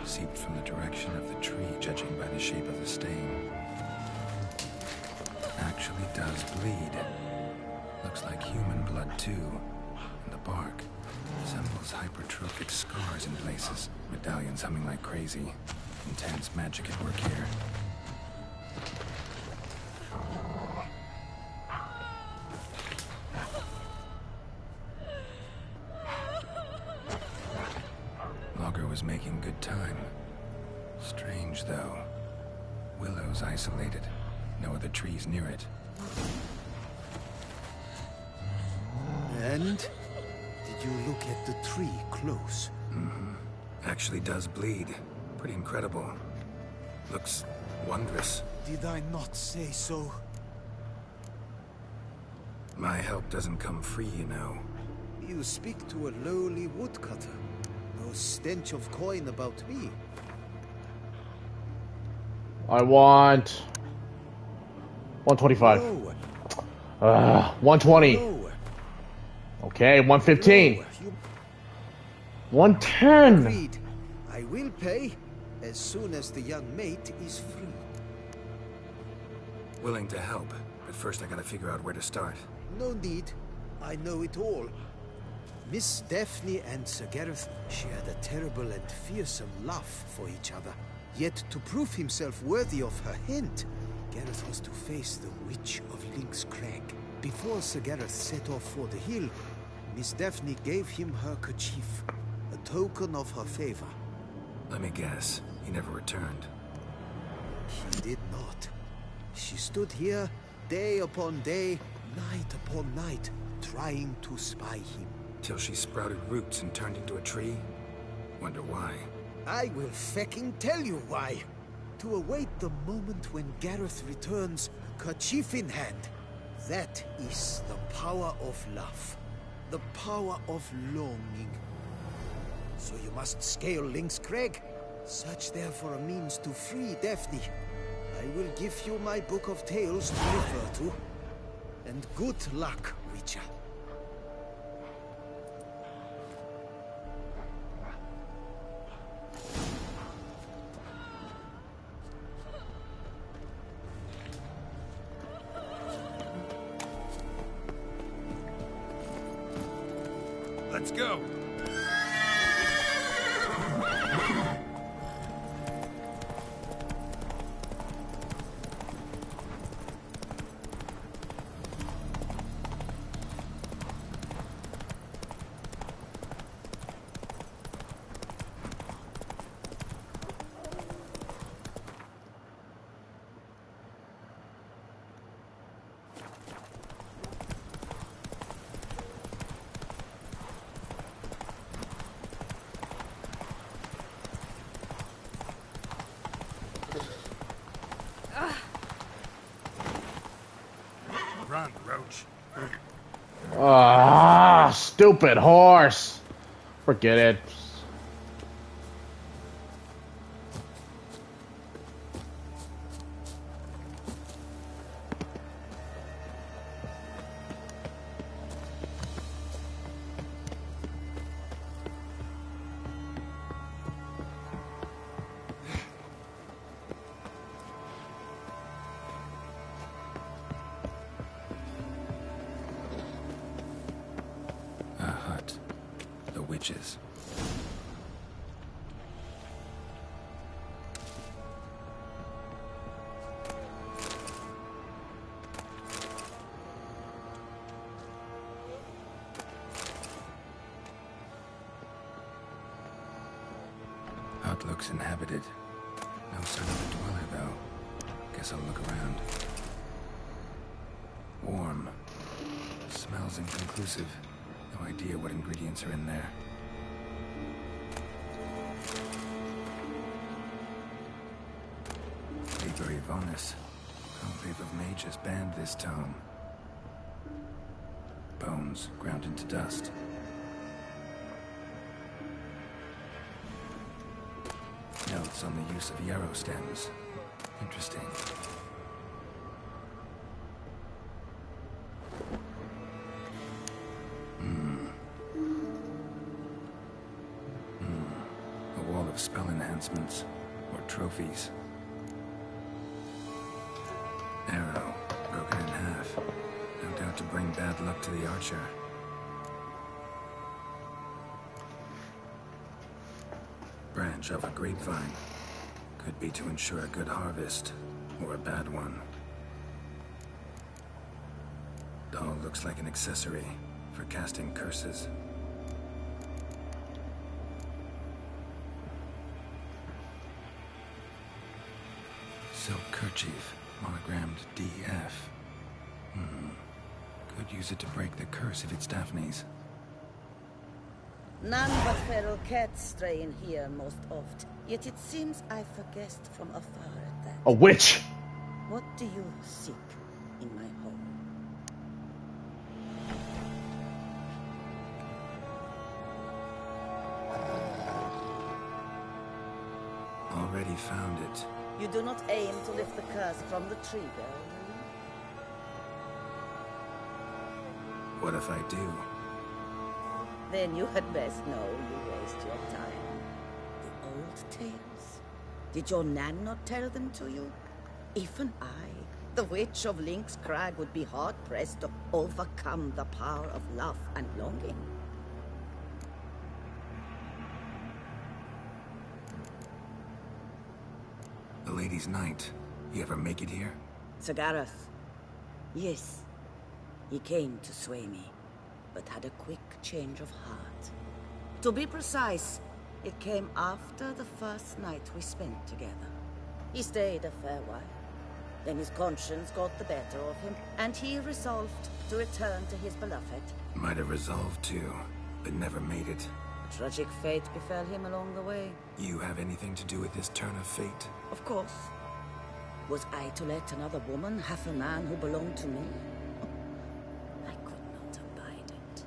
Seeped from the direction of the tree, judging by the shape of the stain. Actually does bleed. Looks like human blood, too. And the bark resembles hypertrophic scars in places. Medallions humming like crazy. Intense magic at work here. Logger was making good time. Strange, though. Willow's isolated. No other trees near it. And? Did you look at the tree close? Mm-hmm. Actually does bleed. Pretty incredible. Looks wondrous. Did I not say so? My help doesn't come free, you know. You speak to a lowly woodcutter. No stench of coin about me. I want 125. 120. Okay, 115. 110. Agreed. I will pay as soon as the young mate is free. Willing to help, but first I gotta figure out where to start. No need. I know it all. Miss Daphne and Sir Gareth shared a terrible and fearsome love for each other. Yet to prove himself worthy of her hint, Gareth was to face the Witch of Lynx Crag. Before Sir Gareth set off for the hill, Miss Daphne gave him her kerchief, a token of her favor. Let me guess, he never returned. He did not. She stood here, day upon day, night upon night, trying to spy him. Till she sprouted roots and turned into a tree? Wonder why. I will fecking tell you why. To await the moment when Gareth returns, kerchief in hand. That is the power of love. The power of longing. So you must scale Lynx Crag. Search there for a means to free Daphne. I will give you my book of tales to refer to. And good luck, Witcher. Let's go. Run, Roach. Ah, stupid horse. Forget it. Witches. Hut looks inhabited. No sign of a dweller, though. Guess I'll look around. Warm. Smells inconclusive. No idea what ingredients are in there. Liber Yvonis. Conclave of mages banned this tome. Bones ground into dust. Notes on the use of yarrow stems. Interesting. A wall of spell enhancements, or trophies. Arrow, broken in half. No doubt to bring bad luck to the archer. Branch of a grapevine. Could be to ensure a good harvest, or a bad one. Doll looks like an accessory for casting curses. Silk kerchief, monogrammed DF. Could use it to break the curse if it's Daphne's. None but feral cats stray in here most oft. Yet it seems I've a guest from afar at that. A witch! What do you seek in my home? Already found it. You do not aim to lift the curse from the tree, girl, do you? What if I do? Then you had best know you waste your time. The old tales? Did your Nan not tell them to you? Even I, the witch of Link's Crag, would be hard-pressed to overcome the power of love and longing. The Lady's Knight. You ever make it here? Sir Gareth. Yes. He came to sway me, but had a quick change of heart. To be precise, it came after the first night we spent together. He stayed a fair while. Then his conscience got the better of him, and he resolved to return to his beloved. Might have resolved to, but never made it. A tragic fate befell him along the way. You have anything to do with this turn of fate? Of course. Was I to let another woman have a man who belonged to me? I could not abide it.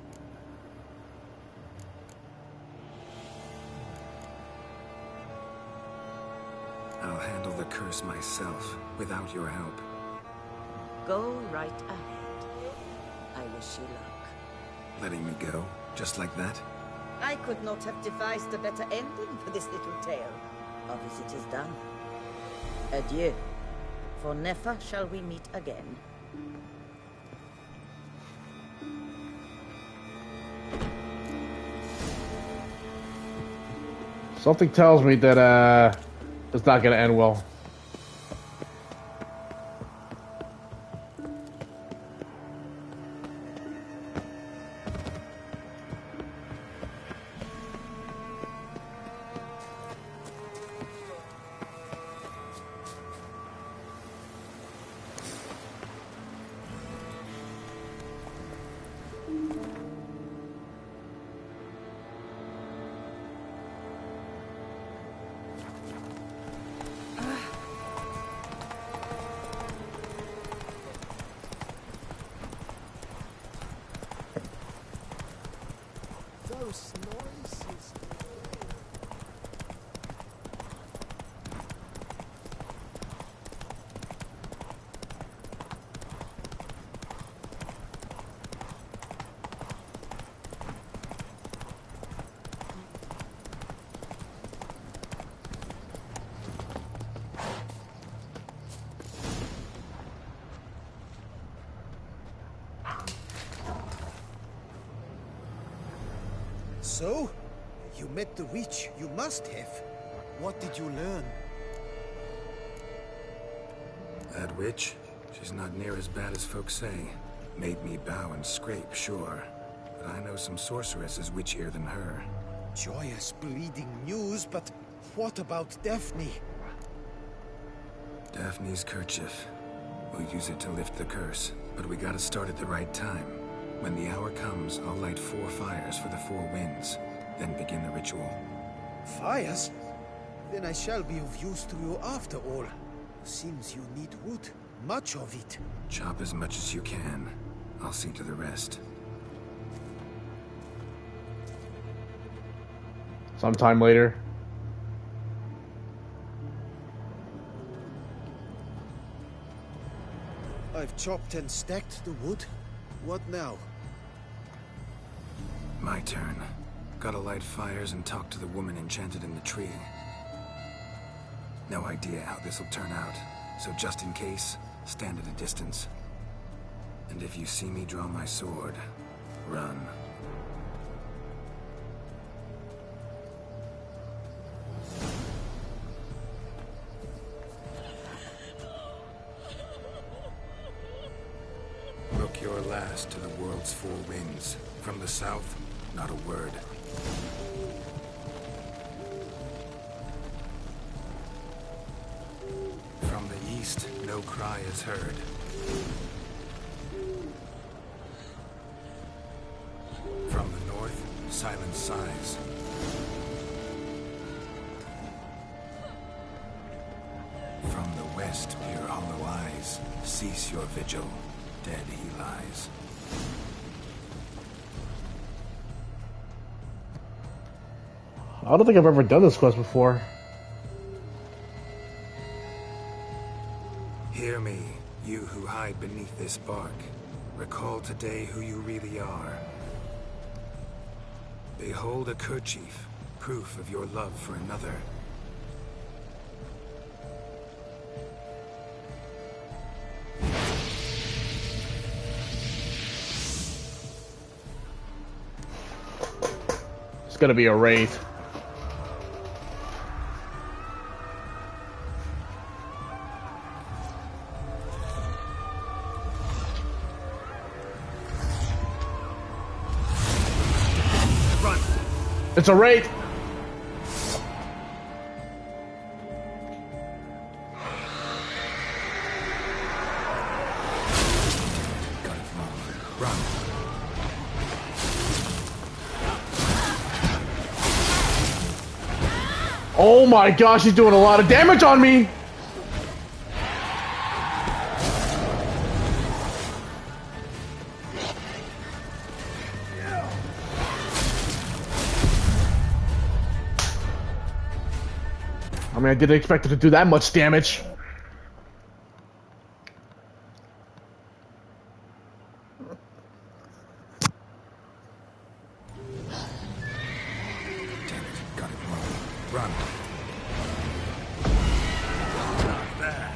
I'll handle the curse myself, without your help. Go right ahead. I wish you luck. Letting me go, just like that? I could not have devised a better ending for this little tale. Our visit is done. Adieu. For never shall we meet again. Something tells me that it's not gonna end well. Those noises. So? You met the witch. You must have. What did you learn? That witch? She's not near as bad as folks say. Made me bow and scrape, sure. But I know some sorceresses witchier than her. Joyous, bleeding news, but what about Daphne? Daphne's kerchief. We'll use it to lift the curse, but we gotta start at the right time. When the hour comes, I'll light 4 fires for the 4 winds, then begin the ritual. Fires? Then I shall be of use to you after all. Seems you need wood. Much of it. Chop as much as you can. I'll see to the rest. Sometime later. I've chopped and stacked the wood. What now? My turn. Gotta light fires and talk to the woman enchanted in the tree. No idea how this'll turn out, so just in case, stand at a distance. And if you see me draw my sword, run. Look your last to the world's 4 winds. From the south, not a word. From the east, no cry is heard. From the north, silent sighs. From the west, peer hollow eyes. Cease your vigil. Dead he lies. I don't think I've ever done this quest before. Hear me, you who hide beneath this bark. Recall today who you really are. Behold a kerchief, proof of your love for another. It's gonna be a wraith. It's a wraith. Run. Oh my gosh, he's doing a lot of damage on me. I mean, I didn't expect it to do that much damage. Damn it, got it wrong. Run. Not bad.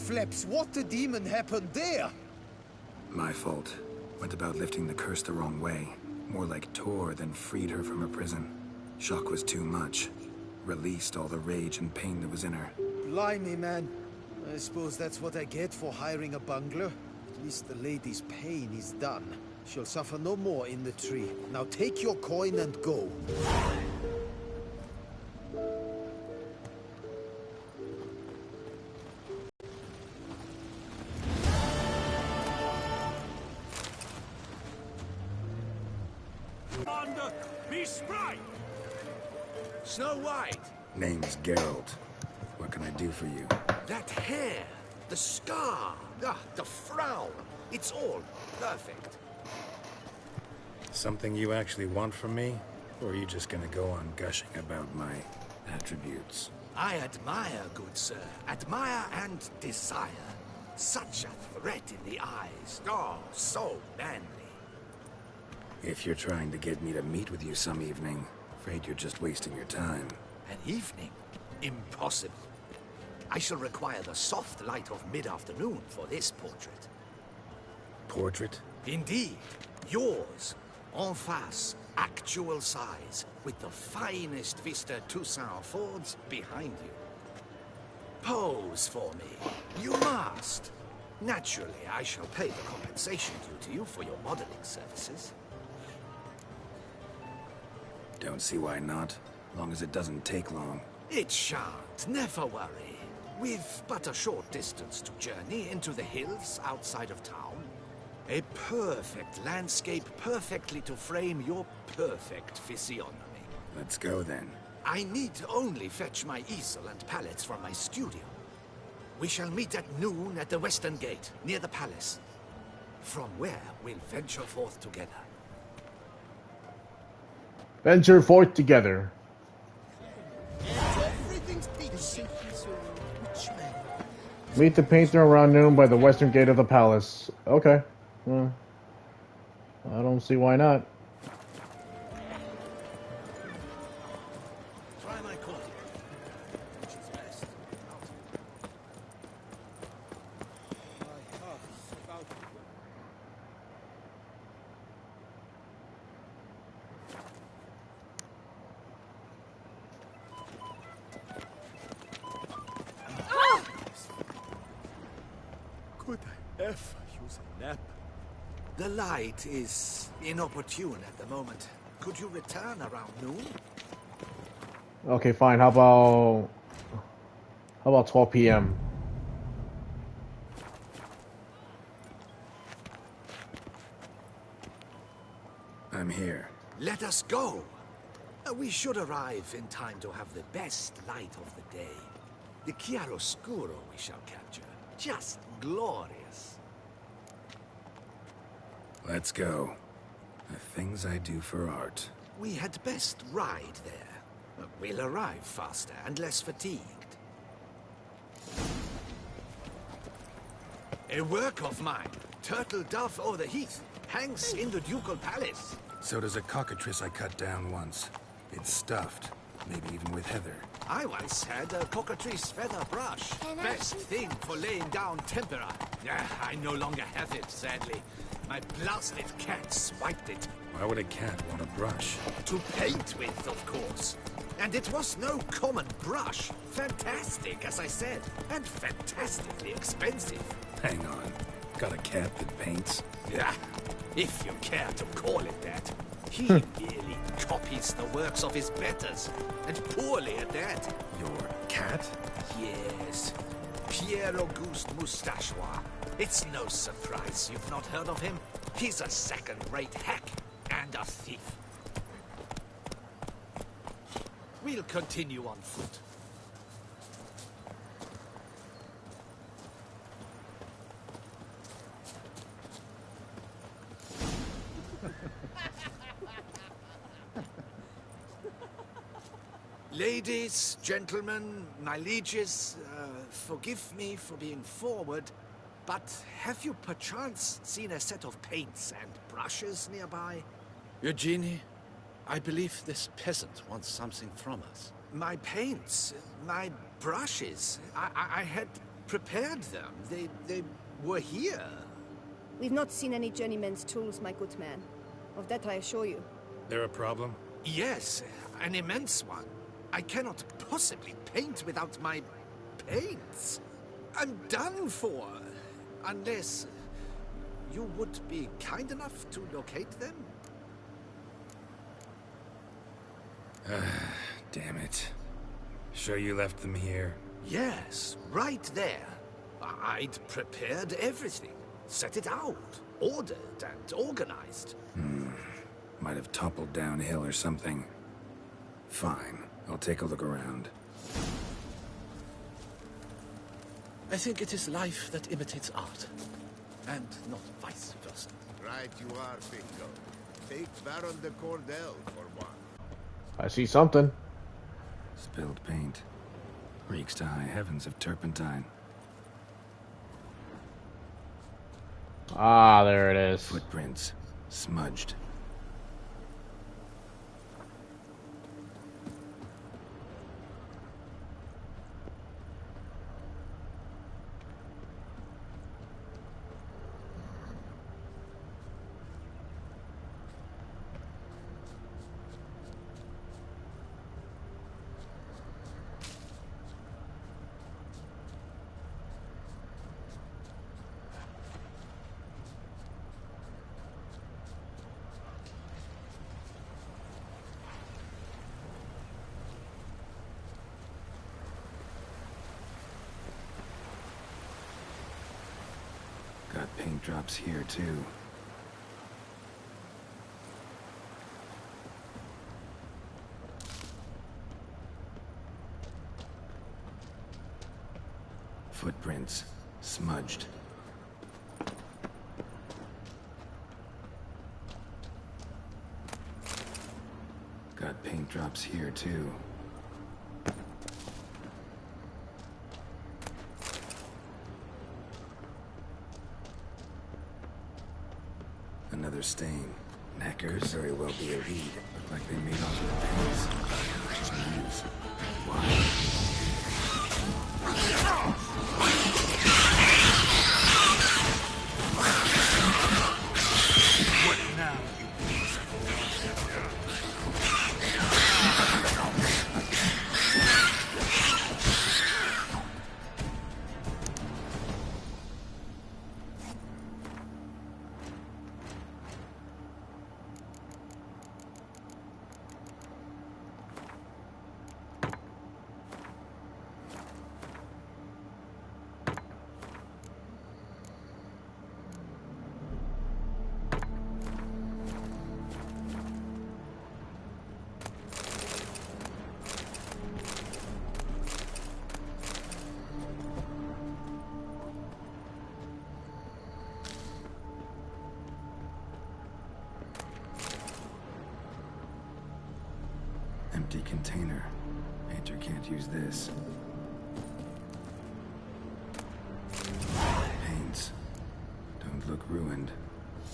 Flaps, what the demon happened there? My fault. Went about lifting the curse the wrong way. More like tore than freed her from her prison. Shock was too much. Released all the rage and pain that was in her. Blimey, man. I suppose that's what I get for hiring a bungler. At least the lady's pain is done. She'll suffer no more in the tree. Now take your coin and go. Commander, be spry! Snow White! Name's Geralt. What can I do for you? That hair, the scar, the frown. It's all perfect. Something you actually want from me? Or are you just gonna go on gushing about my attributes? I admire, good sir. Admire and desire. Such a threat in the eyes. Oh, so manly. If you're trying to get me to meet with you some evening, afraid you're just wasting your time. An evening? Impossible. I shall require the soft light of mid-afternoon for this portrait. Portrait? Indeed. Yours. En face. Actual size. With the finest Vista Toussaint Fords behind you. Pose for me. You must. Naturally, I shall pay the compensation due to you for your modeling services. Don't see why not. Long as it doesn't take long. It shan't. Never worry. We've but a short distance to journey into the hills outside of town. A perfect landscape perfectly to frame your perfect physiognomy. Let's go then. I need only fetch my easel and palettes from my studio. We shall meet at noon at the western gate, near the palace. From where we'll venture forth together. Venture forth together. Meet the painter around noon by the western gate of the palace. Okay. Well, I don't see why not. Try my coffee, which is best. Could I ever use a nap? The light is inopportune at the moment. Could you return around noon? Okay, fine. How about 12 p.m.? I'm here. Let us go. We should arrive in time to have the best light of the day. The chiaroscuro we shall capture. Just glorious. Let's go. The things I do for art. We had best ride there. We'll arrive faster and less fatigued. A work of mine, Turtle Dove o'er the Heath, hangs in the ducal palace. So does a cockatrice I cut down once. It's stuffed, maybe even with heather. I once had a cockatrice feather brush. Best thing for laying down tempera. I no longer have it, sadly. My blasted cat swiped it. Why would a cat want a brush? To paint with, of course. And it was no common brush. Fantastic, as I said. And fantastically expensive. Hang on. Got a cat that paints? Yeah, if you care to call it that. He merely copies the works of his betters. And poorly at that. Your cat? Yes. Pierre-Auguste Moustachois. It's no surprise you've not heard of him. He's a second-rate hack and a thief. We'll continue on foot. Ladies, gentlemen, my lieges, forgive me for being forward, but have you perchance seen a set of paints and brushes nearby? Eugenie, I believe this peasant wants something from us. My paints, my brushes. I had prepared them. They were here. We've not seen any journeyman's tools, my good man. Of that I assure you. There a problem? Yes, an immense one. I cannot possibly paint without my paints. I'm done for. Unless you would be kind enough to locate them? Damn it. Sure you left them here? Yes, right there. I'd prepared everything. Set it out. Ordered and organized. Might have toppled downhill or something. Fine. I'll take a look around. I think it is life that imitates art. And not vice versa. Right you are, Bingo. Take Baron de Cordel for one. I see something. Spilled paint. Reeks to high heavens of turpentine. Ah, there it is. Footprints. Smudged. Got paint drops here, too. Footprints. Smudged. Got paint drops here, too. Another stain. Knackers. Could very well be a lead. Look like they made off with paints. Jeez. Why? Empty container. Painter can't use this. Paints. Don't look ruined.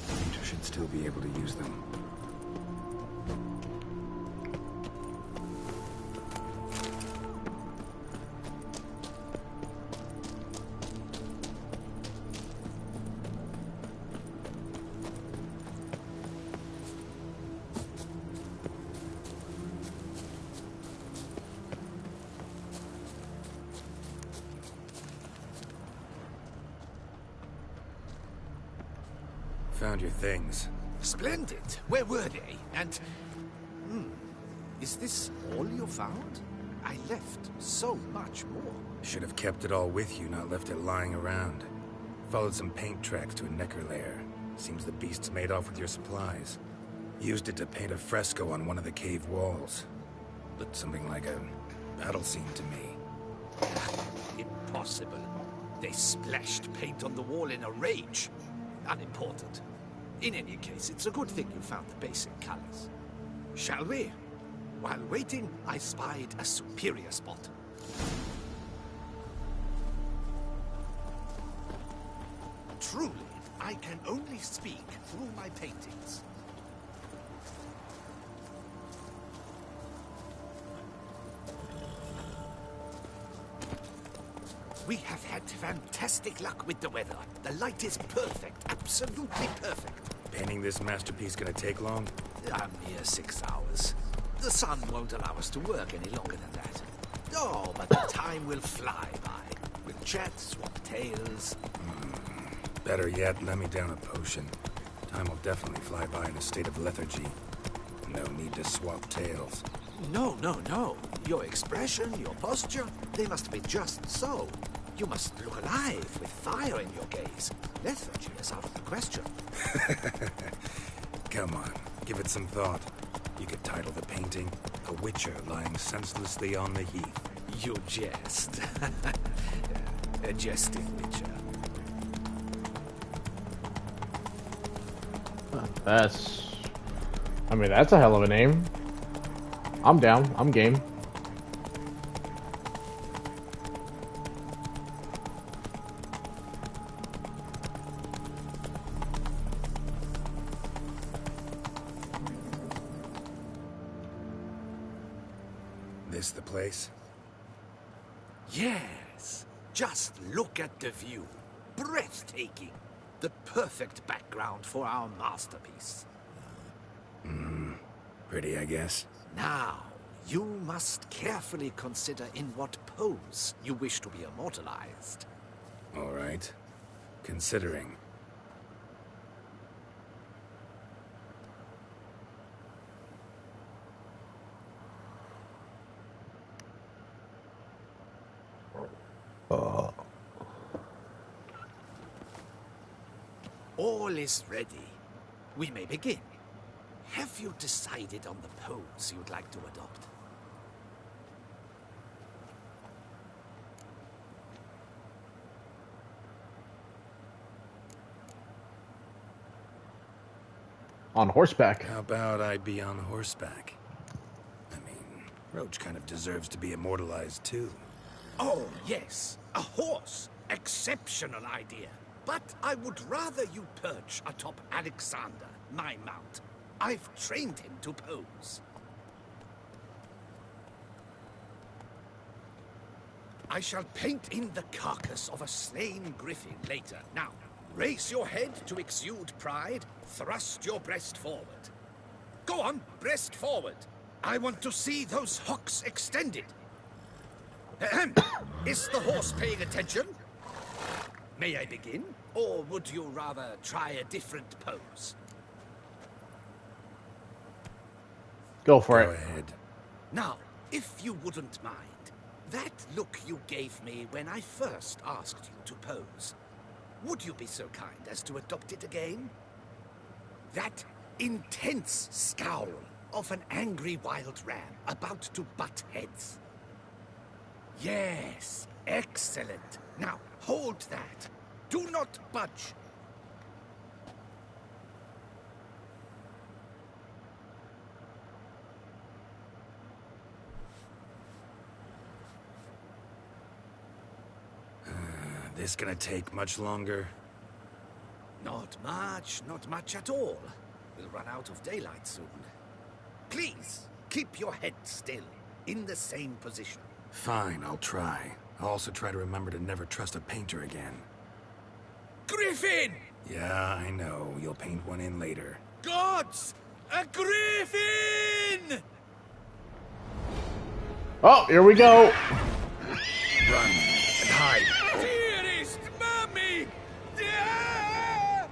Painter should still be able to use them. Found your things. Splendid. Where were they? And... is this all you found? I left so much more. Should have kept it all with you, not left it lying around. Followed some paint tracks to a necker lair. Seems the beast's made off with your supplies. Used it to paint a fresco on one of the cave walls. Looked something like a battle scene to me. Impossible. They splashed paint on the wall in a rage. Unimportant. In any case, it's a good thing you found the basic colors. Shall we? While waiting, I spied a superior spot. Truly, I can only speak through my paintings. We have had fantastic luck with the weather. The light is perfect, absolutely perfect. Painting this masterpiece gonna take long? A mere 6 hours. The sun won't allow us to work any longer than that. Oh, but the time will fly by. We'll chat, swap tales. Better yet, let me down a potion. Time will definitely fly by in a state of lethargy. No need to swap tales. No, no, no. Your expression, your posture, they must be just so. You must look alive with fire in your gaze. Lethargy is out of the question. Come on, give it some thought. You could title the painting, A Witcher Lying Senselessly on the Heath. You jest. A jesting witcher. I mean, that's a hell of a name. I'm down. I'm game. This the place? Yes. Just look at the view. Breathtaking. The perfect background for our masterpiece. Pretty, I guess. Now, you must carefully consider in what pose you wish to be immortalized. All right. Considering. All is ready. We may begin. Have you decided on the pose you'd like to adopt? On horseback. How about I be on horseback? I mean, Roach kind of deserves to be immortalized too. Oh, yes. A horse. Exceptional idea. But I would rather you perch atop Alexander, my mount. I've trained him to pose. I shall paint in the carcass of a slain griffin later. Now, raise your head to exude pride. Thrust your breast forward. Go on, breast forward. I want to see those hocks extended. Ahem. Is the horse paying attention? May I begin? Or would you rather try a different pose? Go for it. Go ahead. Now, if you wouldn't mind, that look you gave me when I first asked you to pose, would you be so kind as to adopt it again? That intense scowl of an angry wild ram about to butt heads. Yes, excellent. Now, hold that. Do not budge. This gonna take much longer? Not much at all. We'll run out of daylight soon. Please, keep your head still, in the same position. Fine, I'll try. I'll also try to remember to never trust a painter again. Griffin! Yeah, I know. You'll paint one in later. Gods! A griffin! Oh, here we go. Run and hide. Dearest mommy! Ah!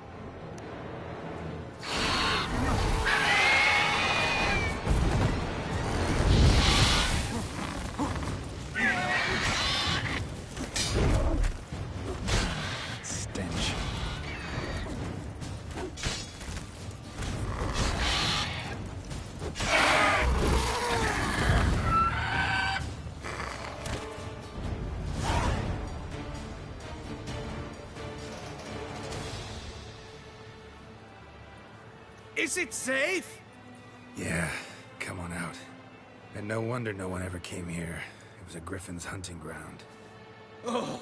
Stench. Is it safe? Yeah, come on out. And no wonder no one ever came here. It was a griffin's hunting ground. Oh,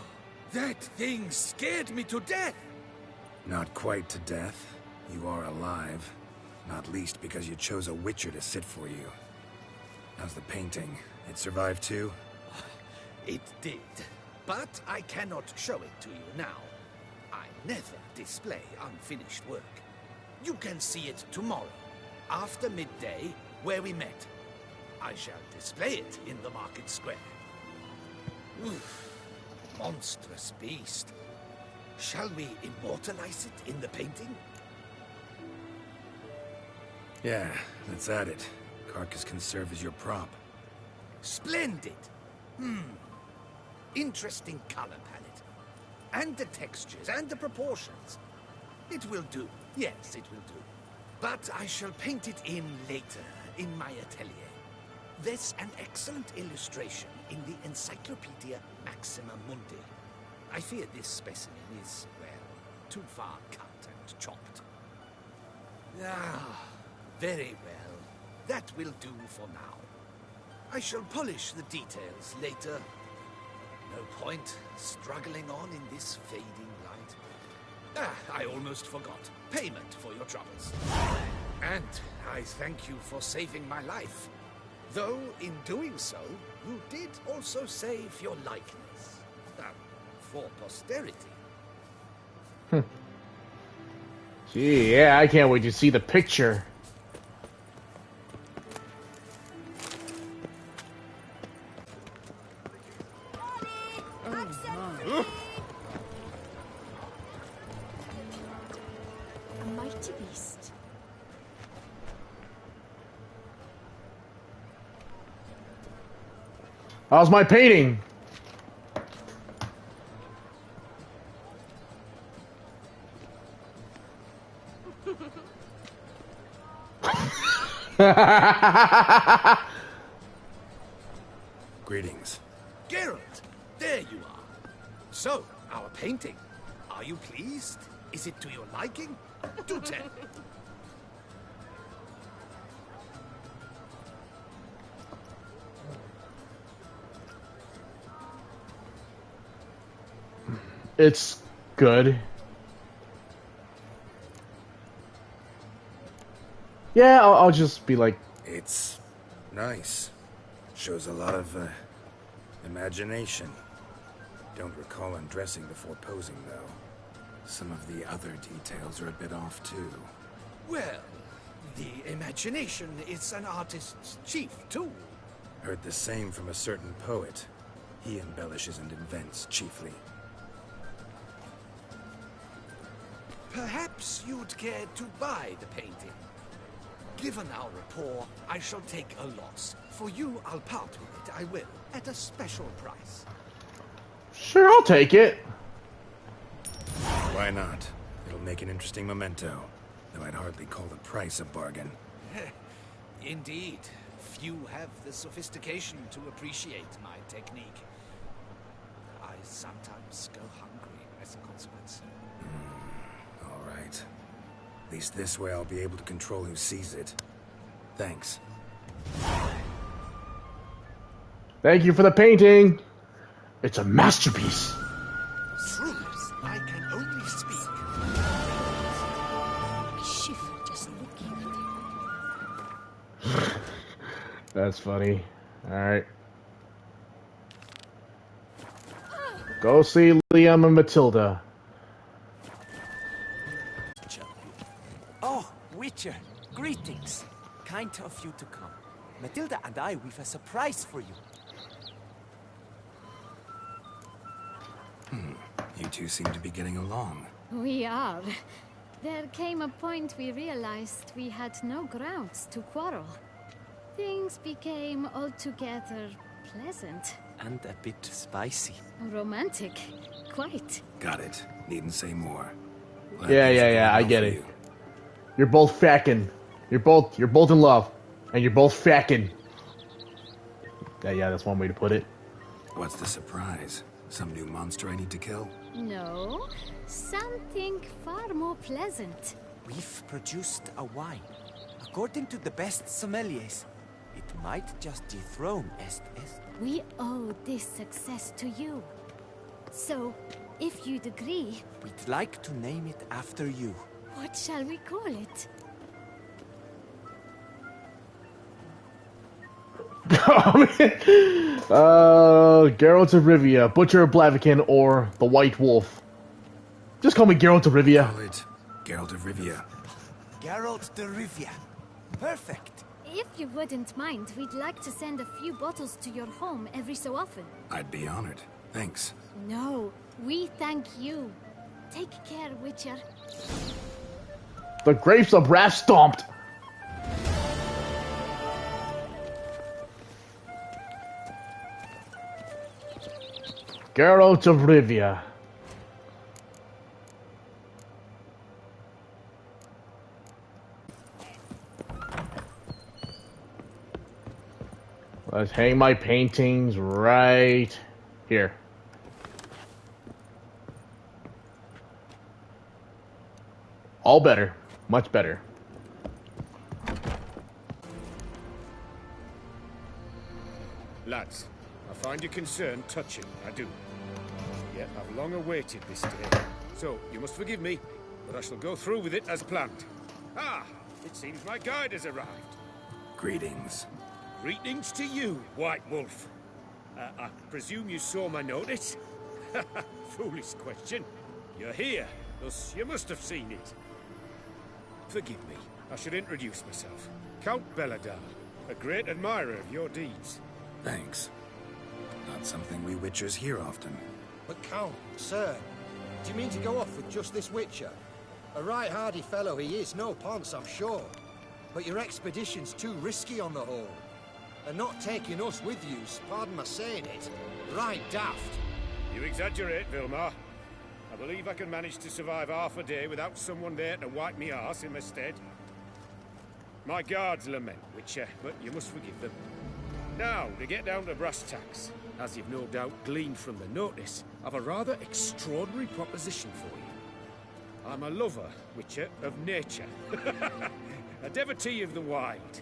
that thing scared me to death. Not quite to death. You are alive. Not least because you chose a witcher to sit for you. How's the painting? It survived too? It did. But I cannot show it to you now. I never display unfinished work. You can see it tomorrow, after midday, where we met. I shall display it in the market square. Oof, monstrous beast. Shall we immortalize it in the painting? Yeah, let's add it. Carcass can serve as your prop. Splendid! Interesting color palette. And the textures, and the proportions. It will do. Yes, it will do. But I shall paint it in later, in my atelier. There's an excellent illustration in the Encyclopedia Maxima Mundi. I fear this specimen is, well, too far cut and chopped. Ah, very well. That will do for now. I shall polish the details later. No point struggling on in this fading light. Ah, I almost forgot. Payment for your troubles. And I thank you for saving my life. Though, in doing so, you did also save your likeness. For posterity. Gee, yeah, I can't wait to see the picture. A mighty beast. How's my painting? Greetings. Geralt, there you are. So, our painting. Are you pleased? Is it to your liking? Do tell. It's good. Yeah, I'll just be like... It's nice. Shows a lot of, imagination. Don't recall undressing before posing, though. Some of the other details are a bit off, too. Well, the imagination is an artist's chief tool. Heard the same from a certain poet. He embellishes and invents, chiefly. Perhaps you'd care to buy the painting. Given our rapport, I shall take a loss. For you, I'll part with it, I will, at a special price. Sure, I'll take it. Why not? It'll make an interesting memento. Though I'd hardly call the price a bargain. Indeed. Few have the sophistication to appreciate my technique. I sometimes go hungry as a consequence. All right. At least this way I'll be able to control who sees it. Thanks. Thank you for the painting. It's a masterpiece. Truth, I can only speak. I shiver just looking at it. That's funny. Alright. Go see Liam and Matilda. Oh, Witcher, greetings. Kind of you to come. Matilda and I, we've a surprise for you. You two seem to be getting along. We are. There came a point we realized we had no grounds to quarrel. Things became altogether pleasant. And a bit spicy. Romantic. Quite. Got it. Needn't say more. Yeah, I get it. You're both facking. You're both in love. And you're both facking. Yeah, that's one way to put it. What's the surprise? Some new monster I need to kill? No, something far more pleasant. We've produced a wine. According to the best sommeliers, it might just dethrone Est. We owe this success to you. So, if you'd agree... We'd like to name it after you. What shall we call it? Geralt of Rivia, Butcher of Blaviken, or the White Wolf. Just call me Geralt of Rivia. Call it Geralt of Rivia. Geralt de Rivia. Perfect. If you wouldn't mind, we'd like to send a few bottles to your home every so often. I'd be honored. Thanks. No, we thank you. Take care, Witcher. The grapes of wrath stomped. Geralt of Rivia. Let's hang my paintings right here. All better. Much better. Lads, I find your concern touching, I do. Yet I've long awaited this day. So, you must forgive me, but I shall go through with it as planned. Ah, it seems my guide has arrived. Greetings. Greetings to you, White Wolf. I presume you saw my notice? Foolish question. You're here, thus you must have seen it. Forgive me, I should introduce myself. Count Belladar, a great admirer of your deeds. Thanks. Not something we Witchers hear often. But Count, sir, do you mean to go off with just this Witcher? A right hardy fellow he is, no ponce, I'm sure. But your expedition's too risky on the whole. And not taking us with you, pardon my saying it, right daft. You exaggerate, Vilmar. I believe I can manage to survive half a day without someone there to wipe me arse in my stead. My guards lament, Witcher, but you must forgive them. Now, to get down to brass tacks, as you've no doubt gleaned from the notice, I've a rather extraordinary proposition for you. I'm a lover, Witcher, of nature. A devotee of the wild.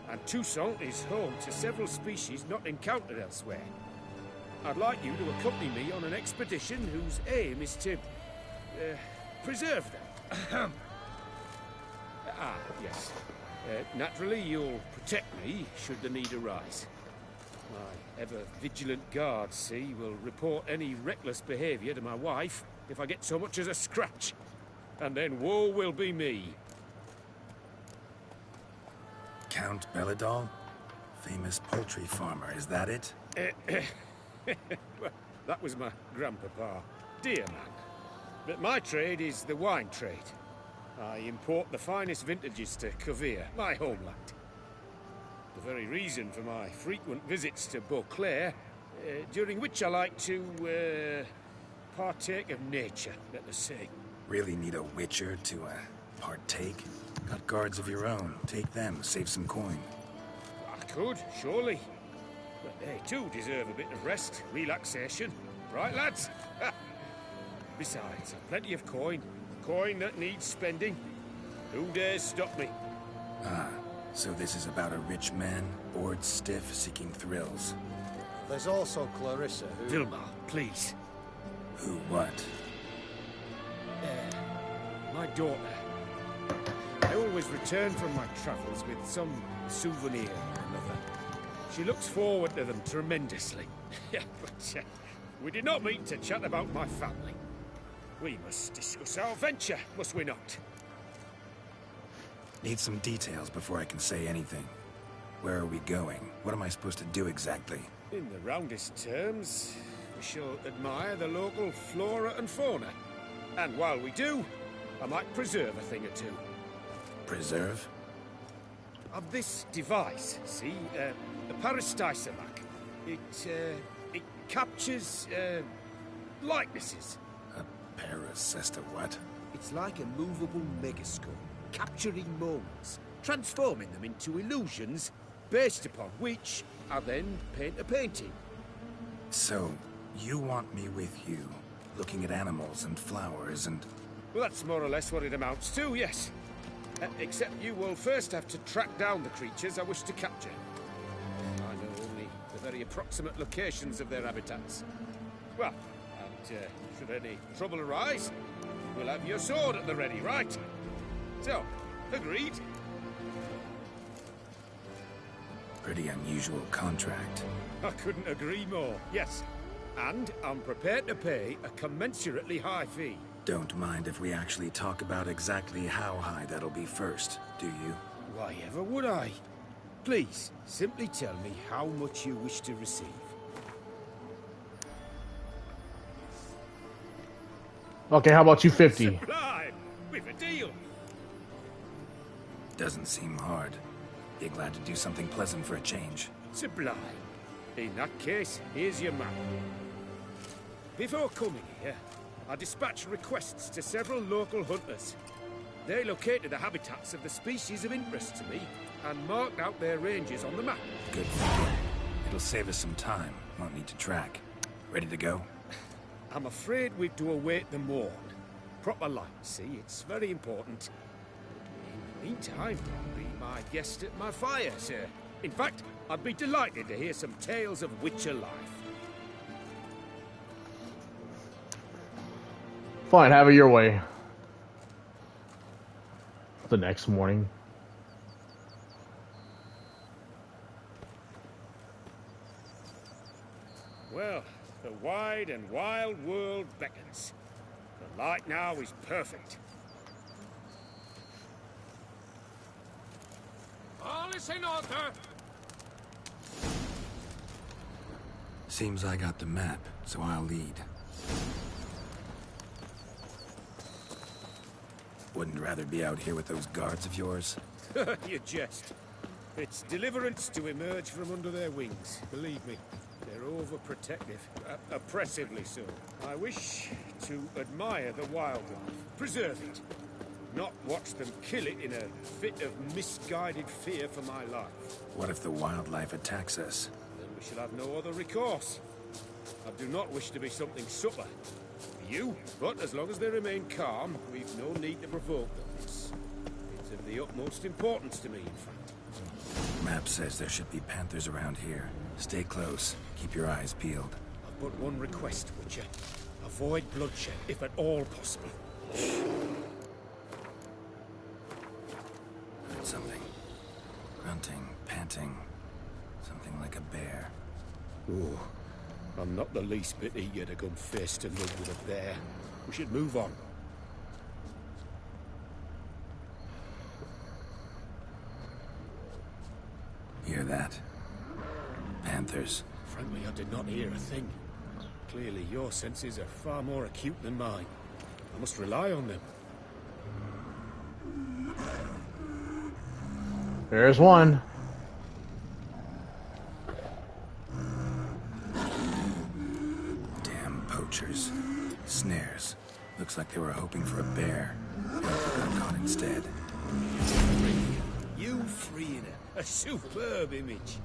And Toussaint is home to several species not encountered elsewhere. I'd like you to accompany me on an expedition whose aim is to preserve them. Yes. Naturally, you'll protect me should the need arise. My ever-vigilant guards, see, will report any reckless behavior to my wife if I get so much as a scratch. And then woe will be me. Count Belladar? Famous poultry farmer, is that it? Well, that was my grandpapa. Dear man. But my trade is the wine trade. I import the finest vintages to Kovir, my homeland. The very reason for my frequent visits to Beauclair, during which I like to, partake of nature, let us say. Really need a Witcher to, partake? Got guards of your own. Take them, save some coin. I could, surely. But they too deserve a bit of rest, relaxation. Right, lads? Besides, I've plenty of coin. Coin that needs spending. Who dares stop me? Ah, so this is about a rich man, bored stiff, seeking thrills. There's also Clarissa, who... Vilmar, please. Who what? My daughter. I always return from my travels with some souvenir or another. She looks forward to them tremendously. But we did not meet to chat about my family. We must discuss our venture, must we not? Need some details before I can say anything. Where are we going? What am I supposed to do exactly? In the roundest terms, we shall admire the local flora and fauna. And while we do, I might preserve a thing or two. Preserve? Of this device, see, the Parastysamac. It captures, likenesses. A parasesta what? It's like a movable megascope, capturing moments, transforming them into illusions, based upon which I then paint a painting. So, you want me with you, looking at animals and flowers and... Well, that's more or less what it amounts to, yes. Except you will first have to track down the creatures I wish to capture. I know only the very approximate locations of their habitats. Well, and should any trouble arise, we'll have your sword at the ready, right? So, agreed? Pretty unusual contract. I couldn't agree more, yes. And I'm prepared to pay a commensurately high fee. Don't mind if we actually talk about exactly how high that'll be first, do you? Why ever would I? Please, simply tell me how much you wish to receive. Okay, how about 250? Sublime! With a deal! Doesn't seem hard. Be glad to do something pleasant for a change. Sublime. In that case, here's your map. Before coming here, I dispatched requests to several local hunters. They located the habitats of the species of interest to me and marked out their ranges on the map. Good thinking. It'll save us some time. Won't need to track. Ready to go? I'm afraid we've to await the morn. Proper light, see? It's very important. In the meantime, be my guest at my fire, sir. In fact, I'd be delighted to hear some tales of Witcher life. Fine, have it your way. The next morning. Well, the wide and wild world beckons. The light now is perfect. All is in order! Seems I got the map, so I'll lead. Wouldn't rather be out here with those guards of yours? You jest. It's deliverance to emerge from under their wings, believe me. They're overprotective, oppressively so. I wish to admire the wildlife, preserve it, not watch them kill it in a fit of misguided fear for my life. What if the wildlife attacks us? Then we shall have no other recourse. I do not wish to be something subtler. You, but as long as they remain calm, we've no need to provoke them. It's of the utmost importance to me, in fact. Map says there should be panthers around here. Stay close. Keep your eyes peeled. I've but one request, Witcher. Avoid bloodshed, if at all possible. Heard something. Grunting, panting. Something like a bear. Ooh. I'm not the least bit eager to come face to mud with a bear. We should move on. Hear that? Panthers. Frankly, I did not hear a thing. Clearly, your senses are far more acute than mine. I must rely on them. There's one. Poachers. Snares. Looks like they were hoping for a bear. Got caught instead. You freeing her. A superb image.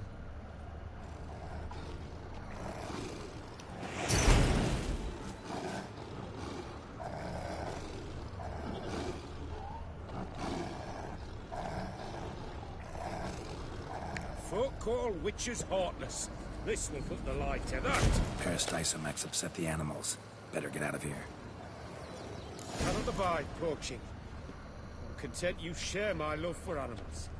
Folk call witches heartless. This will put the light to that. Peristysomex upset the animals. Better get out of here. Cannot abide poaching. I'm content you share my love for animals.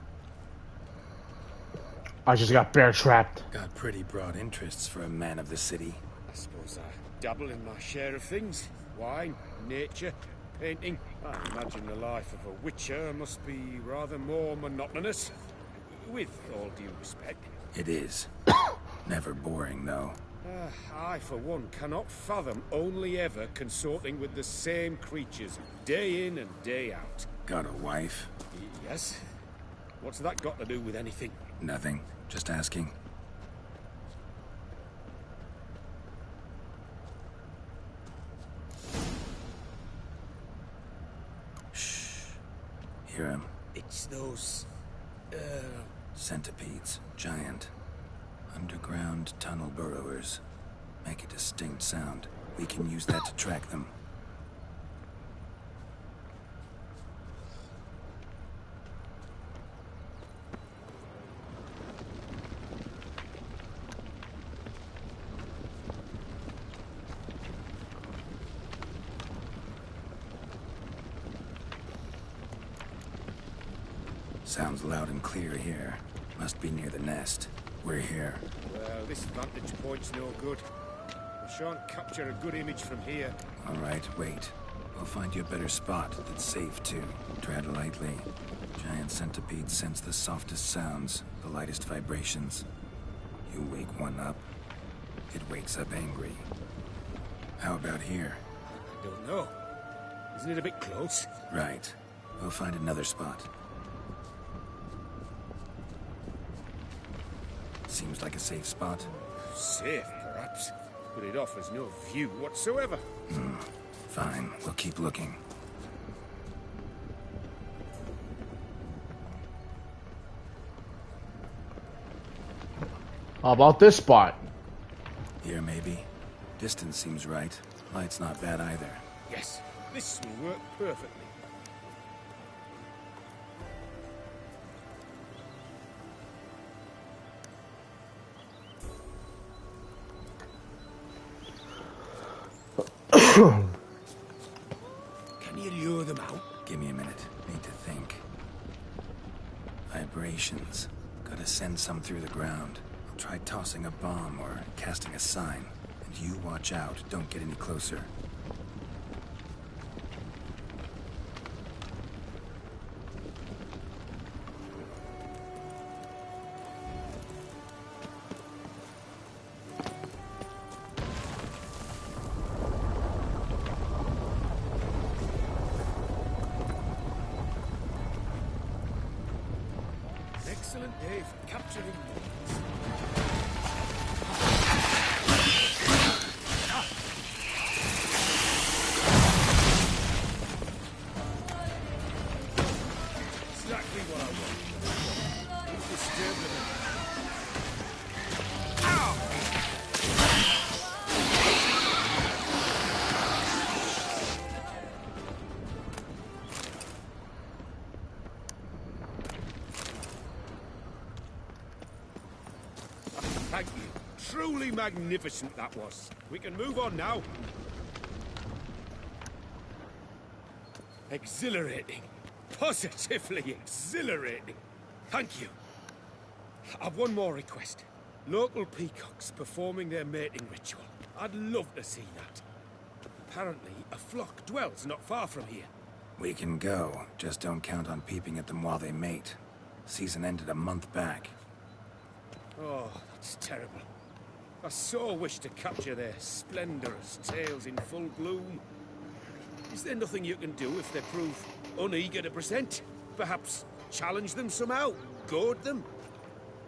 I just got bear trapped. Got pretty broad interests for a man of the city. I suppose I dabble in my share of things. Wine, nature, painting. I imagine the life of a witcher must be rather more monotonous. With all due respect. It is. Never boring, though. I, for one, cannot fathom only ever consorting with the same creatures, day in and day out. Got a wife? Yes. What's that got to do with anything? Nothing. Just asking. Shh. Hear him. It's those... Centipedes. Giant. Underground tunnel burrowers. Make a distinct sound. We can use that to track them. Sounds loud and clear here. Must be near the nest. We're here. Well, this vantage point's no good. We shan't capture a good image from here. All right, wait. We'll find you a better spot that's safe, too. Tread lightly. Giant centipedes sense the softest sounds, the lightest vibrations. You wake one up, it wakes up angry. How about here? I don't know. Isn't it a bit close? Right. We'll find another spot. Seems like a safe spot. Safe, perhaps. But it offers no view whatsoever. Fine, we'll keep looking. How about this spot? Here, maybe. Distance seems right. Light's not bad either. Yes, this will work perfectly. Can you lure them out? Give me a minute. Need to think. Vibrations. Gotta send some through the ground. I'll try tossing a bomb or casting a sign. And you watch out. Don't get any closer. Excellent day for capturing monkeys. Exactly what I want. Don't disturb them. Thank you. Truly magnificent that was. We can move on now. Exhilarating. Positively exhilarating. Thank you. I've one more request. Local peacocks performing their mating ritual. I'd love to see that. Apparently, a flock dwells not far from here. We can go. Just don't count on peeping at them while they mate. Season ended a month back. Oh, that's terrible. I so wish to capture their splendorous tails in full bloom. Is there nothing you can do if they prove uneager to present? Perhaps challenge them somehow? Goad them?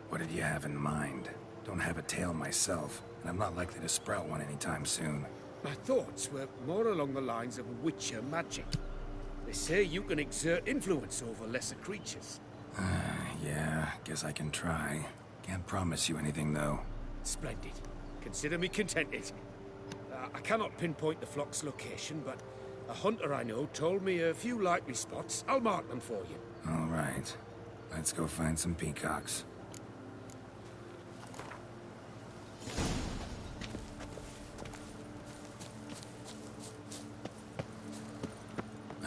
What did you have in mind? Don't have a tail myself, and I'm not likely to sprout one anytime soon. My thoughts were more along the lines of witcher magic. They say you can exert influence over lesser creatures. Yeah, guess I can try. Can't promise you anything, though. Splendid. Consider me contented. I cannot pinpoint the flock's location, but a hunter I know told me a few likely spots. I'll mark them for you. All right. Let's go find some peacocks.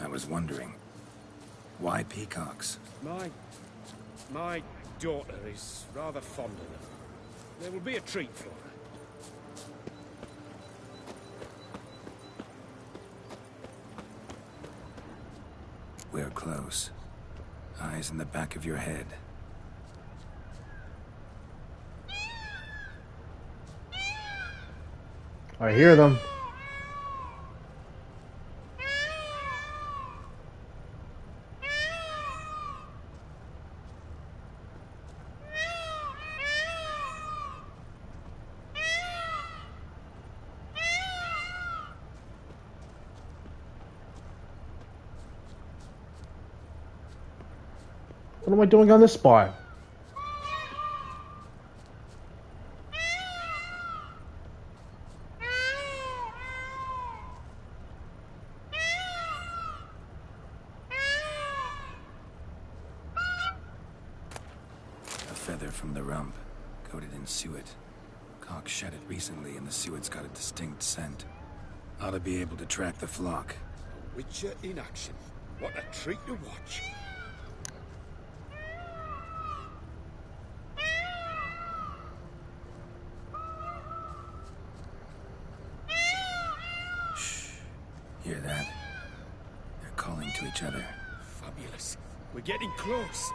I was wondering, why peacocks? My daughter is rather fond of them. There will be a treat for her. We're close. Eyes in the back of your head. I hear them. What am I doing on this spot? A feather from the rump, coated in suet. Cock shed it recently and the suet's got a distinct scent. Ought to be able to track the flock. A witcher in action. What a treat to watch. kill each other. Fabulous. We're getting close.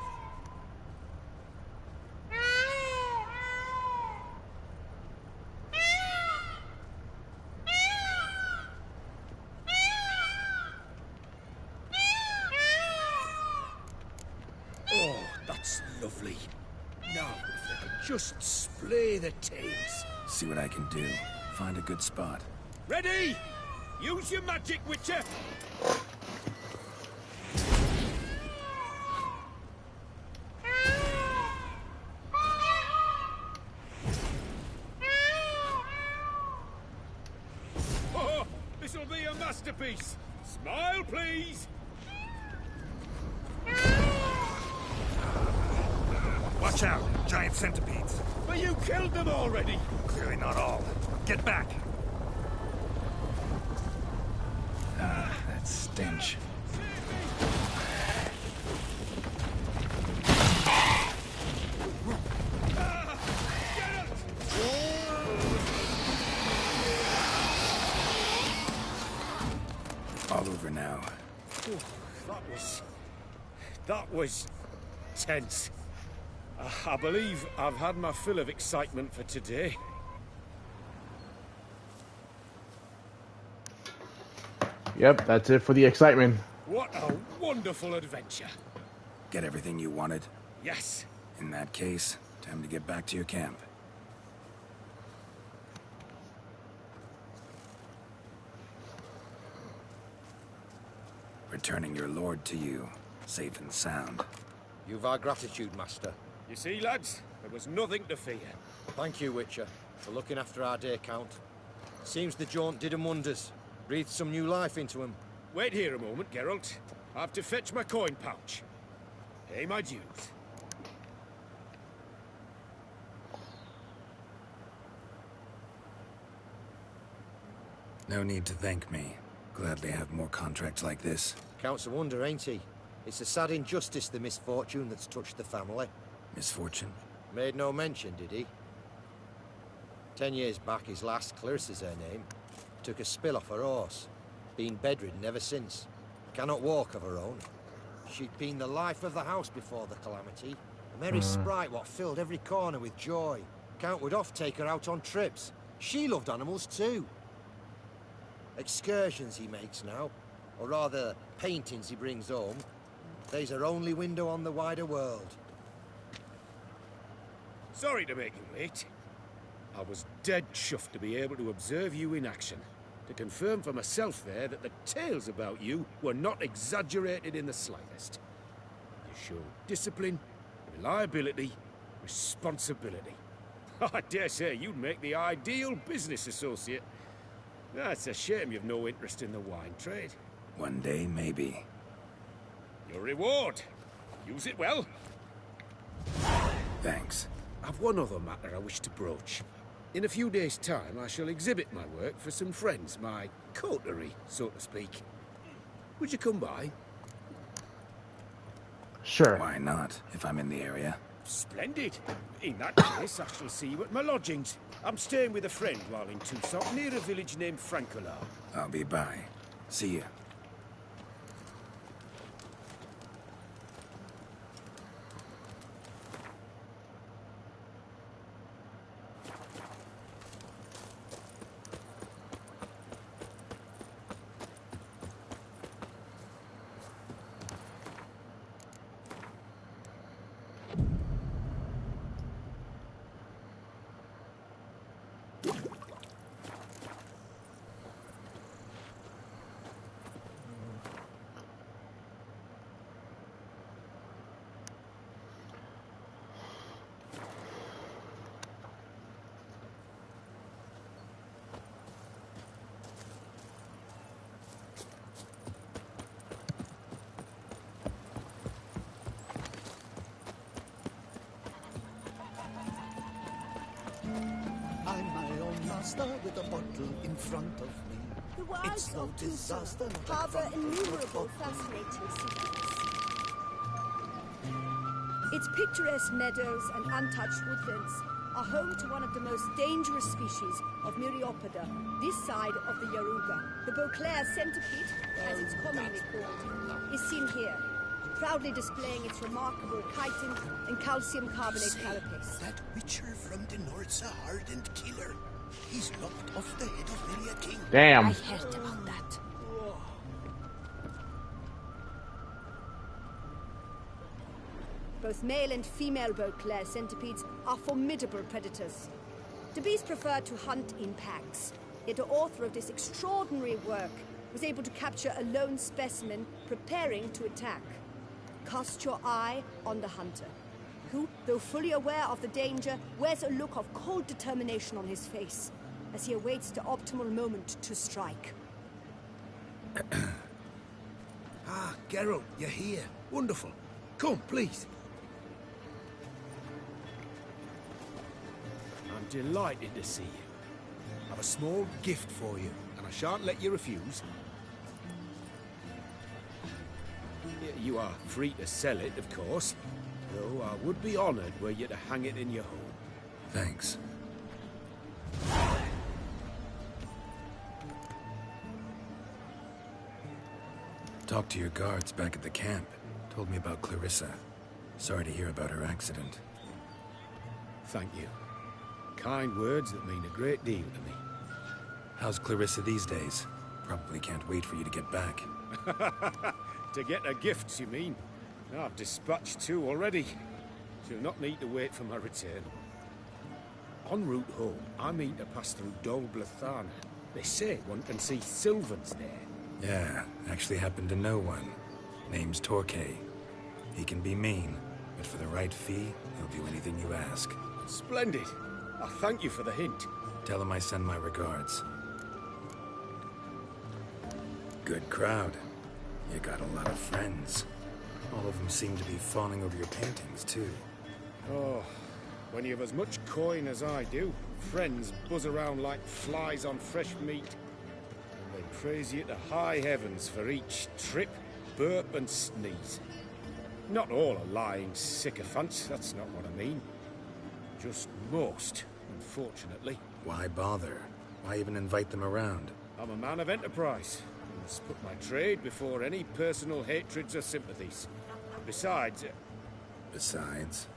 Oh, that's lovely. Now, if they could just splay the tails. See what I can do. Find a good spot. Ready? Use your magic, Witcher! Oh, this'll be a masterpiece! Smile, please! Watch out, giant centipedes. But you killed them already! Clearly not all. Get back. Ah, that stench. All over now. That was tense. I believe I've had my fill of excitement for today. Yep, that's it for the excitement. What a wonderful adventure. Get everything you wanted? Yes. In that case, time to get back to your camp. Returning your lord to you, safe and sound. You've our gratitude, Master. You see, lads, there was nothing to fear. Thank you, Witcher, for looking after our day count. Seems the jaunt did 'em wonders. Breathed some new life into 'em. Wait here a moment, Geralt. I have to fetch my coin pouch. Pay my dues. No need to thank me. Gladly have more contracts like this. Count's a wonder, ain't he? It's a sad injustice, the misfortune that's touched the family. Misfortune? Made no mention, did he? 10 years back, his last, Clarissa's her name, took a spill off her horse. Been bedridden ever since. Cannot walk of her own. She'd been the life of the house before the calamity. A merry sprite what filled every corner with joy. Count would oft take her out on trips. She loved animals too. Excursions he makes now, or rather, paintings he brings home. They's her only window on the wider world. Sorry to make you wait. I was dead chuffed to be able to observe you in action. To confirm for myself there that the tales about you were not exaggerated in the slightest. You showed discipline, reliability, responsibility. I dare say you'd make the ideal business associate. That's a shame you've no interest in the wine trade. One day, maybe. Your reward. Use it well. Thanks. I've one other matter I wish to broach. In a few days' time, I shall exhibit my work for some friends, my coterie, so to speak. Would you come by? Sure. Why not, if I'm in the area? Splendid. In that case, I shall see you at my lodgings. I'm staying with a friend while in Tucson, near a village named Francola. I'll be by. See you. With a bottle in front of me. The wilds of Tucson harbor innumerable fascinating secrets. Its picturesque meadows and untouched woodlands are home to one of the most dangerous species of Myriapoda, this side of the Yaruga. The Beauclair centipede, as it's commonly called, is seen here, proudly displaying its remarkable chitin and calcium carbonate carapace. That witcher from the north's a hardened killer. He's lopped off the head of many a king. Damn. I heard about that. Both male and female Beauclair centipedes are formidable predators. The beasts prefer to hunt in packs, yet the author of this extraordinary work was able to capture a lone specimen preparing to attack. Cast your eye on the hunter, who, though fully aware of the danger, wears a look of cold determination on his face as he awaits the optimal moment to strike. Ah, Geralt, you're here. Wonderful. Come, please. I'm delighted to see you. I've a small gift for you, and I shan't let you refuse. You are free to sell it, of course, though I would be honoured were you to hang it in your home. Thanks. Talked to your guards back at the camp. Told me about Clarissa. Sorry to hear about her accident. Thank you. Kind words that mean a great deal to me. How's Clarissa these days? Probably can't wait for you to get back. To get her gifts, you mean? I've dispatched 2 already. She'll not need to wait for my return. En route home, I mean to pass through Dol Blathan. They say one can see Sylvans there. Yeah, actually happen to know one. Name's Torquay. He can be mean, but for the right fee, he'll do anything you ask. Splendid. I thank you for the hint. Tell him I send my regards. Good crowd. You got a lot of friends. All of them seem to be fawning over your paintings, too. Oh, when you have as much coin as I do, friends buzz around like flies on fresh meat. And they praise you to high heavens for each trip, burp and sneeze. Not all are lying sycophants, that's not what I mean. Just most, unfortunately. Why bother? Why even invite them around? I'm a man of enterprise. I must put my trade before any personal hatreds or sympathies. Besides... Besides?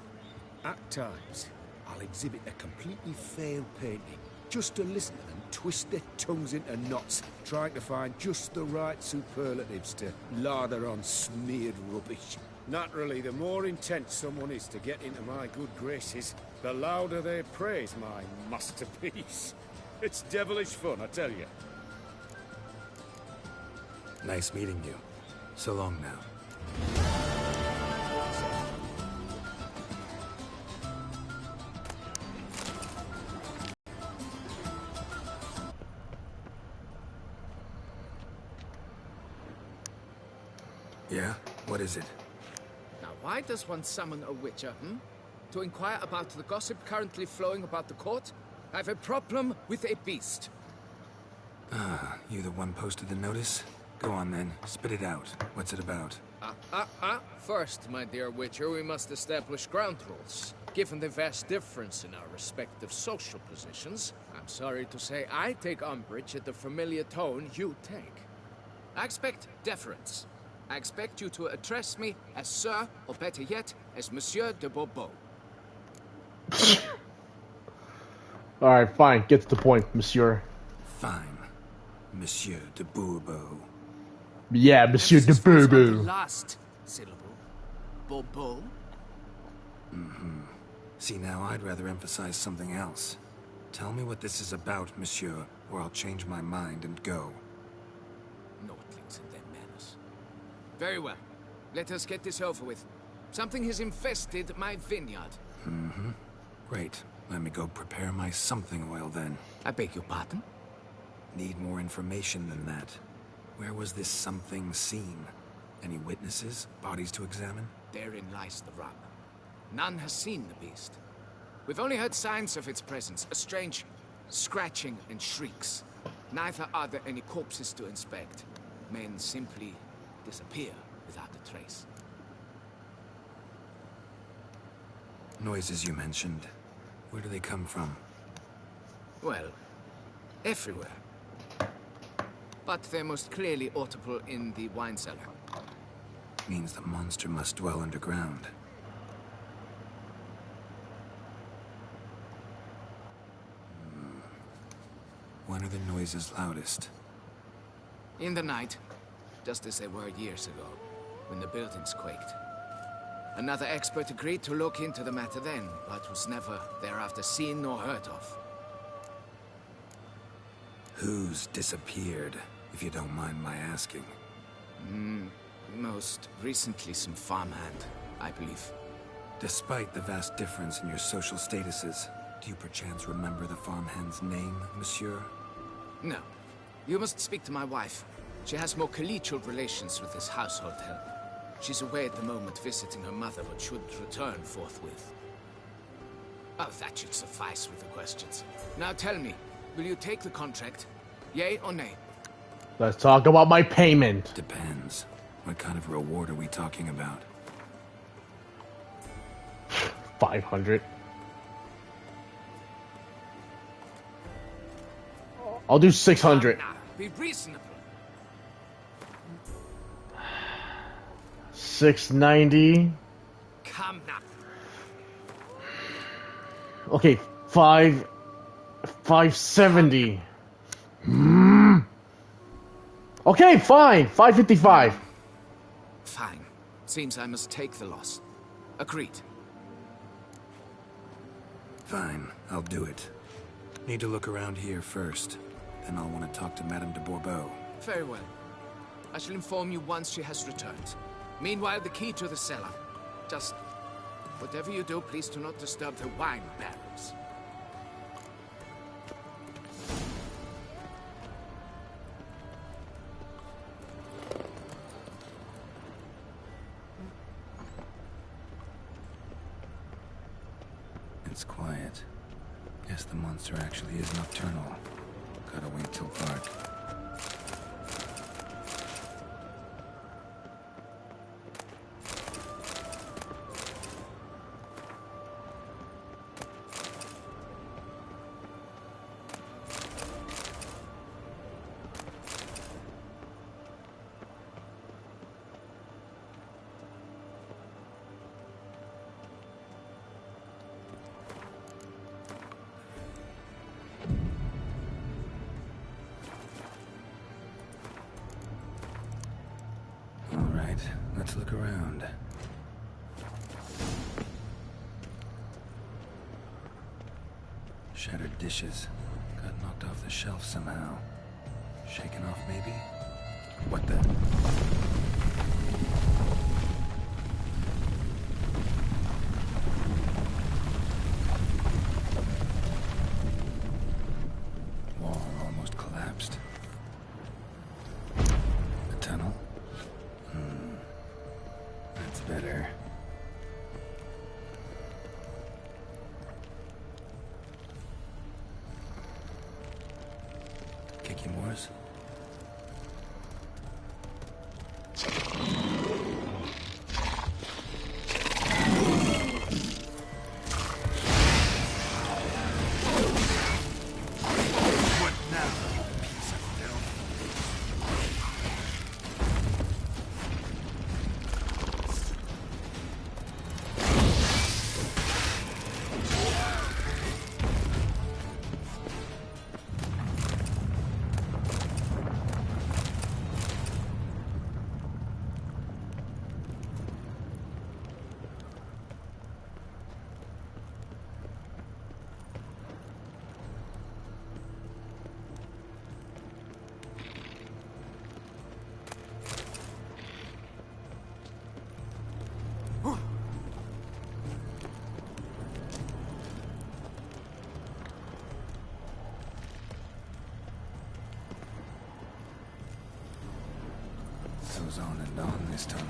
At times, I'll exhibit a completely failed painting, just to listen to them twist their tongues into knots, trying to find just the right superlatives to lather on smeared rubbish. Naturally, the more intent someone is to get into my good graces, the louder they praise my masterpiece. It's devilish fun, I tell you. Nice meeting you. So long now. Yeah? What is it? Now, why does one summon a witcher, To inquire about the gossip currently flowing about the court? I have a problem with a beast. Ah, you the one posted the notice? Go on then, spit it out. What's it about? First, my dear witcher, we must establish ground rules. Given the vast difference in our respective social positions, I'm sorry to say I take umbrage at the familiar tone you take. I expect deference. I expect you to address me as Sir, or better yet, as Monsieur de Bourbeau. Alright, fine. Get to the point, Monsieur. Fine. Monsieur de Bourbeau. Yeah, Monsieur de Bourbeau. Last syllable. Bourbeau? Mm-hmm. See, now I'd rather emphasize something else. Tell me what this is about, Monsieur, or I'll change my mind and go. Naughtlings and their manners. Very well. Let us get this over with. Something has infested my vineyard. Mm-hmm. Great. Let me go prepare my something oil then. I beg your pardon? Need more information than that. Where was this something seen? Any witnesses? Bodies to examine? Therein lies the rub. None has seen the beast. We've only heard signs of its presence, a strange scratching and shrieks. Neither are there any corpses to inspect. Men simply disappear without a trace. Noises you mentioned. Where do they come from? Well, everywhere. But they're most clearly audible in the wine cellar. Means the monster must dwell underground. When are the noises loudest? In the night, just as they were years ago, when the buildings quaked. Another expert agreed to look into the matter then, but was never thereafter seen nor heard of. Who's disappeared, if you don't mind my asking? Most recently some farmhand, I believe. Despite the vast difference in your social statuses, do you perchance remember the farmhand's name, monsieur? No. You must speak to my wife. She has more collegial relations with this household help. She's away at the moment visiting her mother, but should return forthwith. Oh, that should suffice with the questions. Now tell me, will you take the contract? Yay or nay? Let's talk about my payment. Depends. What kind of reward are we talking about? 500. I'll do 600. Now, be reasonable. 690. Come now. Okay, 570. Okay, fine. 555. Fine. Seems I must take the loss. Agreed. Fine, I'll do it. Need to look around here first. Then I'll want to talk to Madame de Bourbeau. Very well. I shall inform you once she has returned. Meanwhile, the key to the cellar. Just whatever you do, please do not disturb the wine barrels. It's quiet. Guess the monster actually is nocturnal. Gotta wait till dark. Let's look around. Shattered dishes. Got knocked off the shelf somehow. Shaken off, maybe? What the? Wall almost collapsed. A tunnel? That's better. Kiki Moores? Goes on and on this tunnel.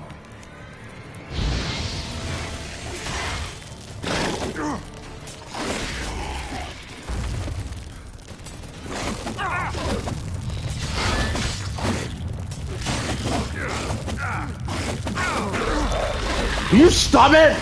Can you stop it?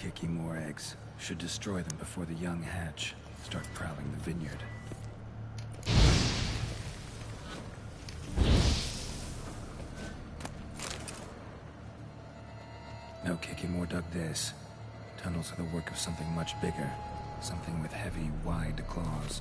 Kiki more eggs. Should destroy them before the young hatch. Start prowling the vineyard. No Kiki more dug this. Tunnels are the work of something much bigger. Something with heavy, wide claws.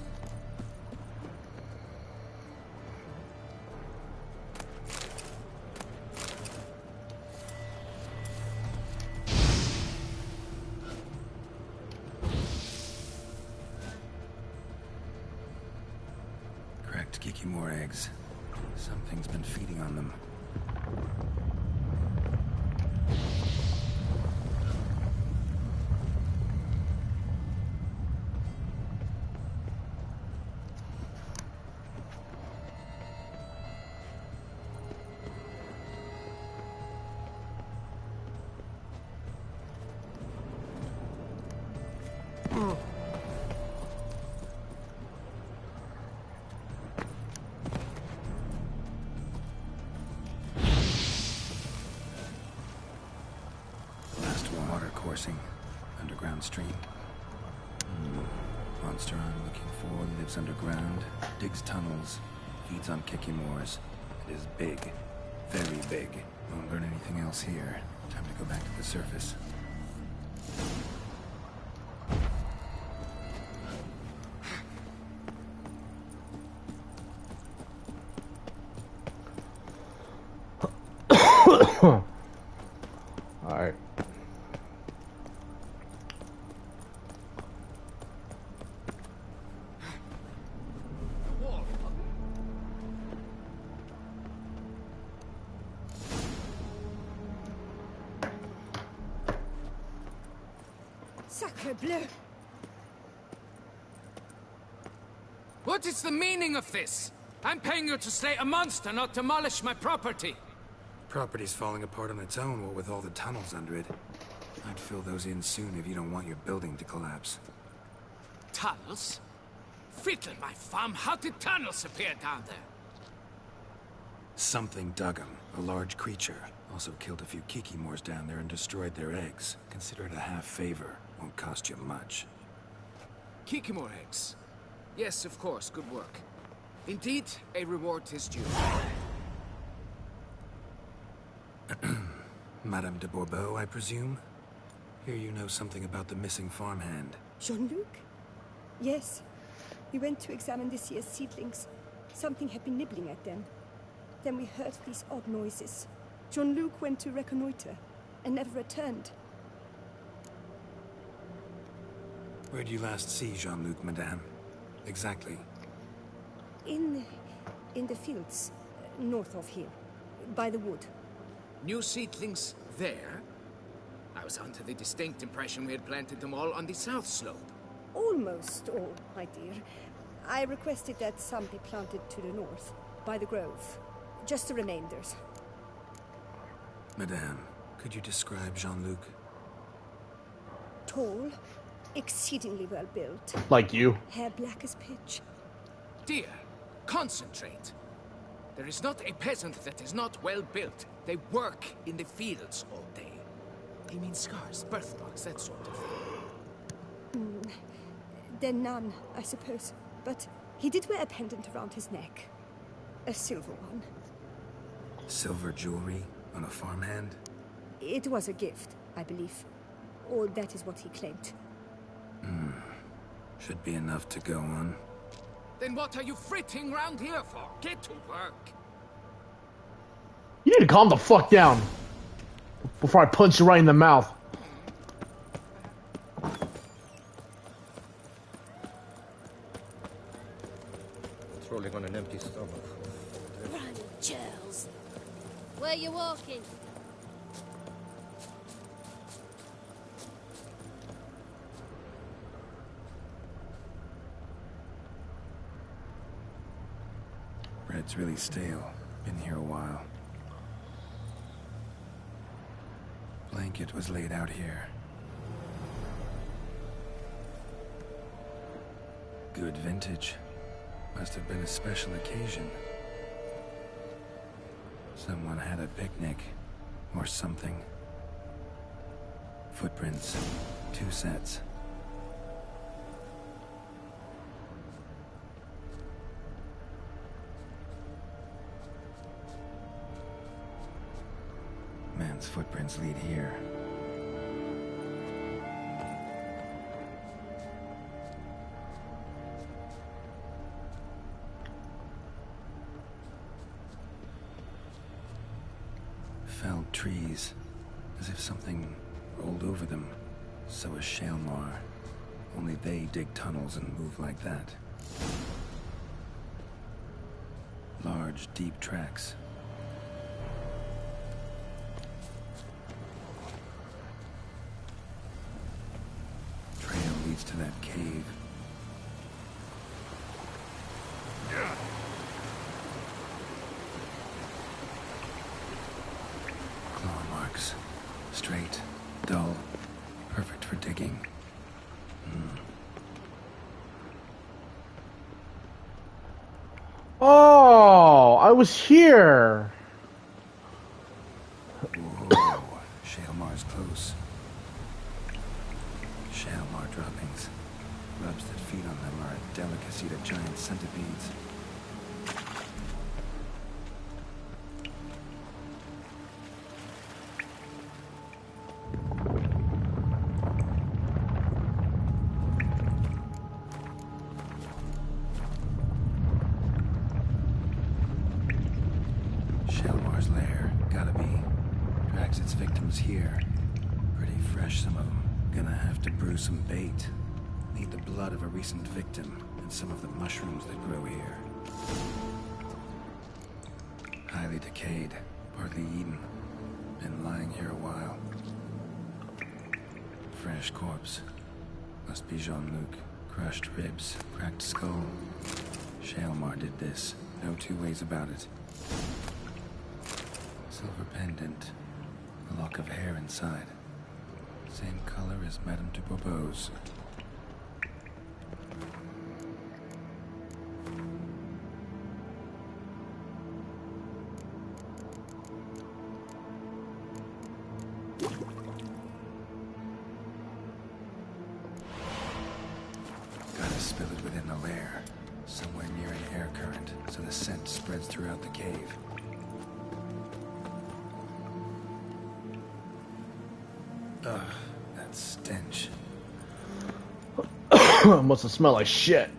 Cracked Kiki more eggs. Something's been feeding on them. Coursing. Underground stream. Monster I'm looking for lives underground, digs tunnels, feeds on Kikimores. It is big. Very big. Won't learn anything else here. Time to go back to the surface. Alright. Sacre bleu! What is the meaning of this? I'm paying you to slay a monster, not demolish my property. Property's falling apart on its own, what with all the tunnels under it. I'd fill those in soon if you don't want your building to collapse. Tunnels? Fiddle my farm, how did tunnels appear down there? Something dug them. A large creature. Also killed a few Kikimores down there and destroyed their eggs. Consider it a half favor. Won't cost you much. Kikimore eggs. Yes, of course, good work. Indeed, a reward is due. Madame de Bourbeau, I presume? Here you know something about the missing farmhand. Jean-Luc? Yes. We went to examine this year's seedlings. Something had been nibbling at them. Then we heard these odd noises. Jean-Luc went to reconnoiter and never returned. Where did you last see Jean-Luc, madame? Exactly. In the fields, north of here, by the wood. New seedlings there? I was under the distinct impression we had planted them all on the south slope. Almost all, my dear. I requested that some be planted to the north, by the grove. Just the remainders. Madame, could you describe Jean-Luc? Tall, exceedingly well built. Like you. Hair black as pitch. Dear, concentrate. There is not a peasant that is not well built. They work in the fields all day. I mean scars, birthmarks, that sort of thing. Then none, I suppose. But he did wear a pendant around his neck. A silver one. Silver jewelry on a farmhand? It was a gift, I believe. Or that is what he claimed. Should be enough to go on. Then what are you fritting round here for? Get to work. You need to calm the fuck down before I punch you right in the mouth. Rolling on an empty stomach. Run, Charles. Where you walking? Bread's really stale. Been here a while. Blanket was laid out here. Good vintage. Must have been a special occasion. Someone had a picnic. Or something. Footprints. 2 sets. Man's footprints lead here. Felled trees, as if something rolled over them. So is Shaelmar. Only they dig tunnels and move like that. Large, deep tracks. Trail leads to that cave. Claw marks. Straight, dull, perfect for digging. Oh, I was here. Whoa, Shaelmar's close. Shaelmar droppings. Grubs that feed on them are a delicacy to giant centipedes. Shaelmar's lair, gotta be. Drags its victims here. Pretty fresh, some of them. Gonna have to brew some bait. Need the blood of a recent victim and some of the mushrooms that grow here. Highly decayed, partly eaten. Been lying here a while. Fresh corpse. Must be Jean-Luc. Crushed ribs, cracked skull. Shaelmar did this. No two ways about it. Silver pendant. A lock of hair inside. Same color as Madame de Bourbeau's. Gotta spill it within the lair. Somewhere near an air current, so the scent spreads throughout the cave. Ugh, that stench. Must have smelled like shit.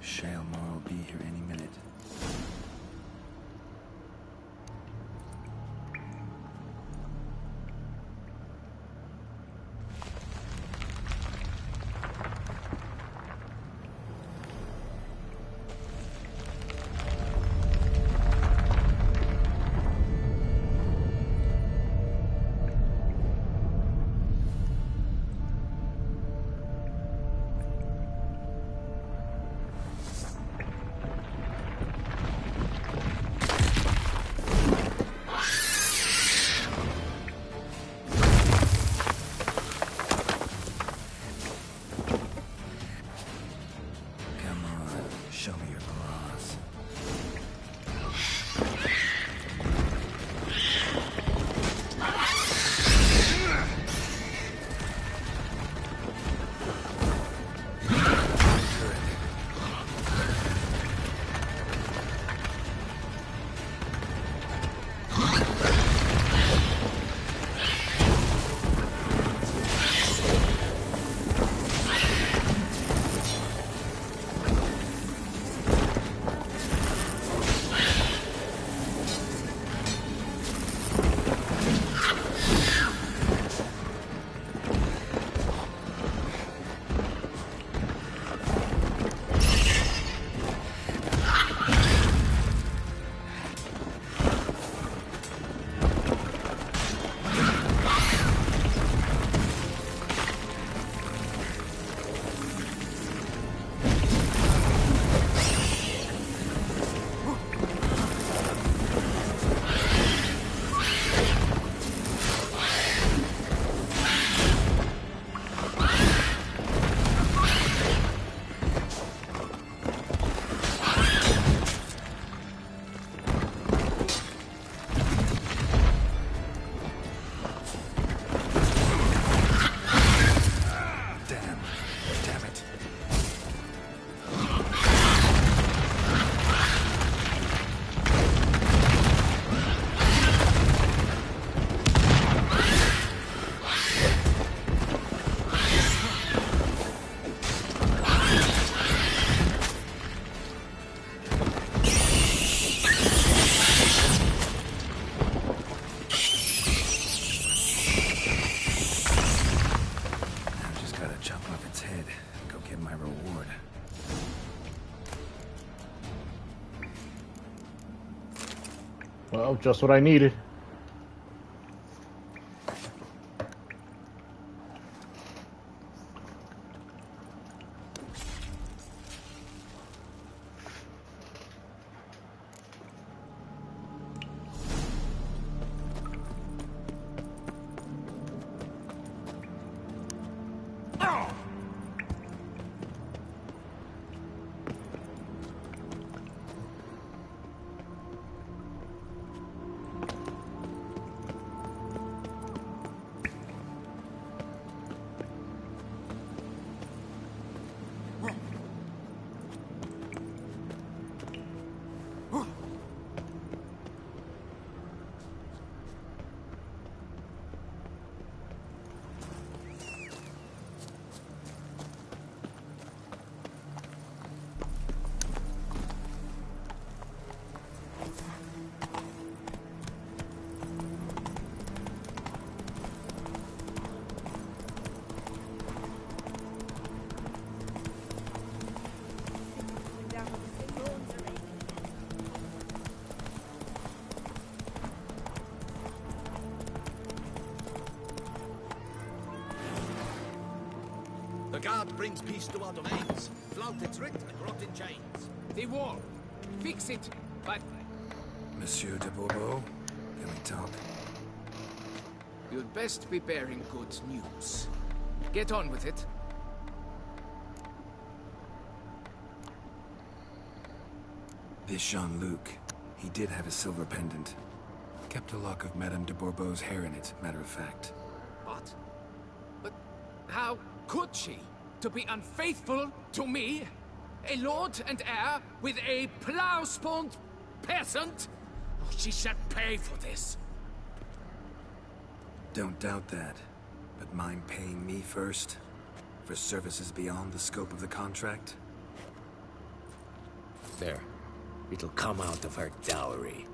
Shaelmar will be here any minute. Oh, just what I needed. The guard brings peace to our domains. Flout its writ and rot in chains. The wall. Fix it. But Monsieur de Bourbeau, can we talk? you'd best be bearing good news. Get on with it. This Jean-Luc, he did have a silver pendant. Kept a lock of Madame de Bourbeau's hair in it, matter of fact. What? But how could she? To be unfaithful to me? A lord and heir with a plow-spawned peasant? Oh, she shall pay for this. Don't doubt that. But mind paying me first? For services beyond the scope of the contract? There. It'll come out of her dowry.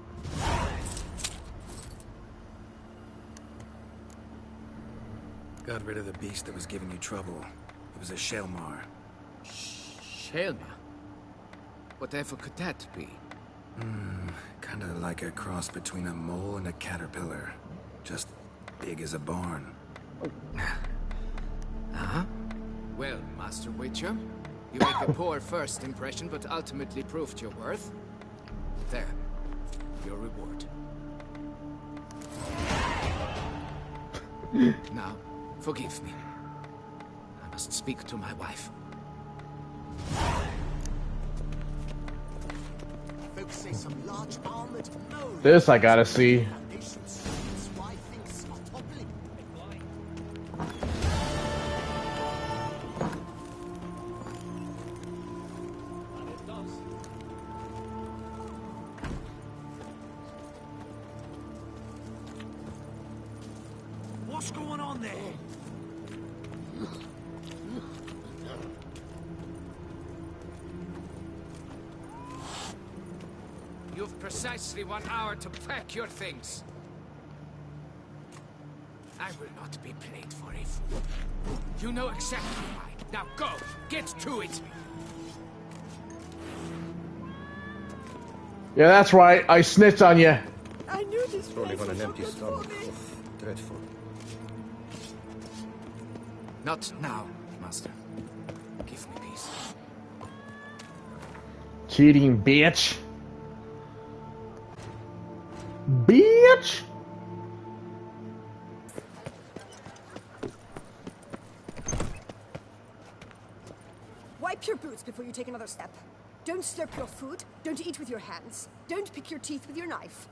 Got rid of the beast that was giving you trouble. It was a Shelmar. Shelma? Whatever could that be? Kinda like a cross between a mole and a caterpillar. Just big as a barn. Huh? Well, Master Witcher, you make a poor first impression, but ultimately proved your worth. There. Your reward. Now, forgive me. I must speak to my wife. Folks say some large armored nose. This I gotta see. That's why things are toppling. What's going on there? You've precisely 1 hour to pack your things. I will not be played for a fool. You know exactly why. Now go! Get to it! Yeah, that's right. I snitched on you. I knew this Rolling place on an was empty not good stomach. for me. Oof, dreadful. Not now, Master. Give me peace. Cheating bitch. Bitch! Wipe your boots before you take another step. Don't slurp your food. Don't eat with your hands. Don't pick your teeth with your knife.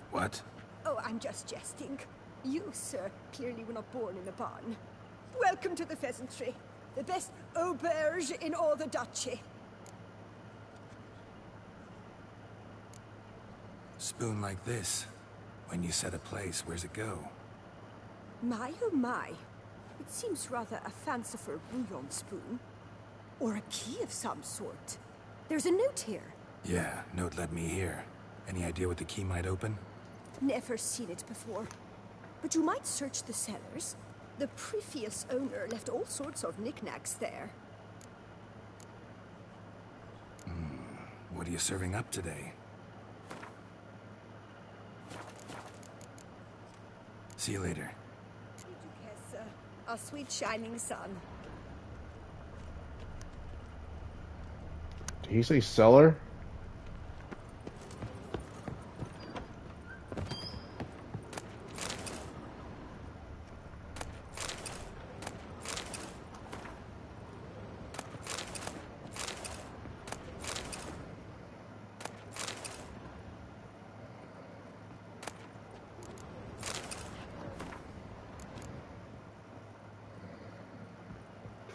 What? Oh, I'm just jesting. You, sir, clearly were not born in a barn. Welcome to the pheasantry. The best auberge in all the duchy. Spoon like this. When you set a place, where's it go? My, oh my. It seems rather a fanciful bouillon spoon. Or a key of some sort. There's a note here. Yeah, note led me here. Any idea what the key might open? Never seen it before. But you might search the cellars. The previous owner left all sorts of knickknacks there. What are you serving up today? See you later. Our sweet shining sun. Did he say cellar?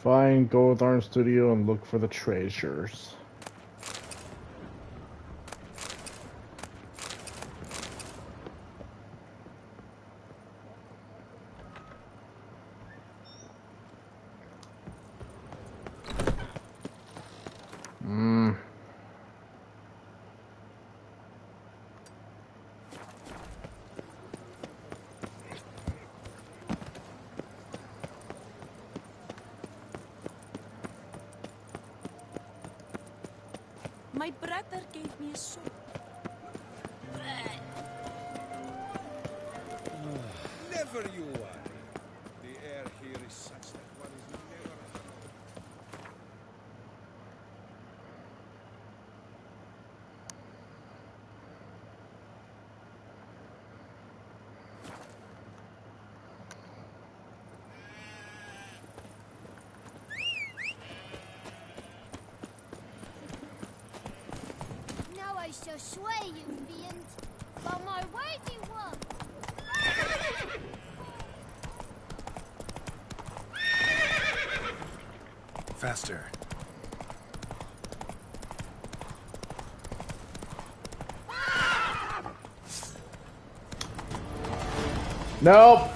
Fine, go with our studio and look for the treasures. My brother gave me a sword. Never you worry. The air here is such that one is never... Now I shall sway you, fiend, for my worthy one. Faster. Nope.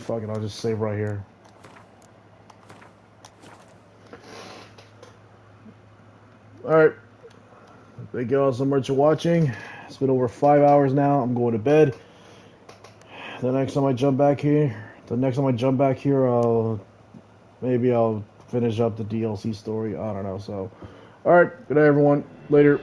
Fuck it, I'll just save right here. Alright. Thank you all so much for watching. It's been over 5 hours now. I'm going to bed. The next time I jump back here, maybe I'll finish up the DLC story. I don't know. So, alright. Good night, everyone. Later.